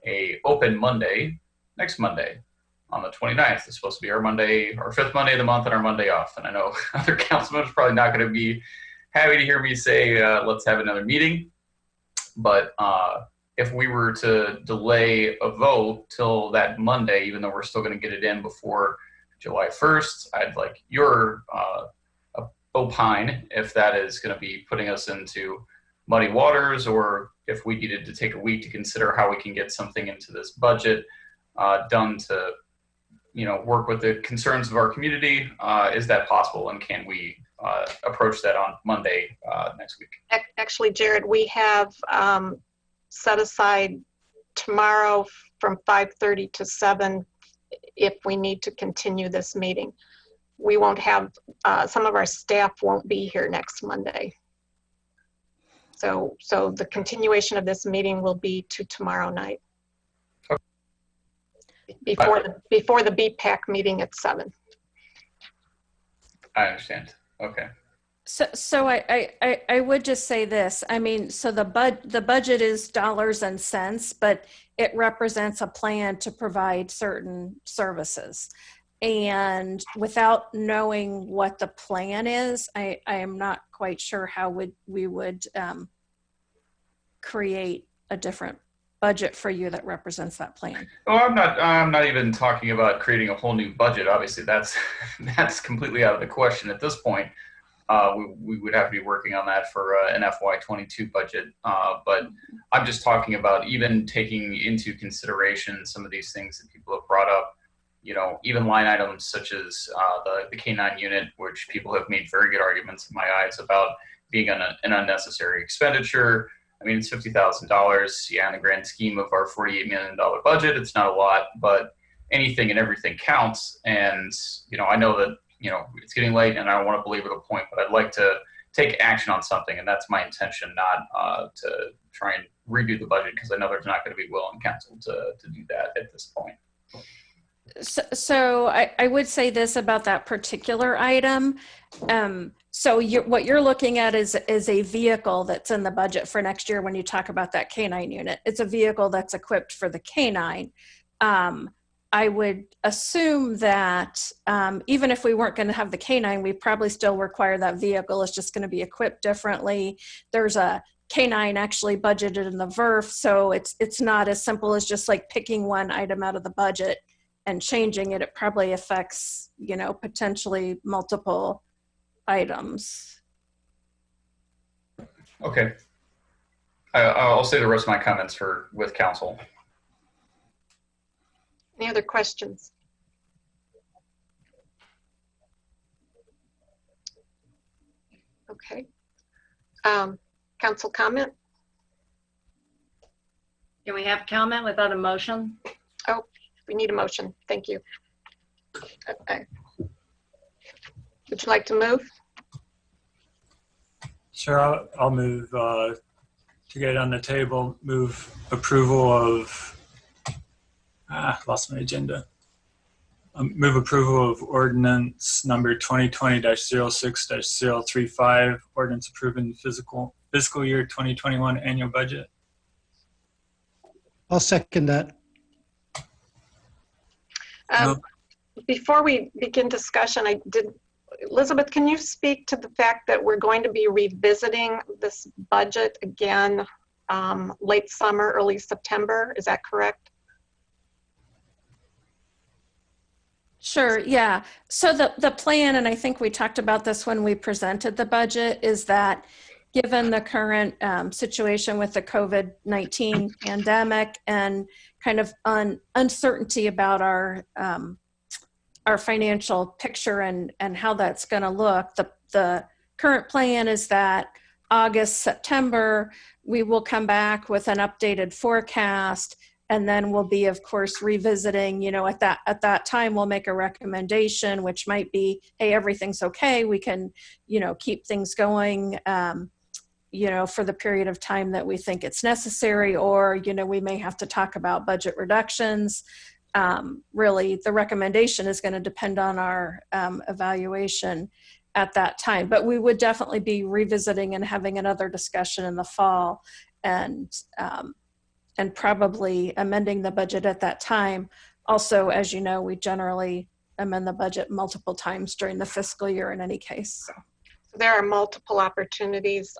a open Monday next Monday on the 29th. It's supposed to be our Monday, our fifth Monday of the month, and our Monday off. And I know other councilmen are probably not going to be happy to hear me say, let's have another meeting. But if we were to delay a vote till that Monday, even though we're still going to get it in before July 1st, I'd like your opine if that is going to be putting us into muddy waters, or if we needed to take a week to consider how we can get something into this budget done to, work with the concerns of our community. Is that possible, and can we approach that on Monday next week? Actually, Jared, we have set aside tomorrow from 5:30 to 7 if we need to continue this meeting. We won't have, some of our staff won't be here next Monday. So the continuation of this meeting will be to tomorrow night. Before the BPAC meeting at 7. I understand. Okay. So I would just say this. I mean, so the budget is dollars and cents, but it represents a plan to provide certain services. And without knowing what the plan is, I am not quite sure how we would create a different budget for you that represents that plan. Oh, I'm not even talking about creating a whole new budget. Obviously, that's completely out of the question at this point. We would have to be working on that for an FY22 budget. But I'm just talking about even taking into consideration some of these things that people have brought up. Even line items such as the K-9 unit, which people have made very good arguments in my eyes about being an unnecessary expenditure. I mean, it's $50,000. Yeah, in the grand scheme of our $48 million budget, it's not a lot, but anything and everything counts. And, I know that, it's getting late and I don't want to belabor the point, but I'd like to take action on something. And that's my intention, not to try and redo the budget, because I know there's not going to be will in council to do that at this point. So I would say this about that particular item. So what you're looking at is a vehicle that's in the budget for next year when you talk about that K-9 unit. It's a vehicle that's equipped for the K-9. I would assume that even if we weren't going to have the canine, we probably still require that vehicle. It's just going to be equipped differently. There's a canine actually budgeted in the VERF, so it's not as simple as just like picking one item out of the budget and changing it. It probably affects, you know, potentially multiple items. Okay. I'll say the rest of my comments with council. Any other questions? Okay. Council comment? Can we have comment without a motion? Oh, we need a motion. Thank you. Okay. Would you like to move? Sure, I'll move to get on the table, move approval of, lost my agenda. Move approval of ordinance number 2020-06-035, ordinance approving fiscal year 2021 annual budget. I'll second that. Before we begin discussion, Elizabeth, can you speak to the fact that we're going to be revisiting this budget again late summer, early September? Is that correct? Sure, yeah. So the plan, and I think we talked about this when we presented the budget, is that given the current situation with the COVID-19 pandemic and kind of uncertainty about our financial picture and how that's going to look, the current plan is that August, September, we will come back with an updated forecast, and then we'll be, of course, revisiting, you know, at that time, we'll make a recommendation, which might be, hey, everything's okay. We can, you know, keep things going, you know, for the period of time that we think it's necessary, or, you know, we may have to talk about budget reductions. Really, the recommendation is going to depend on our evaluation at that time. But we would definitely be revisiting and having another discussion in the fall, and probably amending the budget at that time. Also, as you know, we generally amend the budget multiple times during the fiscal year in any case. So there are multiple opportunities,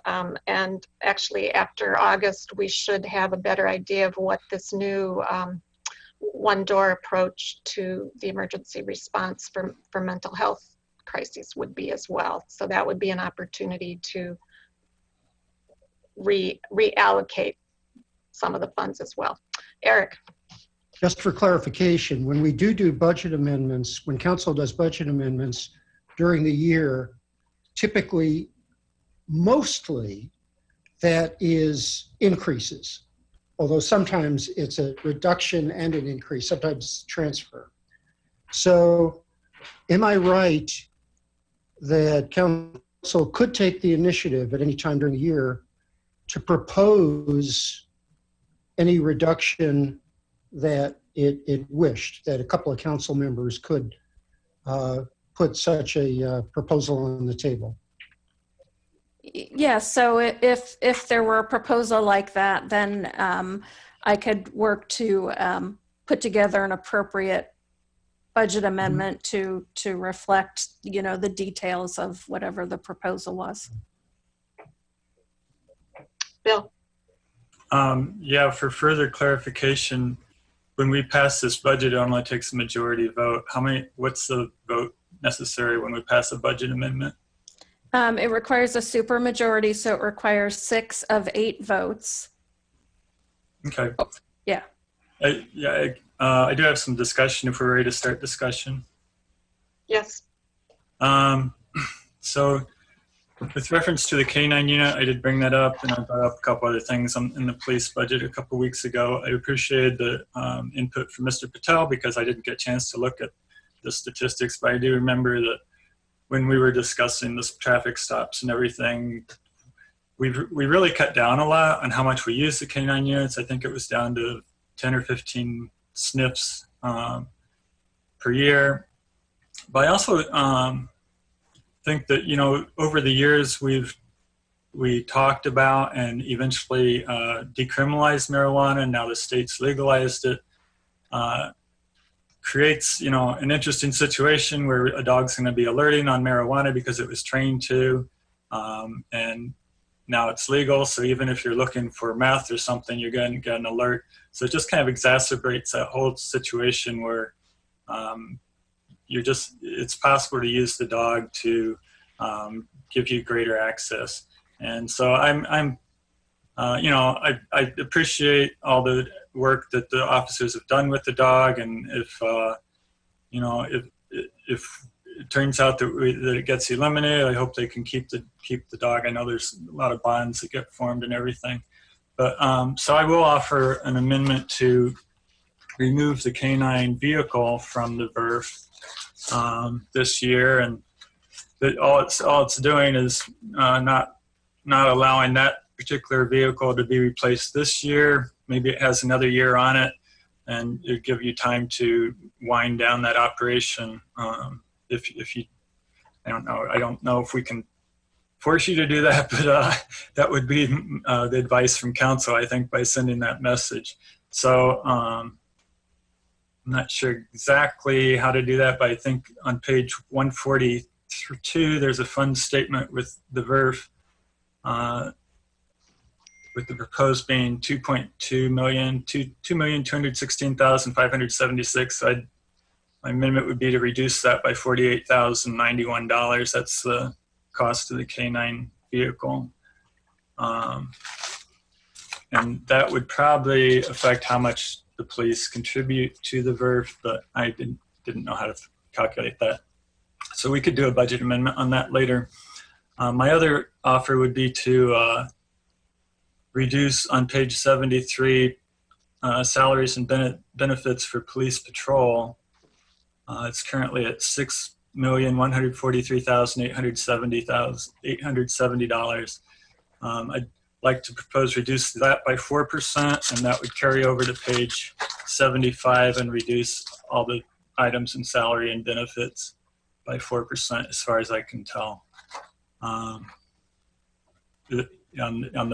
and actually after August, we should have a better idea of what this new one-door approach to the emergency response for mental health crises would be as well. So that would be an opportunity to reallocate some of the funds as well. Eric. Just for clarification, when we do budget amendments, when council does budget amendments during the year, typically, mostly, that is increases. Although sometimes it's a reduction and an increase, sometimes transfer. So am I right that council could take the initiative at any time during the year to propose any reduction that it wished, that a couple of council members could put such a proposal on the table? yeah, so if there were a proposal like that, then I could work to put together an appropriate budget amendment to reflect, you know, the details of whatever the proposal was. Bill. Yeah, for further clarification, when we pass this budget, it only takes a majority vote. What's the vote necessary when we pass a budget amendment? It requires a supermajority, so it requires 6 of 8 votes. Okay. Yeah. I do have some discussion if we're ready to start discussion. Yes. So with reference to the K-9 unit, I did bring that up, and I brought up a couple other things in the police budget a couple weeks ago. I appreciated the input from Mr. Patel because I didn't get a chance to look at the statistics, but I do remember that when we were discussing this traffic stops and everything, we really cut down a lot on how much we use the K-9 units. I think it was down to 10 or 15 sniffs per year. But I also think that, you know, over the years we talked about and eventually decriminalized marijuana, and now the state's legalized it. creates, an interesting situation where a dog's going to be alerting on marijuana because it was trained to, and now it's legal. So even if you're looking for meth or something, you're going to get an alert. So it just kind of exacerbates that whole situation where it's possible to use the dog to give you greater access. And so I appreciate all the work that the officers have done with the dog. And if it turns out that it gets eliminated, I hope they can keep the dog. I know there's a lot of bonds that get formed and everything. But so I will offer an amendment to remove the canine vehicle from the VERF this year, and that all it's doing is not allowing that particular vehicle to be replaced this year. Maybe it has another year on it, and it'll give you time to wind down that operation. If you, I don't know if we can force you to do that, but that would be the advice from council, I think, by sending that message. So I'm not sure exactly how to do that, but I think on page 142, there's a fund statement with the VERF, with the proposed being 2.2 million, 2,216,576. So my amendment would be to reduce that by $48,091. That's the cost of the canine vehicle. And that would probably affect how much the police contribute to the VERF, but I didn't know how to calculate that. So we could do a budget amendment on that later. My other offer would be to reduce on page 73 salaries and benefits for police patrol. It's currently at $6,143,870. I'd like to propose reduce that by 4%, and that would carry over to page 75 and reduce all the items in salary and benefits by 4%, as far as I can tell, on the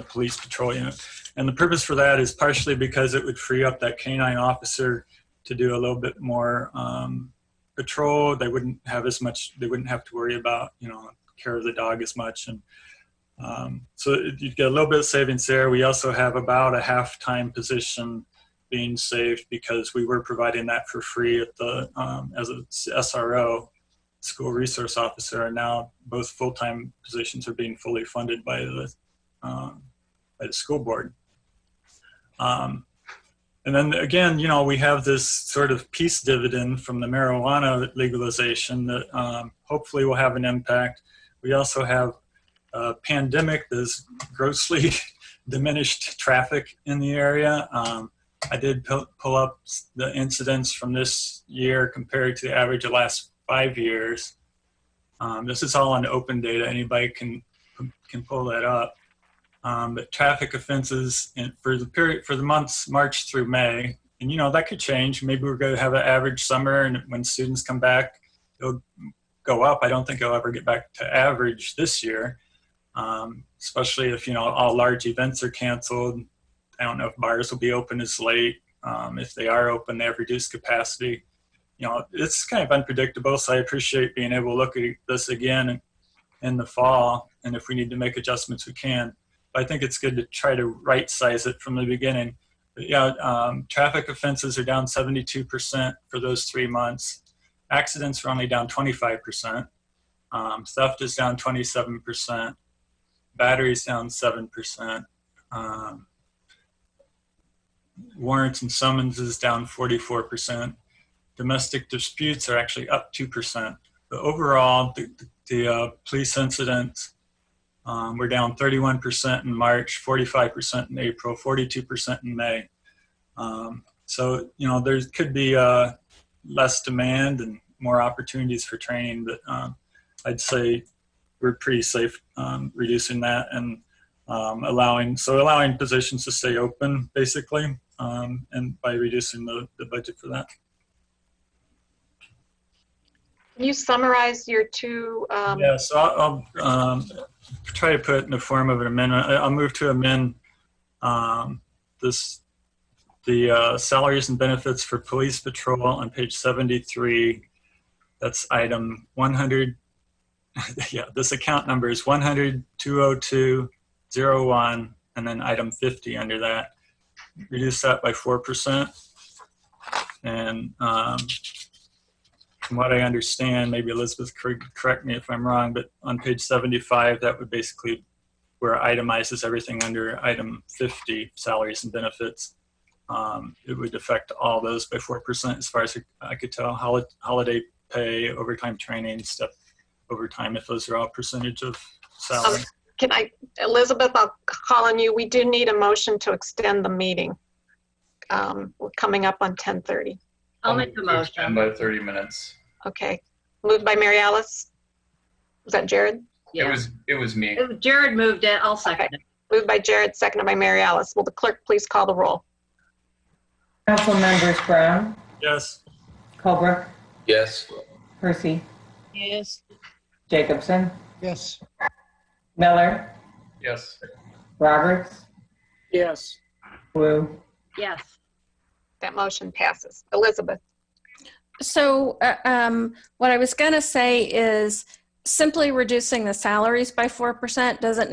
police patrol unit. And the purpose for that is partially because it would free up that canine officer to do a little bit more patrol. They wouldn't have as much, they wouldn't have to worry about, care of the dog as much. And so you'd get a little bit of savings there. We also have about a half-time position being saved because we were providing that for free at the as a SRO, school resource officer, and now both full-time positions are being fully funded by the school board. And then again, we have this sort of peace dividend from the marijuana legalization that hopefully will have an impact. We also have a pandemic that has grossly diminished traffic in the area. I did pull up the incidents from this year compared to the average of the last 5 years. This is all on open data. Anybody can pull that up. But traffic offenses for the months March through May, and that could change. Maybe we're going to have an average summer, and when students come back, it'll go up. I don't think it'll ever get back to average this year, especially if all large events are canceled. I don't know if bars will be open as late. If they are open, they have reduced capacity. It's kind of unpredictable. So I appreciate being able to look at this again in the fall, and if we need to make adjustments, we can. I think it's good to try to right size it from the beginning. But traffic offenses are down 72% for those 3 months. Accidents are only down 25%. Theft is down 27%. Batteries down 7%. Warrants and summonses down 44%. Domestic disputes are actually up 2%. But overall, the police incidents, we're down 31% in March, 45% in April, 42% in May. So, there could be less demand and more opportunities for training, but I'd say we're pretty safe reducing that and allowing positions to stay open, basically, and by reducing the budget for that. Can you summarize your two? Yeah, so I'll try to put it in the form of an amendment. I'll move to amend this the salaries and benefits for police patrol on page 73. That's item 100. Yeah, this account number is 100-202-01, and then item 50 under that. Reduce that by 4%. And from what I understand, maybe Elizabeth correct me if I'm wrong, but on page 75, that would basically where it itemizes everything under item 50, salaries and benefits. It would affect all those by 4% as far as I could tell. Holiday pay, overtime training, stuff, overtime, if those are all percentage of salary. Elizabeth, I'll call on you. We do need a motion to extend the meeting. We're coming up on 10:30. I'll make the motion. By 30 minutes. Okay. Moved by Mary Alice. Was that Jared? Yeah. It was me. Jared moved it. I'll second it. Moved by Jared, seconded by Mary Alice. Will the clerk please call the roll? Council members Brown, Yes. Colbrook, Yes. Hersey, Yes. Jacobson, Yes. Miller, Yes. Roberts, Yes. Wu. Yes. That motion passes. Elizabeth? So what I was going to say is simply reducing the salaries by 4% doesn't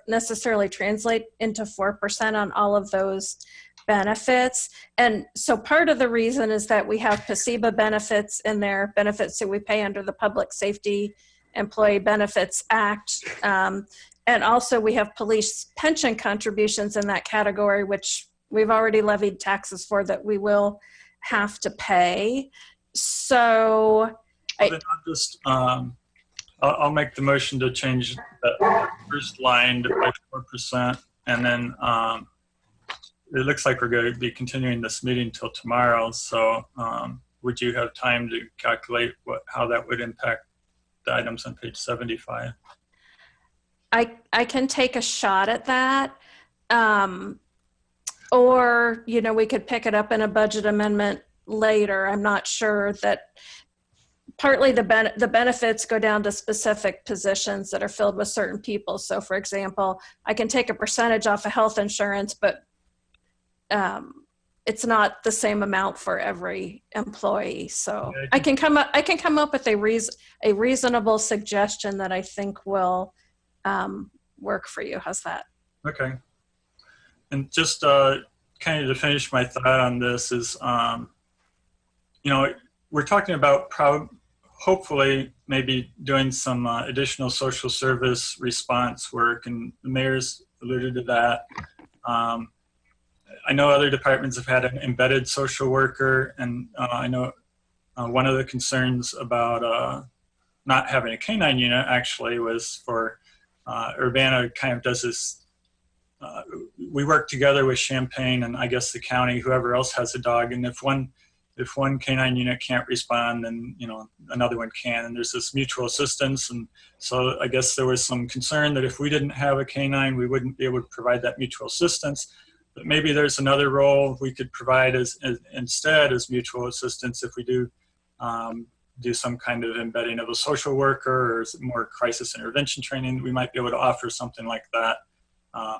necessarily translate into 4% on all of those benefits. And so part of the reason is that we have PSEBA benefits in there, benefits that we pay under the Public Safety Employee Benefits Act. And also we have police pension contributions in that category, which we've already levied taxes for that we will have to pay. So I'll make the motion to change that first line to by 4%, and then it looks like we're going to be continuing this meeting till tomorrow. So would you have time to calculate how that would impact the items on page 75? I can take a shot at that. Or, we could pick it up in a budget amendment later. I'm not sure that partly the benefits go down to specific positions that are filled with certain people. So for example, I can take a percentage off of health insurance, but it's not the same amount for every employee. So I can come up with a reasonable suggestion that I think will work for you. How's that? Okay. And just kind of to finish my thought on this is, we're talking about hopefully maybe doing some additional social service response work, and the mayor's alluded to that. I know other departments have had an embedded social worker, and I know one of the concerns about not having a canine unit actually was for Urbana kind of does this. We work together with Champaign and I guess the county, whoever else has a dog, and if one canine unit can't respond, then another one can, and there's this mutual assistance. And so I guess there was some concern that if we didn't have a canine, we wouldn't be able to provide that mutual assistance. But maybe there's another role we could provide instead as mutual assistance if we do some kind of embedding of a social worker or more crisis intervention training. We might be able to offer something like that,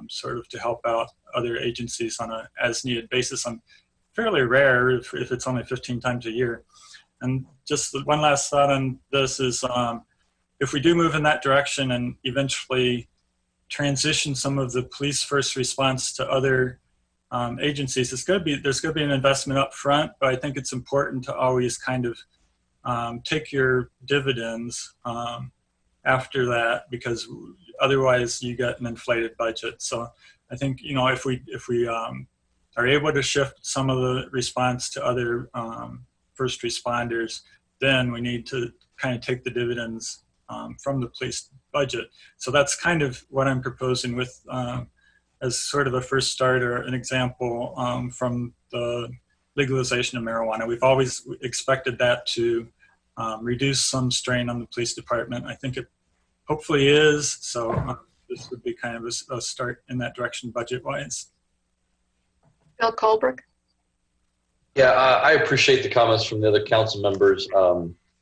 sort of to help out other agencies on a as needed basis. I'm fairly rare if it's only 15 times a year. And just one last thought on this is if we do move in that direction and eventually transition some of the police first response to other agencies, there's going to be an investment up front, but I think it's important to always kind of take your dividends after that, because otherwise you get an inflated budget. So I think, if we are able to shift some of the response to other first responders, then we need to kind of take the dividends from the police budget. So that's kind of what I'm proposing with as sort of a first start or an example from the legalization of marijuana. We've always expected that to reduce some strain on the police department. I think it hopefully is. So this would be kind of a start in that direction budget-wise. Bill Colbrook? Yeah, I appreciate the comments from the other council members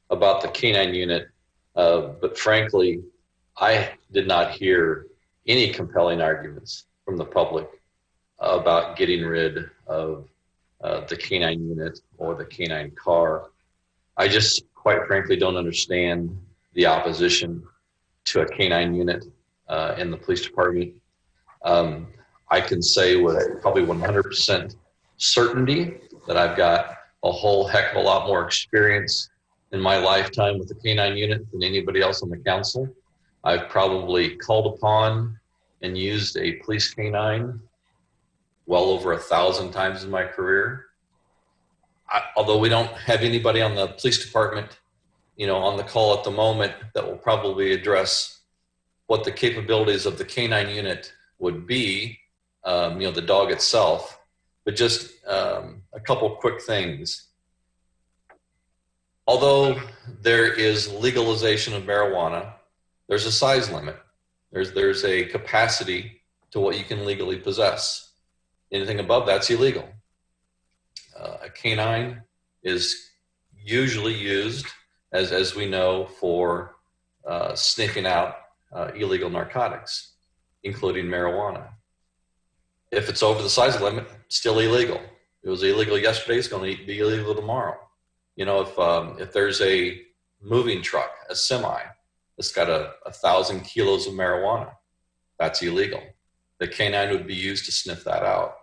about the canine unit, but frankly, I did not hear any compelling arguments from the public about getting rid of the canine unit or the canine car. I just quite frankly don't understand the opposition to a canine unit in the police department. I can say with probably 100% certainty that I've got a whole heck of a lot more experience in my lifetime with the canine unit than anybody else on the council. I've probably called upon and used a police canine well over 1,000 times in my career. Although we don't have anybody on the police department, on the call at the moment that will probably address what the capabilities of the canine unit would be, the dog itself. But just a couple quick things. Although there is legalization of marijuana, there's a size limit. There's a capacity to what you can legally possess. Anything above that's illegal. A canine is usually used, as we know, for sniffing out illegal narcotics, including marijuana. If it's over the size limit, still illegal. It was illegal yesterday, it's going to be illegal tomorrow. If there's a moving truck, a semi, that's got 1,000 kilos of marijuana, that's illegal. The canine would be used to sniff that out.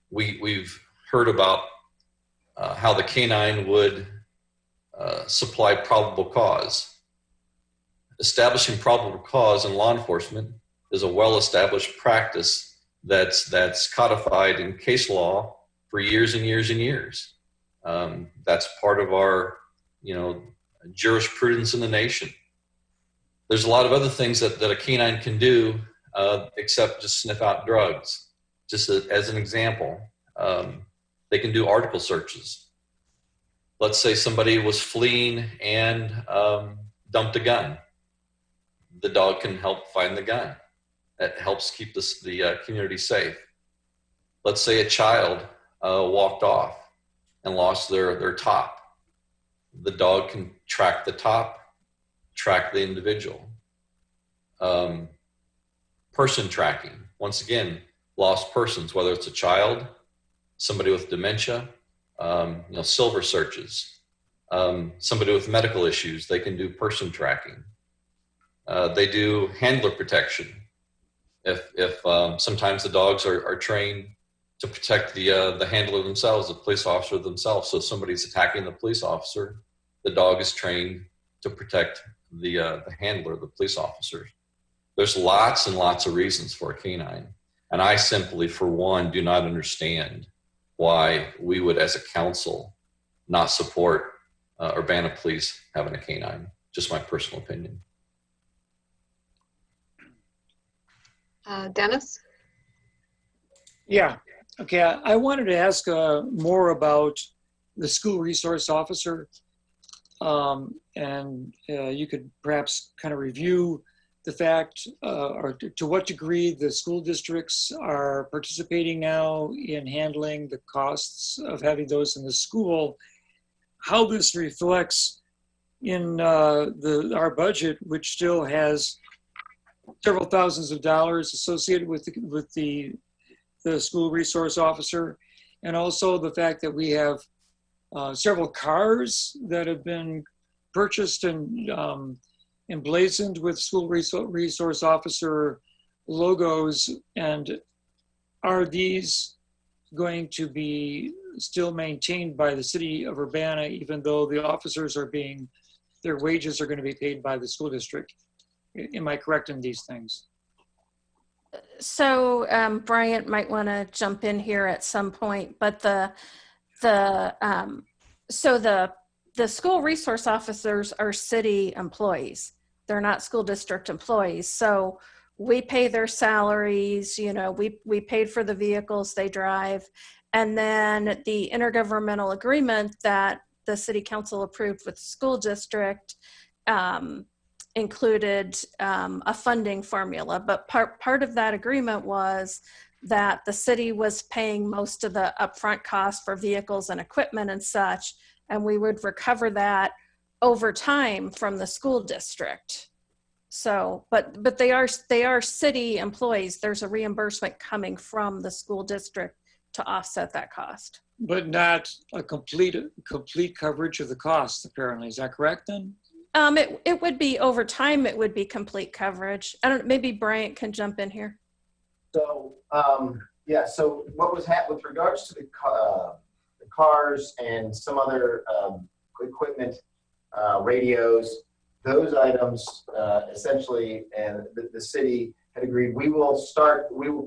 We've heard about how the canine would supply probable cause. Establishing probable cause in law enforcement is a well-established practice that's codified in case law for years and years and years. That's part of our, jurisprudence in the nation. There's a lot of other things that a canine can do except just sniff out drugs. Just as an example, they can do article searches. Let's say somebody was fleeing and dumped a gun. The dog can help find the gun. That helps keep the community safe. Let's say a child walked off and lost their top. The dog can track the top, track the individual. Person tracking, once again, lost persons, whether it's a child, somebody with dementia, silver searches, somebody with medical issues, they can do person tracking. They do handler protection. If sometimes the dogs are trained to protect the handler themselves, the police officer themselves. So if somebody's attacking the police officer, the dog is trained to protect the handler, the police officer. There's lots and lots of reasons for a canine. And I simply, for one, do not understand why we would, as a council, not support Urbana Police having a canine. Just my personal opinion. Dennis? Yeah. Okay. I wanted to ask more about the school resource officer. And you could perhaps kind of review the fact or to what degree the school districts are participating now in handling the costs of having those in the school, how this reflects in our budget, which still has several thousands of dollars associated with the school resource officer, and also the fact that we have several cars that have been purchased and emblazoned with school resource officer logos. And are these going to be still maintained by the city of Urbana, even though the officers their wages are going to be paid by the school district? Am I correct in these things? So Bryant might want to jump in here at some point, but the school resource officers are city employees. They're not school district employees. So we pay their salaries, we paid for the vehicles they drive. And then the intergovernmental agreement that the city council approved with the school district included a funding formula. But part of that agreement was that the city was paying most of the upfront costs for vehicles and equipment and such, and we would recover that over time from the school district. So, but they are city employees. There's a reimbursement coming from the school district to offset that cost. But not a complete coverage of the costs, apparently. Is that correct then? It would be over time, it would be complete coverage. I don't, maybe Bryant can jump in here. So, yeah, so what was with regards to the cars and some other equipment, radios, those items essentially, and the city had agreed we will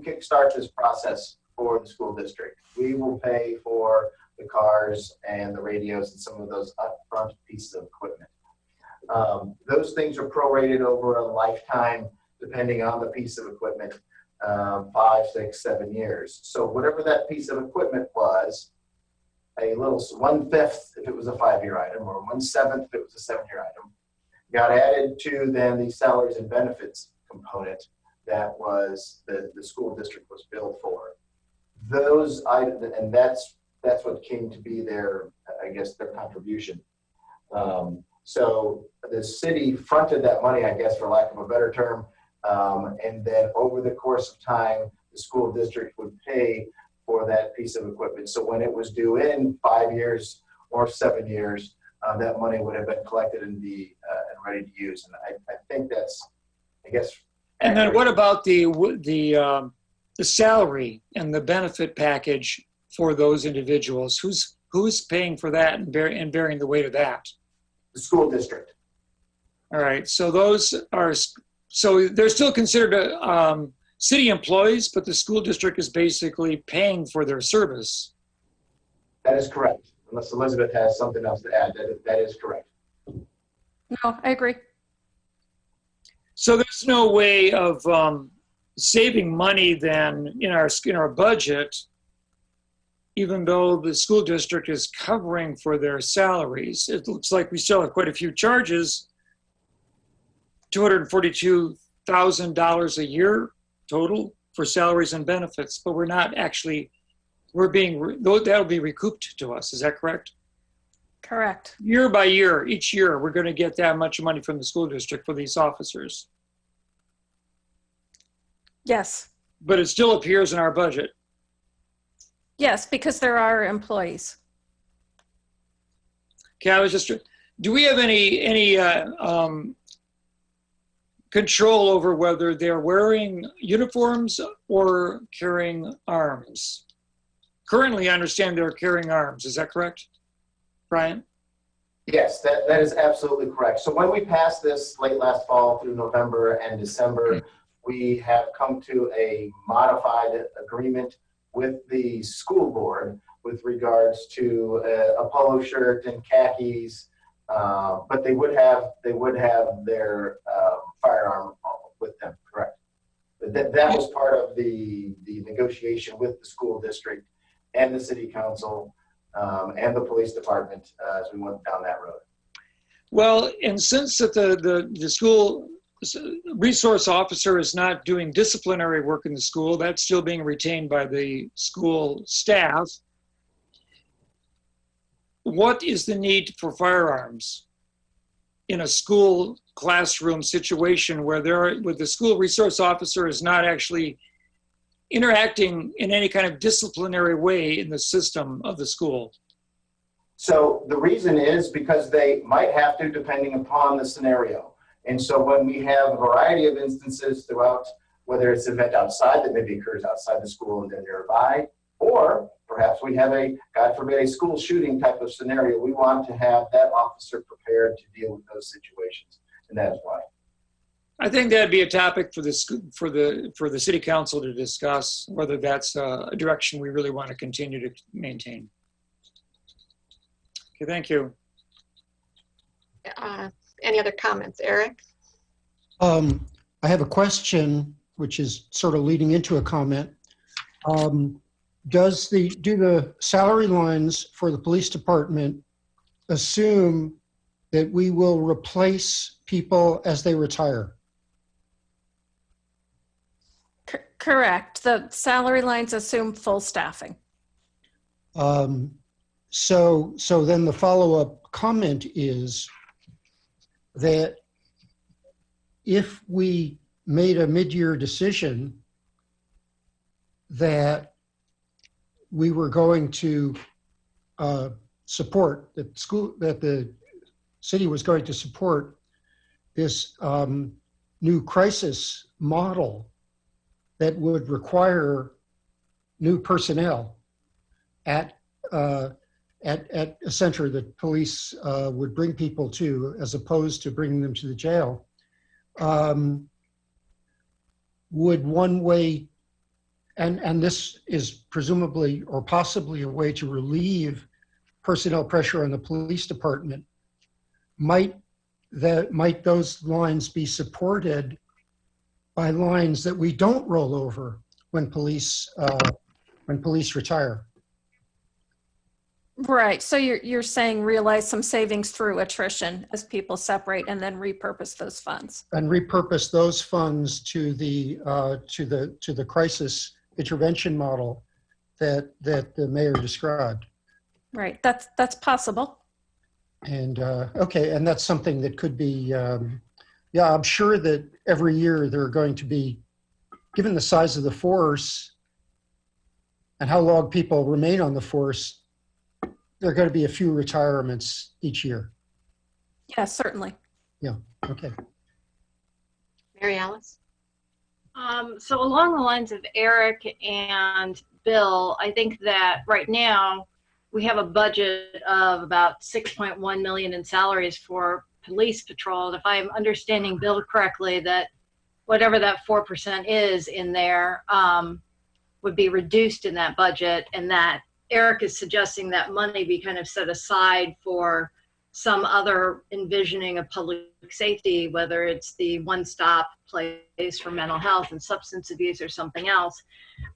kickstart this process for the school district. We will pay for the cars and the radios and some of those upfront pieces of equipment. Those things are prorated over a lifetime, depending on the piece of equipment, 5, 6, 7 years. So whatever that piece of equipment was, a little 1/5 if it was a 5-year item, or 1/7 if it was a 7-year item, got added to then the salaries and benefits component that was the school district was billed for. Those items, and that's what came to be their, I guess, their contribution. So the city fronted that money, I guess, for lack of a better term, and then over the course of time, the school district would pay for that piece of equipment. So when it was due in 5 years or 7 years, that money would have been collected and be and ready to use. And I think that's, I guess. And then what about the salary and the benefit package for those individuals? Who's paying for that and bearing the weight of that? The school district. All right. So those are, so they're still considered city employees, but the school district is basically paying for their service. That is correct. Unless Elizabeth has something else to add, that is correct. No, I agree. So there's no way of saving money then in our budget, even though the school district is covering for their salaries. It looks like we still have quite a few charges, $242,000 a year total for salaries and benefits, but we're not actually, that'll be recouped to us. Is that correct? Correct. Year by year, each year, we're going to get that much money from the school district for these officers. Yes. But it still appears in our budget. Yes, because there are employees. Okay, I was just, do we have any control over whether they're wearing uniforms or carrying arms? Currently, I understand they're carrying arms. Is that correct, Brian? Yes, that is absolutely correct. So when we passed this late last fall through November and December, we have come to a modified agreement with the school board with regards to a polo shirt and khakis, but they would have their firearm with them, correct? That was part of the negotiation with the school district and the city council and the police department as we went down that road. Well, and since that the school resource officer is not doing disciplinary work in the school, that's still being retained by the school staff. What is the need for firearms in a school classroom situation where the school resource officer is not actually interacting in any kind of disciplinary way in the system of the school? So the reason is because they might have to, depending upon the scenario. And so when we have a variety of instances throughout, whether it's an event outside that maybe occurs outside the school and then nearby, or perhaps we have God forbid, a school shooting type of scenario, we want to have that officer prepared to deal with those situations. And that is why. I think that'd be a topic for the city council to discuss, whether that's a direction we really want to continue to maintain. Okay, thank you. Any other comments, Eric? I have a question, which is sort of leading into a comment. Do the salary lines for the police department assume that we will replace people as they retire? Correct. The salary lines assume full staffing. So then the follow-up comment is that if we made a mid-year decision that we were going to support, that the city was going to support this new crisis model that would require new personnel at a center that police would bring people to, as opposed to bringing them to the jail. Would one way, and this is presumably or possibly a way to relieve personnel pressure on the police department, might those lines be supported by lines that we don't roll over when police retire? Right. So you're saying realize some savings through attrition as people separate and then repurpose those funds. And repurpose those funds to the crisis intervention model that the mayor described. Right. That's possible. And okay, and that's something that could be, yeah, I'm sure that every year there are going to be, given the size of the force and how long people remain on the force, there are going to be a few retirements each year. Yeah, certainly. Yeah, okay. Mary Alice? So along the lines of Eric and Bill, I think that right now we have a budget of about 6.1 million in salaries for police patrol. And if I'm understanding Bill correctly, that whatever that 4% is in there would be reduced in that budget, and that Eric is suggesting that money be kind of set aside for some other envisioning of public safety, whether it's the one-stop place for mental health and substance abuse or something else.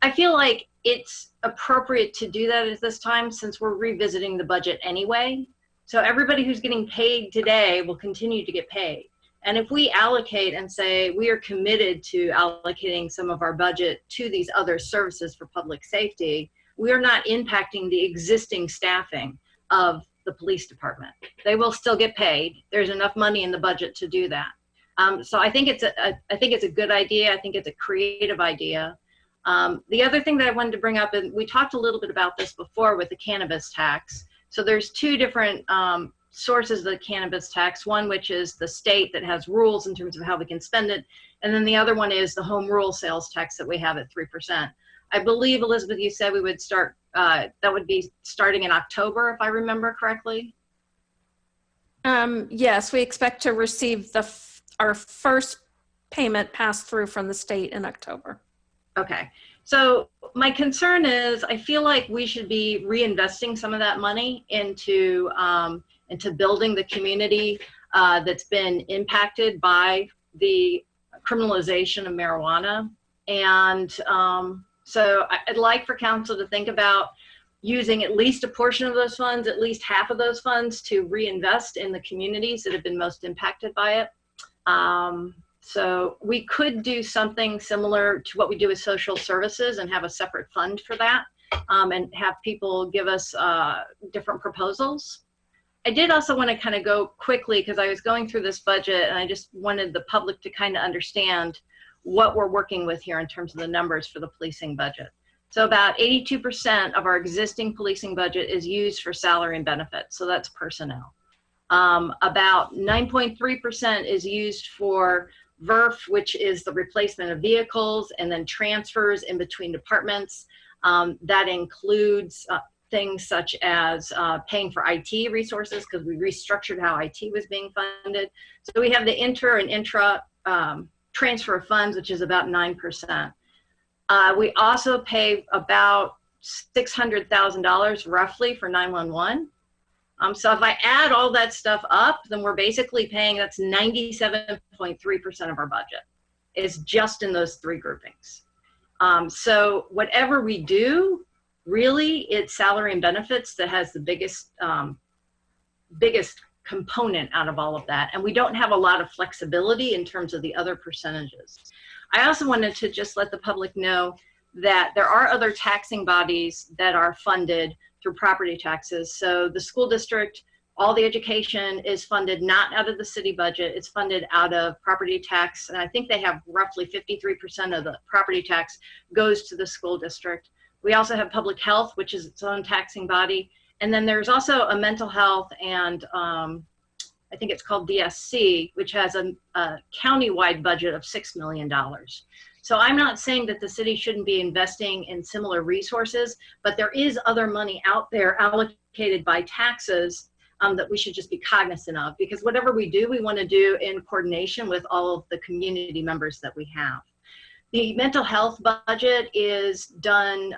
I feel like it's appropriate to do that at this time since we're revisiting the budget anyway. So everybody who's getting paid today will continue to get paid. And if we allocate and say we are committed to allocating some of our budget to these other services for public safety, we are not impacting the existing staffing of the police department. They will still get paid. There's enough money in the budget to do that. So I think it's a good idea. I think it's a creative idea. The other thing that I wanted to bring up, and we talked a little bit about this before with the cannabis tax. So there's two different sources of the cannabis tax. One, which is the state that has rules in terms of how we can spend it. And then the other one is the home rule sales tax that we have at 3%. I believe, Elizabeth, you said we would start, that would be starting in October, if I remember correctly. Yes, we expect to receive our first payment passed through from the state in October. Okay. So my concern is I feel like we should be reinvesting some of that money into building the community that's been impacted by the criminalization of marijuana. And so I'd like for council to think about using at least a portion of those funds, at least half of those funds, to reinvest in the communities that have been most impacted by it. So we could do something similar to what we do with social services and have a separate fund for that, and have people give us different proposals. I did also want to kind of go quickly because I was going through this budget and I just wanted the public to kind of understand what we're working with here in terms of the numbers for the policing budget. So about 82% of our existing policing budget is used for salary and benefits. So that's personnel. About 9.3% is used for VERF, which is the replacement of vehicles, and then transfers in between departments. That includes things such as paying for IT resources because we restructured how IT was being funded. So we have the inter and intra transfer of funds, which is about 9%. We also pay about $600,000 roughly for 911. So if I add all that stuff up, then we're basically paying, that's 97.3% of our budget is just in those three groupings. So whatever we do, really it's salary and benefits that has the biggest component out of all of that. And we don't have a lot of flexibility in terms of the other percentages. I also wanted to just let the public know that there are other taxing bodies that are funded through property taxes. So the school district, all the education is funded not out of the city budget, it's funded out of property tax. And I think they have roughly 53% of the property tax goes to the school district. We also have public health, which is its own taxing body. And then there's also a mental health and I think it's called DSC, which has a county-wide budget of $6 million. So I'm not saying that the city shouldn't be investing in similar resources, but there is other money out there allocated by taxes that we should just be cognizant of, because whatever we do, we want to do in coordination with all of the community members that we have. The mental health budget is done,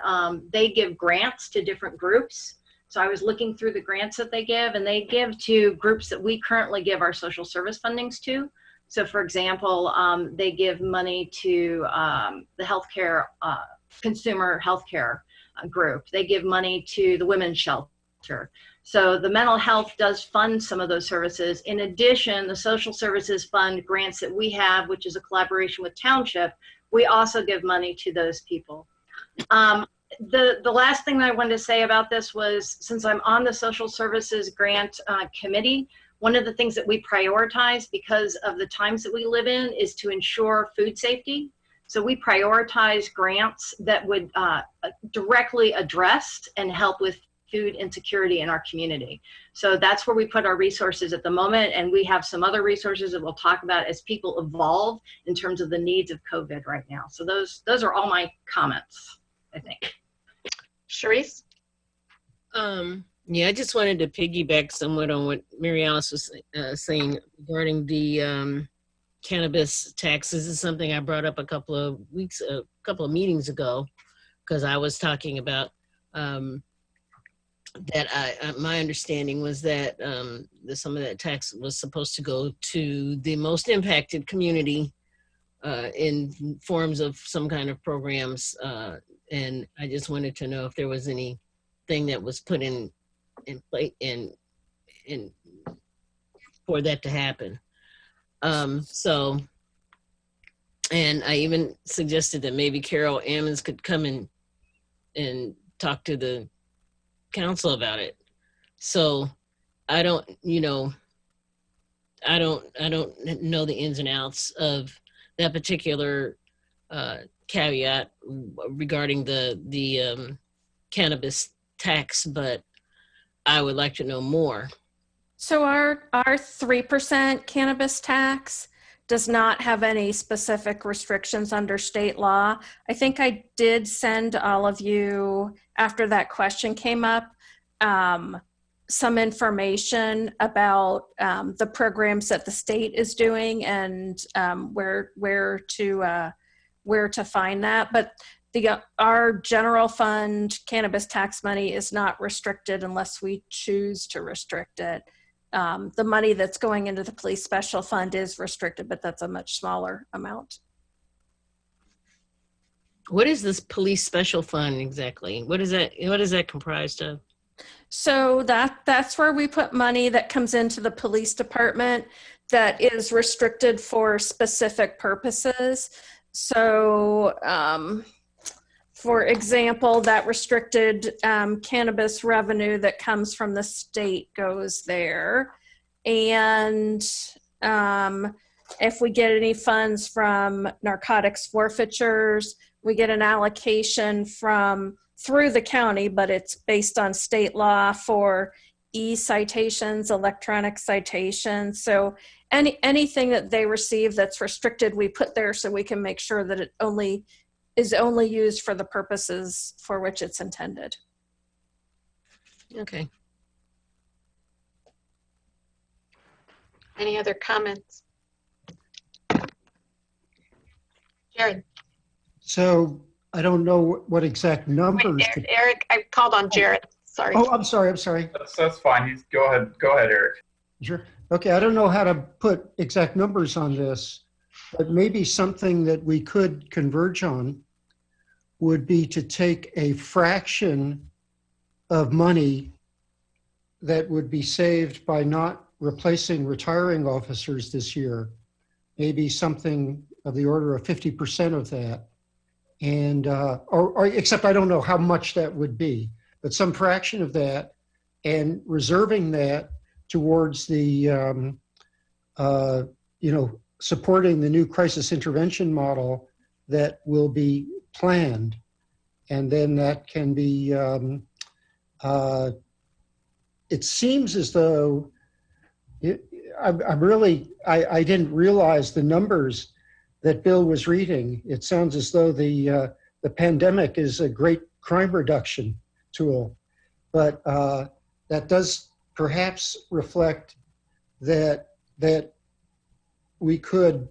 they give grants to different groups. So I was looking through the grants that they give, and they give to groups that we currently give our social service fundings to. So for example, they give money to the healthcare, consumer healthcare group. They give money to the women's shelter. So the mental health does fund some of those services. In addition, the social services fund grants that we have, which is a collaboration with Township. We also give money to those people. The last thing that I wanted to say about this was, since I'm on the social services grant committee, one of the things that we prioritize because of the times that we live in is to ensure food safety. So we prioritize grants that would directly address and help with food insecurity in our community. So that's where we put our resources at the moment, and we have some other resources that we'll talk about as people evolve in terms of the needs of COVID right now. So those are all my comments, I think. Sharice? Yeah, I just wanted to piggyback somewhat on what Mary Alice was saying regarding the cannabis tax. This is something I brought up a couple of meetings ago, because I was talking about that my understanding was that some of that tax was supposed to go to the most impacted community in forms of some kind of programs. And I just wanted to know if there was anything that was put in place in for that to happen. So, and I even suggested that maybe Carol Ammons could come in and talk to the council about it. So I don't know the ins and outs of that particular caveat regarding the cannabis tax, but I would like to know more. So our 3% cannabis tax does not have any specific restrictions under state law. I think I did send all of you, after that question came up, some information about the programs that the state is doing and where to find that. But our general fund cannabis tax money is not restricted unless we choose to restrict it. The money that's going into the police special fund is restricted, but that's a much smaller amount. What is this police special fund exactly? What is that comprised of? So that's where we put money that comes into the police department that is restricted for specific purposes. So, for example, that restricted cannabis revenue that comes from the state goes there. And if we get any funds from narcotics forfeitures, we get an allocation through the county, but it's based on state law for e-citations, electronic citations. So anything that they receive that's restricted, we put there so we can make sure that it is only used for the purposes for which it's intended. Okay. Any other comments? Jared? So I don't know what exact numbers. Wait, Eric, I called on Jared. Sorry. Oh, I'm sorry. That's fine. Go ahead, Eric. Sure. Okay, I don't know how to put exact numbers on this, but maybe something that we could converge on would be to take a fraction of money that would be saved by not replacing retiring officers this year, maybe something of the order of 50% of that. And, or except I don't know how much that would be, but some fraction of that, and reserving that towards the, supporting the new crisis intervention model that will be planned. and then that can be, it seems as though, I didn't realize the numbers that Bill was reading. It sounds as though the pandemic is a great crime reduction tool, but that does perhaps reflect that we could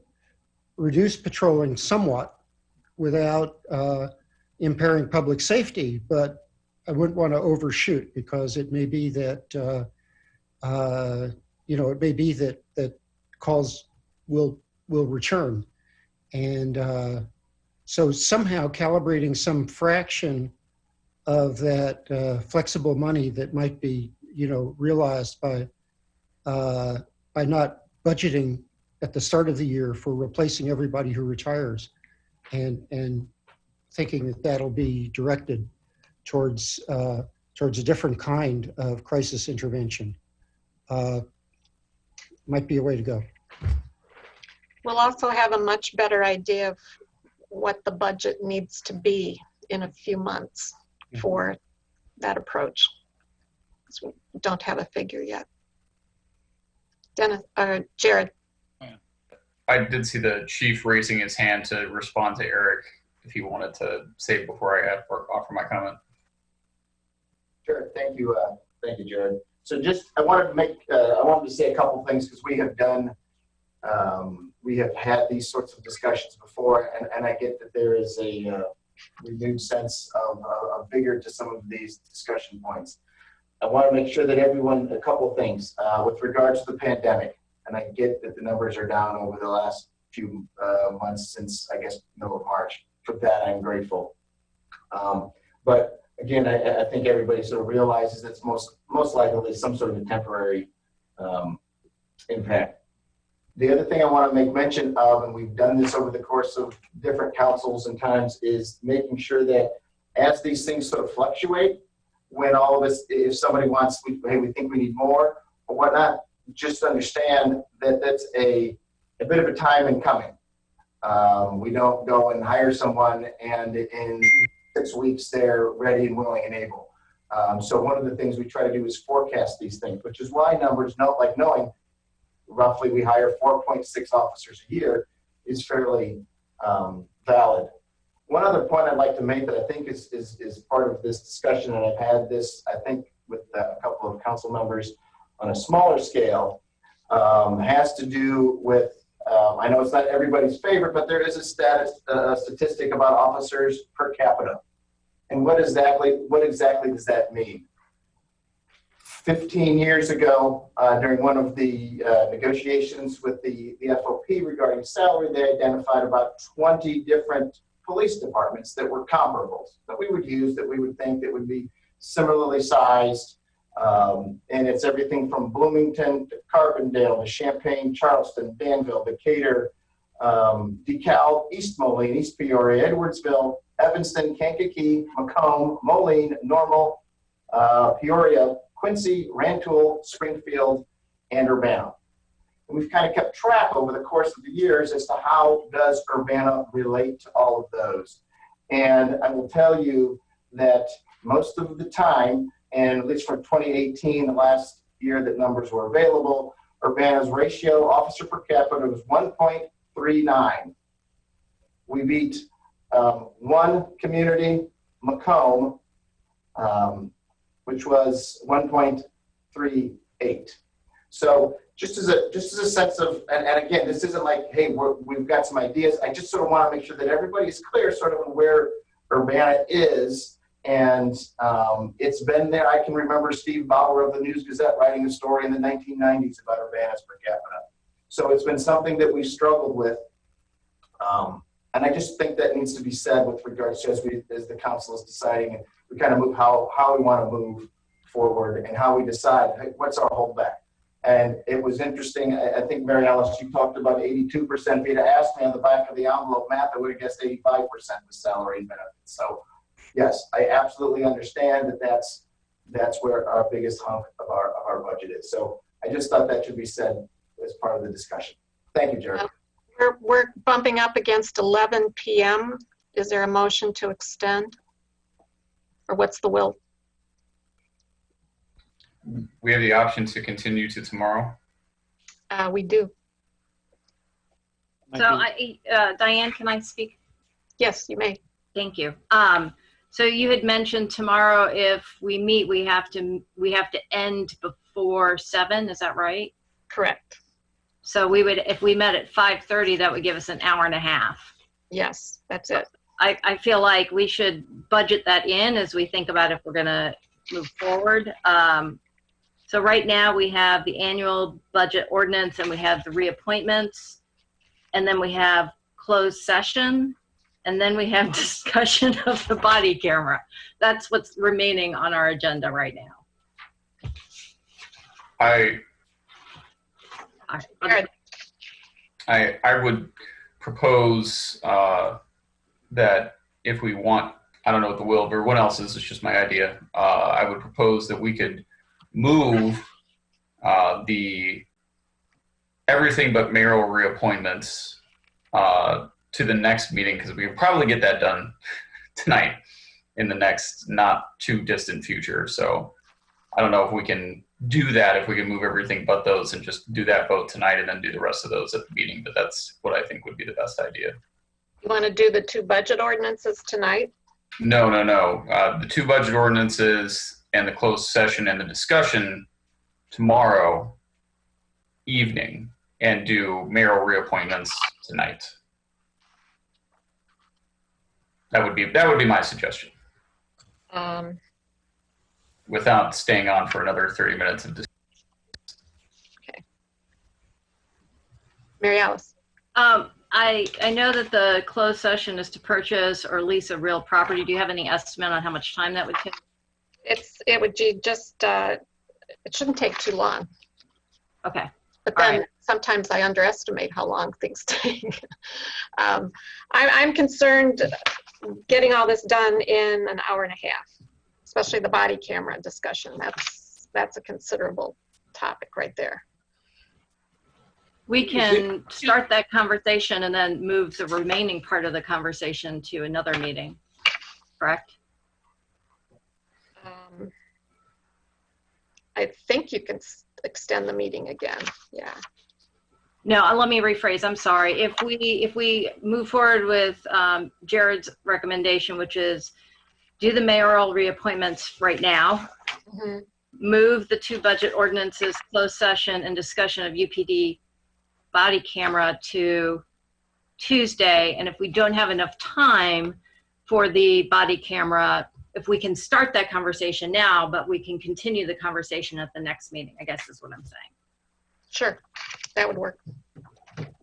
reduce patrolling somewhat without impairing public safety, but I wouldn't want to overshoot, because it may be that it may be that calls will return, and so somehow calibrating some fraction of that flexible money that might be realized by not budgeting at the start of the year for replacing everybody who retires, and thinking that that'll be directed towards a different kind of crisis intervention. Might be a way to go. We'll also have a much better idea of what the budget needs to be in a few months for that approach. So we don't have a figure yet. Jared. I did see the chief raising his hand to respond to Eric if he wanted to say it before I offer my comment. Sure. Thank you, Jared. So I wanted to say a couple things, because we have had these sorts of discussions before, and I get that there is a renewed sense of vigor to some of these discussion points. I want to make sure that a couple things with regards to the pandemic, and I get that the numbers are down over the last few months since, I guess, middle of March. For that, I'm grateful. But again, I think everybody sort of realizes it's most likely some sort of a temporary impact. The other thing I want to make mention of, and we've done this over the course of different councils and times, is making sure that as these things sort of fluctuate, when all of us, if somebody wants, hey, we think we need more or whatnot, just understand that that's a bit of a time in coming. We don't go and hire someone and in 6 weeks they're ready and willing and able. So one of the things we try to do is forecast these things, which is why numbers, knowing roughly we hire 4.6 officers a year, is fairly valid. One other point I'd like to make that I think is part of this discussion, and I've had this, I think, with a couple of council members on a smaller scale, has to do with, I know it's not everybody's favorite, but there is a statistic about officers per capita. And what exactly does that mean? 15 years ago, during one of the negotiations with the FOP regarding salary, they identified about 20 different police departments that were comparables, that we would use, that we would think that would be similarly sized. And it's everything from Bloomington to Carbondale to Champaign, Charleston, Danville, Decatur, DeKalb, East Moline, East Peoria, Edwardsville, Evanston, Kankakee, Macomb, Moline, Normal, Peoria, Quincy, Rantoul, Springfield, and Urbana. And we've kind of kept track over the course of the years as to how does Urbana relate to all of those. And I will tell you that most of the time, and at least for 2018, the last year that numbers were available, Urbana's ratio officer per capita was 1.39. We beat one community, Macomb, which was 1.38. So just as a sense of, and again, this isn't like, hey, we've got some ideas. I just sort of want to make sure that everybody's clear sort of where Urbana is. And it's been there. I can remember Steve Bauer of the News Gazette writing a story in the 1990s about Urbana's per capita. So it's been something that we've struggled with. And I just think that needs to be said with regards to as the council is deciding, and we kind of move how we want to move forward and how we decide what's our holdback. And it was interesting. I think, Mary Alice, you talked about 82%. If you'd asked me on the back of the envelope math, I would have guessed 85% was salary and benefits. So yes, I absolutely understand that that's where our biggest hunk of our budget is. So I just thought that should be said as part of the discussion. Thank you, Jared. We're bumping up against 11 p.m. Is there a motion to extend? Or what's the will? We have the option to continue to tomorrow. We do. So Diane, can I speak? Yes, you may. Thank you. So you had mentioned tomorrow if we meet, we have to end before 7. Is that right? Correct. So we would, if we met at 5:30, that would give us an hour and a half. Yes, that's it. I feel like we should budget that in as we think about if we're going to move forward. So right now we have the annual budget ordinance and we have the reappointments, and then we have closed session, and then we have discussion of the body camera. That's what's remaining on our agenda right now. I would propose that if we want, I don't know what the will of everyone else is, it's just my idea. I would propose that we could move the everything but mayoral reappointments to the next meeting, because we can probably get that done tonight in the next not too distant future. So I don't know if we can do that, if we can move everything but those and just do that vote tonight and then do the rest of those at the meeting, but that's what I think would be the best idea. You want to do the 2 budget ordinances tonight? No. The 2 budget ordinances and the closed session and the discussion tomorrow evening, and do mayoral reappointments tonight. That would be my suggestion. Without staying on for another 30 minutes of discussion. Okay. Mary Alice. I know that the closed session is to purchase or lease a real property. Do you have any estimate on how much time that would take? It would be just, it shouldn't take too long. Okay. But then sometimes I underestimate how long things take. I'm concerned getting all this done in an hour and a half, especially the body camera discussion. That's a considerable topic right there. We can start that conversation and then move the remaining part of the conversation to another meeting, correct? I think you can extend the meeting again, yeah. No, let me rephrase, I'm sorry. If we move forward with Jared's recommendation, which is do the mayoral reappointments right now, move the 2 budget ordinances, closed session and discussion of UPD body camera to Tuesday, and if we don't have enough time for the body camera, if we can start that conversation now, but we can continue the conversation at the next meeting, I guess is what I'm saying. Sure, that would work.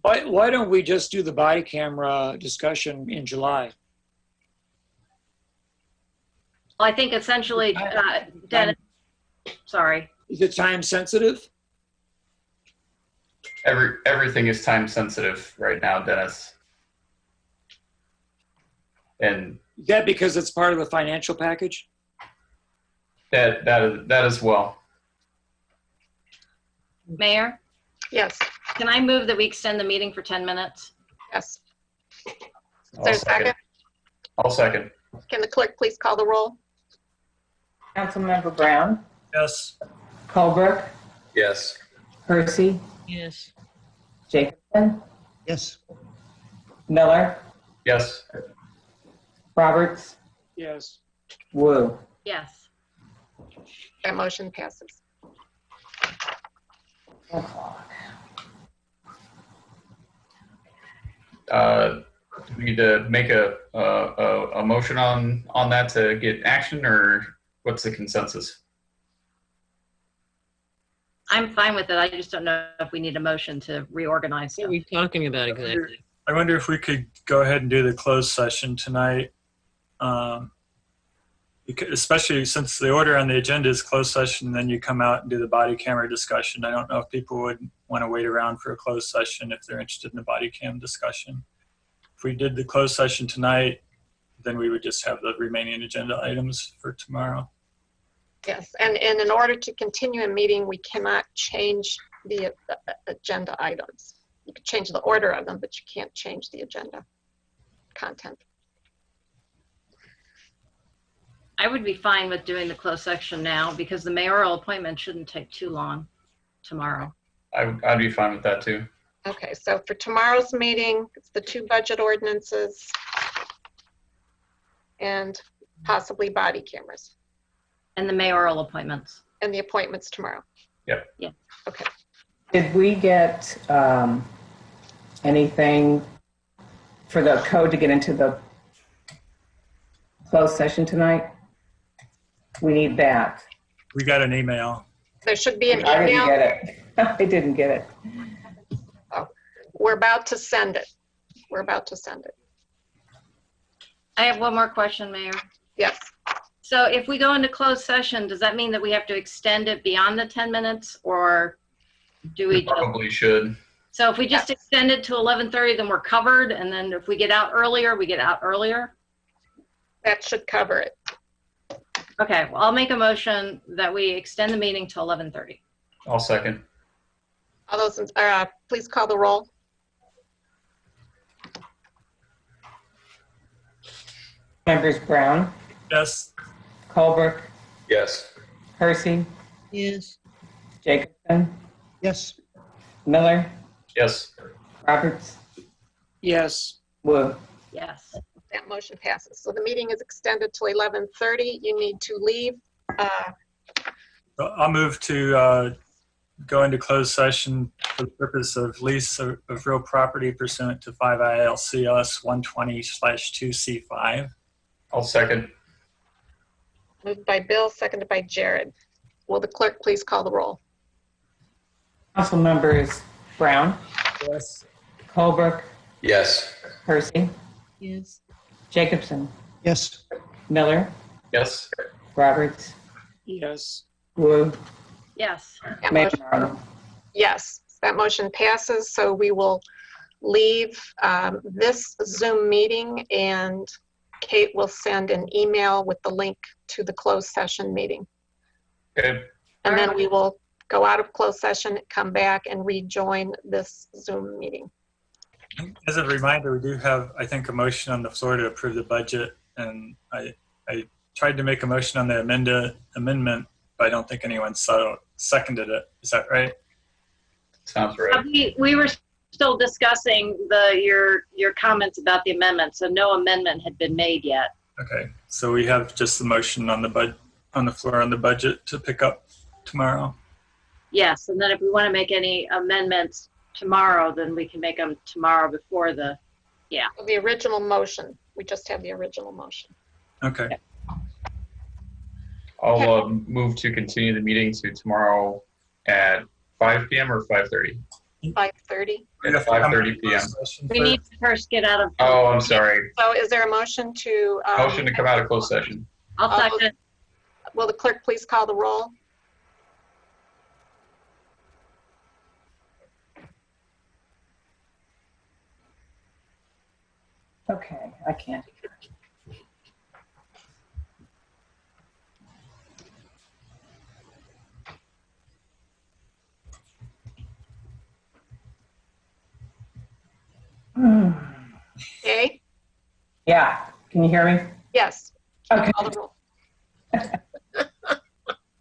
Why don't we just do the body camera discussion in July? Well, I think essentially, Dennis, sorry. Is it time sensitive? Everything is time sensitive right now, Dennis. And is that because it's part of the financial package? That as well. Mayor? Yes. Can I move that we extend the meeting for 10 minutes? Yes. Is there a second? I'll second. Can the clerk please call the roll? Councilmember Brown? Yes. Colbrook? Yes. Percy? Yes. Jacobson? Yes. Miller? Yes. Roberts? Yes. Wu? Yes. That motion passes. Do we need to make a motion on that to get action, or what's the consensus? I'm fine with it. I just don't know if we need a motion to reorganize. What are we talking about exactly? I wonder if we could go ahead and do the closed session tonight, because, especially since the order on the agenda is closed session, then you come out and do the body camera discussion. I don't know if people would want to wait around for a closed session if they're interested in the body cam discussion. If we did the closed session tonight, then we would just have the remaining agenda items for tomorrow. Yes, and in order to continue a meeting, we cannot change the agenda items. You can change the order of them, but you can't change the agenda content. I would be fine with doing the closed section now because the mayoral appointment shouldn't take too long tomorrow. I'd be fine with that too. Okay, so for tomorrow's meeting, it's the 2 budget ordinances and possibly body cameras And the mayoral appointments. and the appointments tomorrow. Yep. Yeah. Okay. Did we get anything for the code to get into the closed session tonight? We need that. We got an email. There should be an I email. didn't get it. I didn't get it. Oh, we're about to send it. We're about to send it. I have one more question, Mayor. Yes. So if we go into closed session, does that mean that we have to extend it beyond the 10 minutes or do we? Probably should. So if we just extend it to 11:30, then we're covered. And then if we get out earlier, we get out earlier. That should cover it. Okay, well, I'll make a motion that we extend the meeting to 11:30. I'll second. All those, please call the roll. Members Brown, Yes. Colbrook, Yes. Hersey, Yes. Jacobson, Yes. Miller, Yes. Roberts, Yes. Wu. Yes. That motion passes. So the meeting is extended till 11:30. You need to leave. I'll move to go into closed session for the purpose of lease of real property pursuant to 5 ILCS 120/2C5. I'll second. Moved by Bill, seconded by Jared. Will the clerk please call the roll? Council members Brown, Yes. Colbrook, Yes. Hersey, Yes. Jacobson, Yes. Miller, Yes. Roberts, Yes. Wu, Yes. That Mayor motion- Marlin. Yes, that motion passes. So we will leave this Zoom meeting and Kate will send an email with the link to the closed session meeting. Okay. And then we will go out of closed session, come back and rejoin this Zoom meeting. As a reminder, we do have, I think, a motion on the floor to approve the budget. And I tried to make a motion on the amendment, but I don't think anyone seconded it. Is that right? Sounds right. We were still discussing your comments about the amendment, so no amendment had been made yet. Okay. So we have just the motion on the floor on the budget to pick up tomorrow. Yes, and then if we want to make any amendments tomorrow, then we can make them tomorrow before the, yeah. The original motion, we just have the original motion. Okay. I'll move to continue the meeting to tomorrow at 5 p.m. or 5:30? 5:30. At 5:30 p.m. We need to first get out of. Oh, I'm sorry. So is there a motion to? Motion to come out of closed session. I'll second. Will the clerk please call the roll? Okay, I can't hear. Okay. Yeah, can you hear me? Yes. Okay. Call the roll.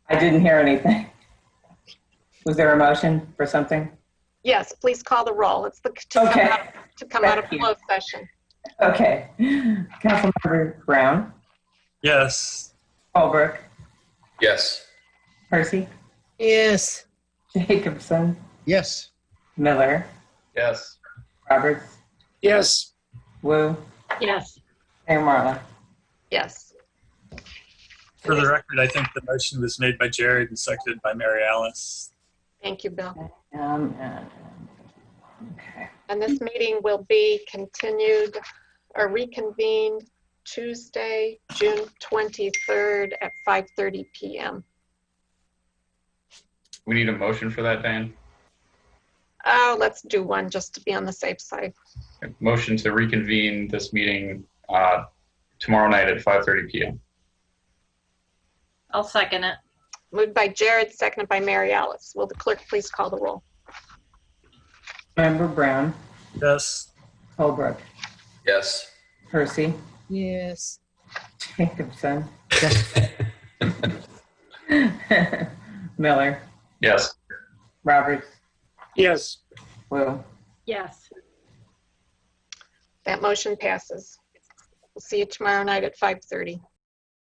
I didn't hear anything. Was there a motion for something? Yes, please call the roll. It's to come out of closed session. Okay. Councilmember Brown, Yes. Colbrook, Yes. Hersey, Yes. Jacobson, Yes. Miller, Yes. Roberts, Yes. Wu, Yes. Mayor Marla. Yes. For the record, I think the motion was made by Jared and seconded by Mary Alice. Thank you, Bill. Okay. And this meeting will be continued or reconvened Tuesday, June 23rd at 5:30 p.m. We need a motion for that, Dan. Oh, let's do one just to be on the safe side. Motion to reconvene this meeting tomorrow night at 5:30 p.m. I'll second it. Moved by Jared, seconded by Mary Alice. Will the clerk please call the roll? Member Brown, Yes. Colbrook, Yes. Hersey, Yes. Jacobson, Miller, Yes. Roberts, Yes. Wu. Yes. That motion passes. We'll see you tomorrow night at 5:30.